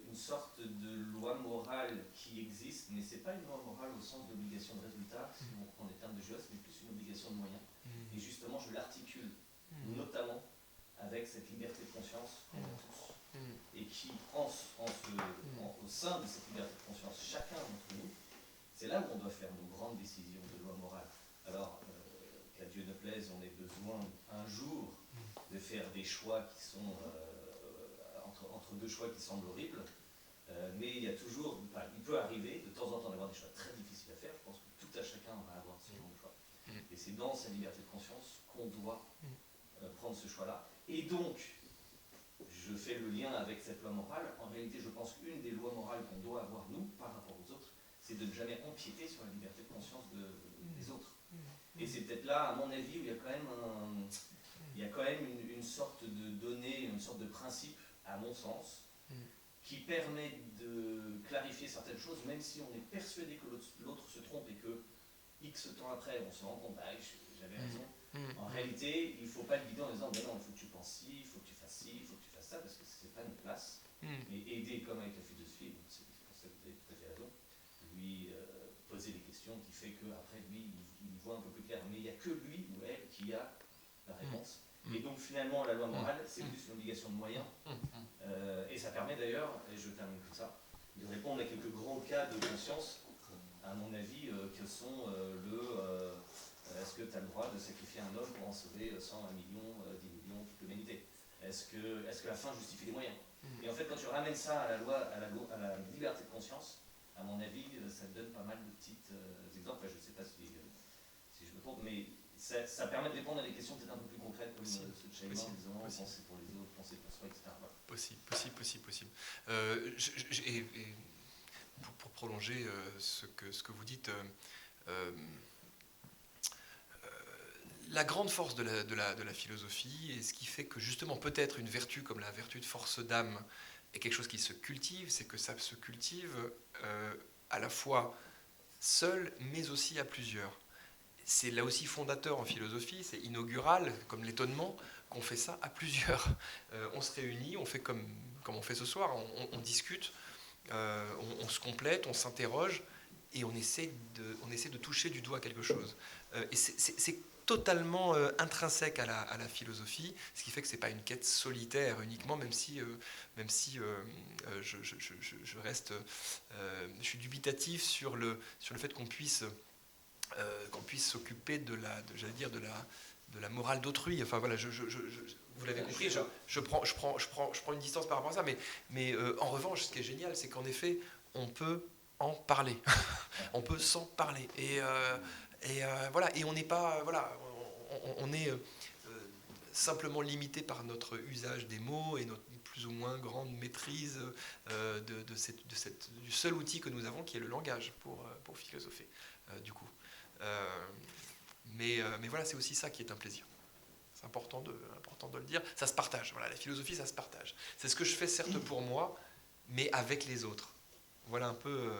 une sorte de loi morale qui existe, mais ce n'est pas une loi morale au sens d'obligation de résultat, si on prend les termes de Josse, mais plus une obligation de moyens. Et justement, je l'articule notamment avec cette liberté de conscience qu'on a tous, et qui, au sein de cette liberté de conscience, chacun d'entre nous, c'est là où on doit faire nos grandes décisions de loi morale. Alors, qu'à Dieu ne plaise, on ait besoin un jour de faire des choix qui sont entre deux choix qui semblent horribles, mais il y a toujours, il peut arriver de temps en temps d'avoir des choix très difficiles à faire. Je pense que tout à chacun va avoir ce genre de choix. Et c'est dans sa liberté de conscience qu'on doit prendre ce choix-là. Et donc, je fais le lien avec cette loi morale. En réalité, je pense qu'une des lois morales qu'on doit avoir, nous, par rapport aux autres, c'est de ne jamais empiéter sur la liberté de conscience des autres. Et c'est peut-être là, à mon avis, où il y a quand même une sorte de donnée, une sorte de principe, à mon sens, qui permet de clarifier certaines choses, même si on est persuadé que l'autre se trompe et que X temps après, on se rend compte, ah, j'avais raison. En réalité, il ne faut pas le guider en disant, ben non, il faut que tu penses ci, il faut que tu fasses ci, il faut que tu fasses ça, parce que ce n'est pas notre place. Mais aider, comme avec la philosophie, c'est pour ça que vous avez tout à fait raison, lui poser des questions qui fait qu'après, lui, il voit un peu plus clair. Mais il n'y a que lui ou elle qui a la réponse. Et donc finalement, la loi morale, c'est plus une obligation de moyens. Et ça permet d'ailleurs, et je termine comme ça, de répondre à quelques grands cas de conscience, à mon avis, que sont est-ce que tu as le droit de sacrifier un homme pour en sauver 100, 1 million, 10 millions, toute l'humanité? Est-ce que la fin justifie les moyens? Et en fait, quand tu ramènes ça à la loi, à la liberté de conscience, à mon avis, ça te donne pas mal de petits exemples. Enfin, je ne sais pas si je me trompe, mais ça permet de répondre à des questions peut-être un peu plus concrètes, comme ce changement en disant penser pour les autres, penser pour soi, etc. Voilà. Possible. Et pour prolonger ce que vous dites, la grande force de la philosophie, et ce qui fait que justement peut-être une vertu comme la vertu de force d'âme est quelque chose qui se cultive, c'est que ça se cultive à la fois seul, mais aussi à plusieurs. C'est là aussi fondateur en philosophie, c'est inaugural, comme l'étonnement, qu'on fait ça à plusieurs. On se réunit, on fait comme on fait ce soir, on discute, on se complète, on s'interroge, et on essaie de toucher du doigt quelque chose. Et c'est totalement intrinsèque à la philosophie, ce qui fait que ce n'est pas une quête solitaire uniquement, même si je reste, je suis dubitatif sur le fait qu'on puisse s'occuper de la morale d'autrui. Enfin voilà, vous l'avez compris, je prends une distance par rapport à ça, mais en revanche, ce qui est génial, c'est qu'en effet, on peut en parler, on peut s'en parler, et voilà, et on n'est pas, voilà, on est simplement limité par notre usage des mots et notre plus ou moins grande maîtrise du seul outil que nous avons, qui est le langage, pour philosopher, du coup. Mais voilà, c'est aussi ça qui est un plaisir. C'est important de le dire. Ça se partage. Voilà, la philosophie, ça se partage. C'est ce que je fais certes pour moi, mais avec les autres. Voilà un peu.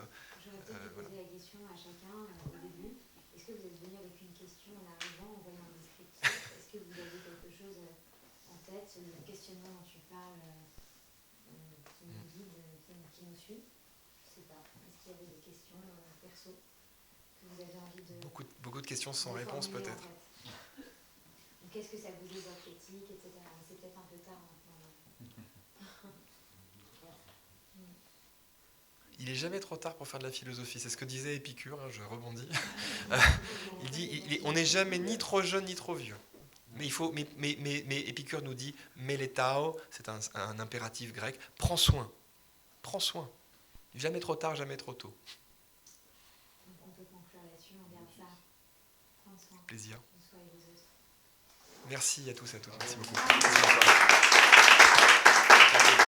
J'aurais peut-être posé la question à chacun au début. Est-ce que vous êtes venu avec une question en arrivant, en voyant un descriptif? Est-ce que vous avez quelque chose en tête, le questionnement dont tu parles, qui nous guide, qui nous suit? Je ne sais pas. Est-ce qu'il y avait des questions perso que vous avez envie de... Beaucoup de questions sans réponse, peut-être. En fait. Qu'est-ce que ça vous évoque, l'éthique, etc. C'est peut-être un peu tard maintenant. Il n'est jamais trop tard pour faire de la philosophie. C'est ce que disait Épicure, hein, je rebondis. Il dit on n'est jamais ni trop jeune ni trop vieux. Mais Épicure nous dit meletao, c'est un impératif grec, prends soin. Prends soin. Jamais trop tard, jamais trop tôt. On peut conclure là-dessus, on garde ça. Prendre soin. Plaisir. Soi et les autres. Merci à tous et à toutes. Merci beaucoup.